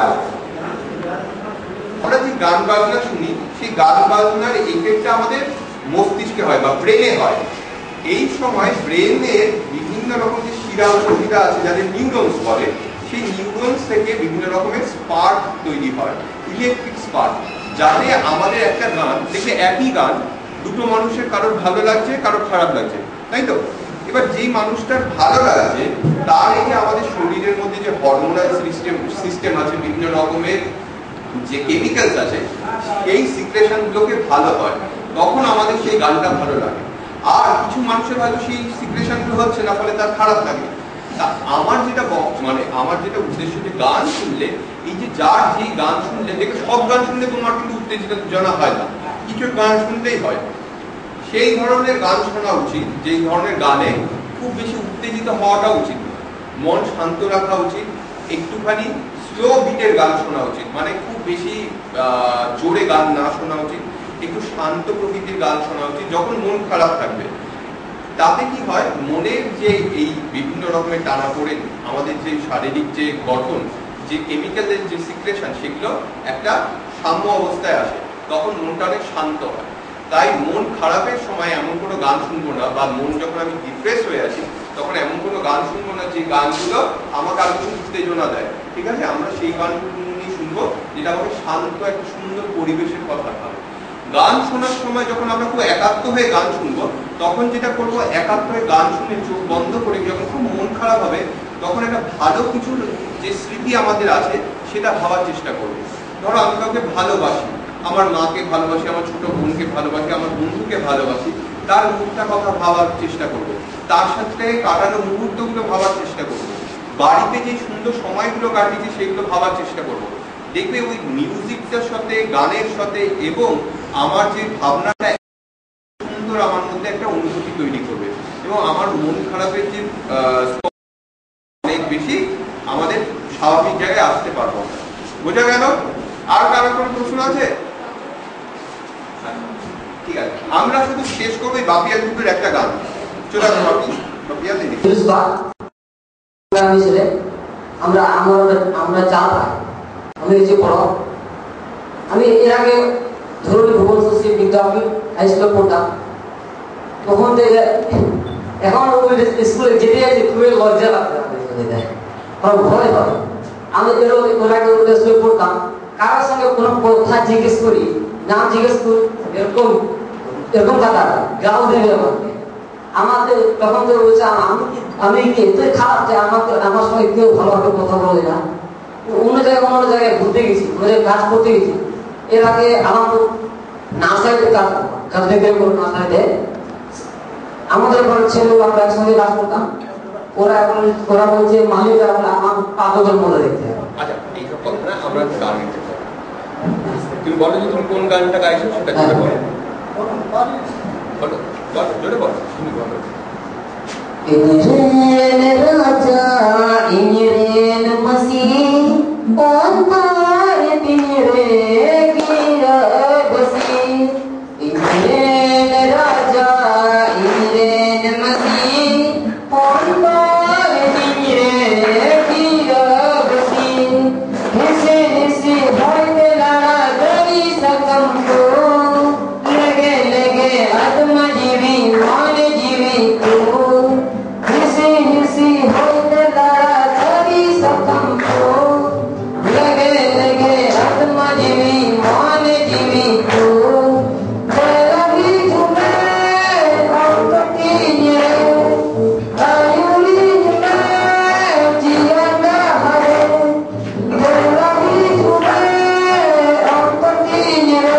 যে গান বাজনা শুনি, সেই গান বাজনার এফেক্টটা আমাদের মস্তিষ্কে হয় বা ব্রেনে হয়। এই সময় ব্রেনের বিভিন্ন রকম যে শিরা আছে যাদের নিউরনস বলে, সেই নিউরনস থেকে বিভিন্ন রকমের স্পার্ক তৈরি হয়, ইলেকট্রিক স্পার্ক, যাতে আমাদের একটা গান দেখে একই গান দুটো মানুষের কারোর ভালো লাগছে কারোর খারাপ লাগছে, তাই তো? এবার যেই মানুষটার ভালো লাগছে তার এই যে আমাদের শরীরের মধ্যে যে হরমোনাল সিস্টেম আছে, বিভিন্ন রকমের যে কেমিক্যালস আছে, সেই সিক্রেশন গুলোকে ভালো হয়, তখন আমাদের সেই গানটা ভালো লাগে। আর কিছু মানুষের হয়তো সেই সিক্রেশন গুলো হচ্ছে না, ফলে তার খারাপ লাগে। আমার যেটা উদ্দেশ্য, যে গান শুনলে এই যে যার যেই গান শুনলে, দেখে সব গান শুনলে তোমার কিন্তু উত্তেজনা হয় না, কিছু গান শুনতেই হয়। সেই ধরনের গান শোনা উচিত, যেই ধরনের গানে খুব বেশি উত্তেজিত হওয়াটা উচিত, মন শান্ত রাখা উচিত, একটুখানি স্লো বিটের গান শোনা উচিত, মানে খুব বেশি জোরে গান না শোনা উচিত, একটু শান্ত প্রকৃতির গান শোনা উচিত যখন মন খারাপ থাকবে। তাতে কি হয়, মনের যে এই বিভিন্ন রকমের টানাপোড়েন, আমাদের যে শারীরিক যে গঠন, যে কেমিক্যালের যে সিক্রেশন, সেগুলো একটা সাম্য অবস্থায় আসে, তখন মনটা অনেক শান্ত হয়। তাই মন খারাপের সময় এমন কোনো গান শুনবো না, বা মন যখন আমি ডিপ্রেস হয়ে আছি তখন এমন কোনো গান শুনবো না যে গানগুলো আমাকে আরো কিছু উত্তেজনা দেয়। ঠিক আছে? আমরা সেই গানগুলো শুনবো যেটা আমাকে শান্ত একটা সুন্দর পরিবেশের কথা হয়। গান শোনার সময় যখন আমরা খুব একাত্ম হয়ে গান শুনবো, তখন যেটা করবো, একাত্ম হয়ে গান শুনে চোখ বন্ধ করে যখন খুব মন খারাপ হবে, তখন একটা ভালো কিছু যে স্মৃতি আমাদের আছে সেটা ভাবার চেষ্টা করবো। ধরো আমি কাউকে ভালোবাসি, আমার মাকে ভালোবাসি, আমার ছোট বোনকে ভালোবাসি, আমার বন্ধুকে ভালোবাসি, তার মুখটা কথা ভাবার চেষ্টা করবো, তার সাথে কাটানো মুহূর্তগুলো ভাবার চেষ্টা করবো, বাড়িতে যে সুন্দর সময়গুলো কাটিয়েছি সেগুলো ভাবার চেষ্টা করবো। দেখবে ওই মিউজিকটার সাথে, গানের সাথে এবং আমার যে ভাবনাটা সুন্দর আমার মধ্যে একটা অনুভূতি তৈরি করবে, এবং আমার মন খারাপের যে অনেক বেশি আমাদের স্বাভাবিক জায়গায় আসতে পারবো। বোঝা গেল? আর কারোর কোনো প্রশ্ন আছে? ঠিক আছে, আমরা শুধু শেষ করবো এই বাপিয়াল গ্রুপের একটা গান। চলে আসো বাপিয়াল দিদি। আমরা যা পাই, আমি এই যে পড়ো, আমি এর আগে ধরুন ভুবন শশী বিদ্যাপীঠ হাই স্কুলে পড়তাম তখন থেকে এখন ওই স্কুলে যেতে যাচ্ছি খুবই লজ্জা লাগতো আমার ভয় হয় আমি স্কুলে পড়তাম কারোর সঙ্গে কোনো কথা জিজ্ঞেস করি নাম জিজ্ঞেস করি এরকম কথা গাও দেবে আমাদের তখন তো বলছে আমি কি এতই খারাপ যে আমার সঙ্গে কেউ ভালোভাবে কথা বলে না অন্য জায়গায় ঘুরতে গেছি কাজ করতে গেছি এর আগে আমার নার্সারিতে কাজ নার্সারিতে আমাদের ঘরের ছেলে আমরা একসঙ্গে কাজ করতাম ওরা বলছে মালিক আমার পাগলের মতো দেখতে আচ্ছা এইসব কথা না আমরা গান গাইতে পারি তুমি বলো যে তুমি কোন গানটা গাইছো সেটা জোরে বলো বলো জোরে বলো তুমি বলো ইঞ্জিন রাজা ইঞ্জিন মসি কোন পার তিরে গিরা বসি ইঞ্জিন রাজা ইঞ্জিন মসি কোন পার তিরে গিরা বসি হিসে হিসে হইতে লড়া গরি সকম কো लगे लगे आत्मा जीवी मान जीवी तू हिसी हिसी होते लड़ा करी सकम को लगे लगे आत्मा जीवी मान जीवी तू तेरा भी झूमे अंत की ये आयुरी झूमे जिया ना हरे तेरा भी झूमे अंत की ये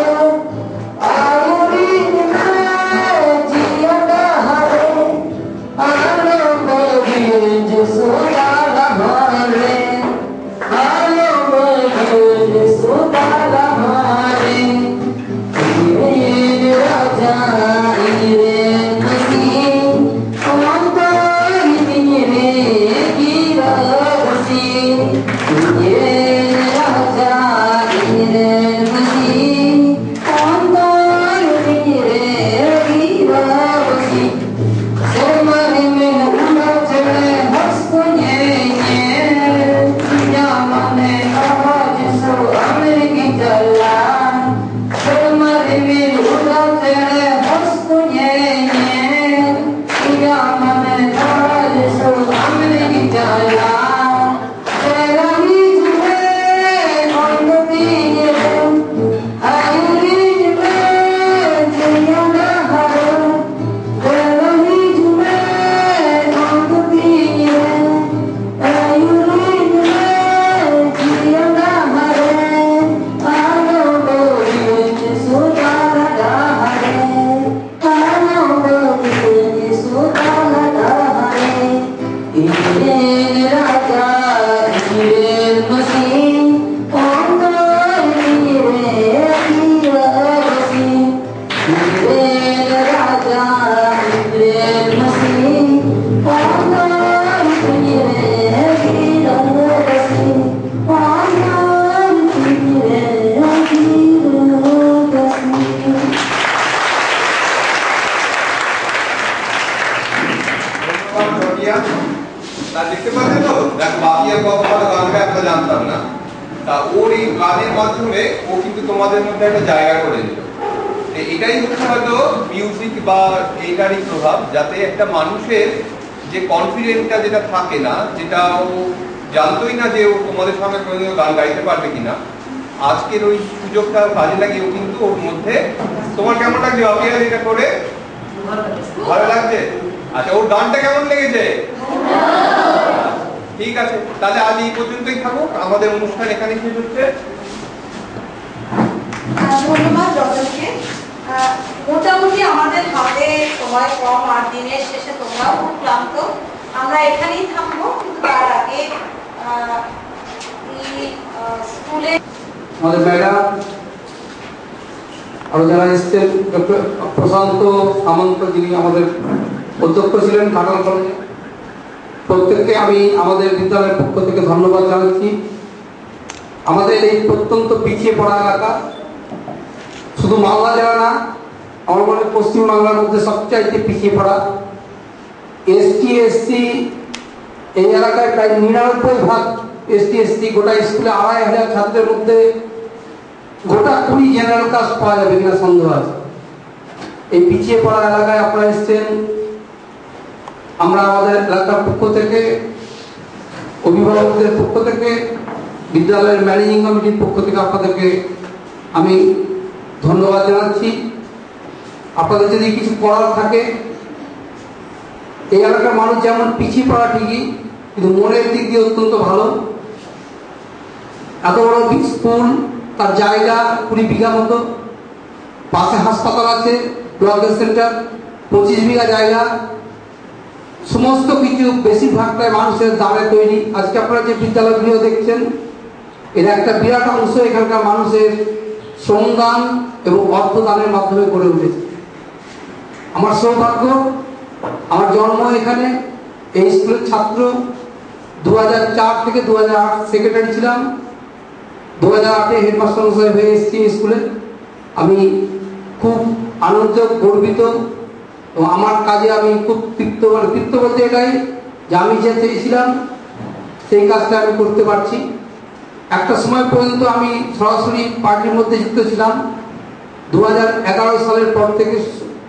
যাতে একটা মানুষের যে কনফিডেন্সটা যেটা থাকে না যেটা ও জানতোই না যে ও তোমাদের সামনে কোনোদিনও গান গাইতে পারবে কিনা আজকের ওই সুযোগটা কাজে লাগিয়ে ও কিন্তু ওর মধ্যে তোমার কেমন লাগছে অপিয়া এটা করে ভালো লাগছে আচ্ছা ওর গানটা কেমন লেগেছে ঠিক আছে তাহলে আজ এই পর্যন্তই থাকুক আমাদের অনুষ্ঠান এখানে শেষ হচ্ছে ধন্যবাদ যতনকে মোটামুটি আমাদের হাতে সময় কম আর দিনের শেষে তোমরাও খুব ক্লান্ত আমরা এখানেই থাকবো কিন্তু তার আগে স্কুলে আমাদের ম্যাডাম আরো যারা এসছেন ডক্টর প্রশান্ত সামন্ত যিনি আমাদের অধ্যক্ষ ছিলেন ঘাটাল কলেজে প্রত্যেককে আমি আমাদের বিদ্যালয়ের পক্ষ থেকে ধন্যবাদ জানাচ্ছি আমাদের এই প্রত্যন্ত পিছিয়ে পড়া এলাকা শুধু মালদা জেলা না আমার মনে হয় পশ্চিমবাংলার মধ্যে সবচাইতে পিছিয়ে পড়া এসটি এসসি এই এলাকায় প্রায় ৯৯% এসটি এসসি গোটা স্কুলে ২৫০০ ছাত্রের মধ্যে গোটা 20 জেনারেল কাস্ট পাওয়া যাবে কিনা সন্দেহ আছে। এই পিছিয়ে পড়া এলাকায় আপনারা এসছেন, আমরা আমাদের এলাকার পক্ষ থেকে, অভিভাবকদের পক্ষ থেকে, বিদ্যালয়ের ম্যানেজিং কমিটির পক্ষ থেকে আপনাদেরকে আমি ধন্যবাদ জানাচ্ছি। আপনাদের যদি কিছু করার থাকে, এই এলাকার মানুষ যেমন পিছিয়ে পড়া ঠিকই, কিন্তু মনের দিক দিয়ে অত্যন্ত ভালো। এত বড় স্কুল, তার জায়গা 20 বিঘা মতো, পাশে হাসপাতাল আছে, ব্লক সেন্টার 25 বিঘা জায়গা, সমস্ত কিছু বেশিরভাগটাই মানুষের দামে তৈরি। আজকে আপনারা যে বিদ্যালয়গুলো দেখছেন, এর একটা বিরাট অংশ এখানকার মানুষের শ্রমদান এবং অর্থদানের মাধ্যমে গড়ে উঠেছে। আমার সৌভাগ্য, আমার জন্ম এখানে, এই স্কুলের ছাত্র। 2004 থেকে 2008 সেক্রেটারি ছিলাম, 2008-এ হেডমাস্টার মশাই হয়ে এসেছি স্কুলে। আমি খুব আনন্দ, গর্বিত এবং আমার কাজে আমি খুব তৃপ্ত। তৃপ্ত বলতে এটাই যে আমি যে চেয়েছিলাম সেই কাজটা আমি করতে পারছি। একটা সময় পর্যন্ত আমি সরাসরি পার্টির মধ্যে যুক্ত ছিলাম। 2011 সালের পর থেকে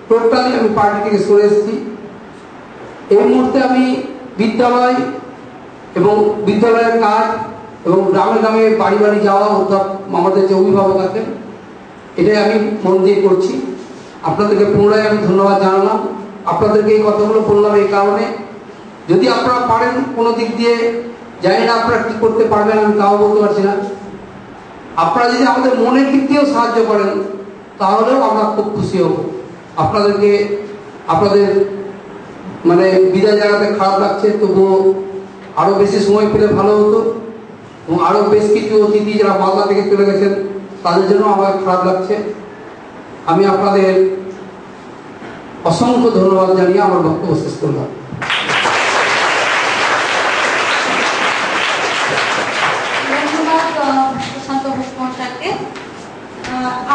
টোটালি আমি পার্টি থেকে সরে এসেছি। এই মুহূর্তে আমি বিদ্যালয় এবং বিদ্যালয়ের কাজ এবং গ্রামে গ্রামে বাড়ি বাড়ি যাওয়া, অর্থাৎ আমাদের যে অভিভাবক আছেন, এটাই আমি মন দিয়ে করছি। আপনাদেরকে পুনরায় আমি ধন্যবাদ জানালাম। আপনাদেরকে এই কথাগুলো বললাম এই কারণে, যদি আপনারা পারেন কোনো দিক দিয়ে, জানি না আপনারা কি করতে পারবেন, আমি তাও বলতে পারছি না, আপনারা যদি আমাদের মনের দিক দিয়েও সাহায্য করেন তাহলেও আমরা খুব খুশি হব। আপনাদেরকে আপনাদের মানে বিদায় জানাতে খারাপ লাগছে, তবুও আরো বেশি সময় পেলে ভালো হতো এবং আরো বেশ কিছু অতিথি যারা মালদা থেকে চলে গেছেন তাদের জন্য আমার খারাপ লাগছে। আমি আপনাদের অসংখ্য ধন্যবাদ জানিয়ে আমার বক্তব্য শেষ করলাম।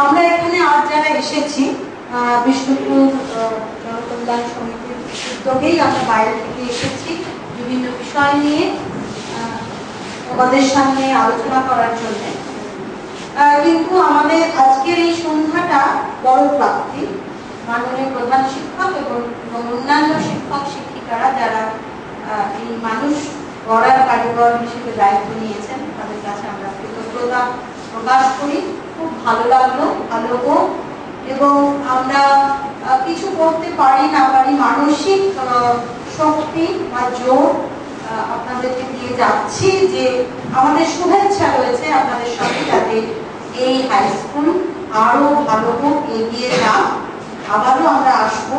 আমরা এখানে আজ যারা এসেছি, বিষ্ণুপুর জনকল্যাণ সমিতির উদ্যোগেই আমরা বাইরে থেকে এসেছি বিভিন্ন বিষয় নিয়ে আমাদের সামনে আলোচনা করার জন্য। কিন্তু আমাদের আজকের এই সন্ধ্যাটা বড় প্রাপ্তি। মাননীয় প্রধান শিক্ষক এবং অন্যান্য শিক্ষক শিক্ষিকারা যারা এই মানুষ গড়ার কারিগর হিসেবে দায়িত্ব নিয়েছেন, তাদের কাছে আমরা কৃতজ্ঞতা প্রকাশ করি। খুব ভালো লাগলো, আলোক এবং আমরা কিছু করতে পারি না পারি মানসিক শক্তি বা জোর আপনাদেরকে দিয়ে যাচ্ছি যে আমাদের শুভেচ্ছা রয়েছে আপনাদের সাথে, যাতে এই হাই স্কুল আরো ভালো হোক, এগিয়ে যাক। আবারও আমরা আসবো।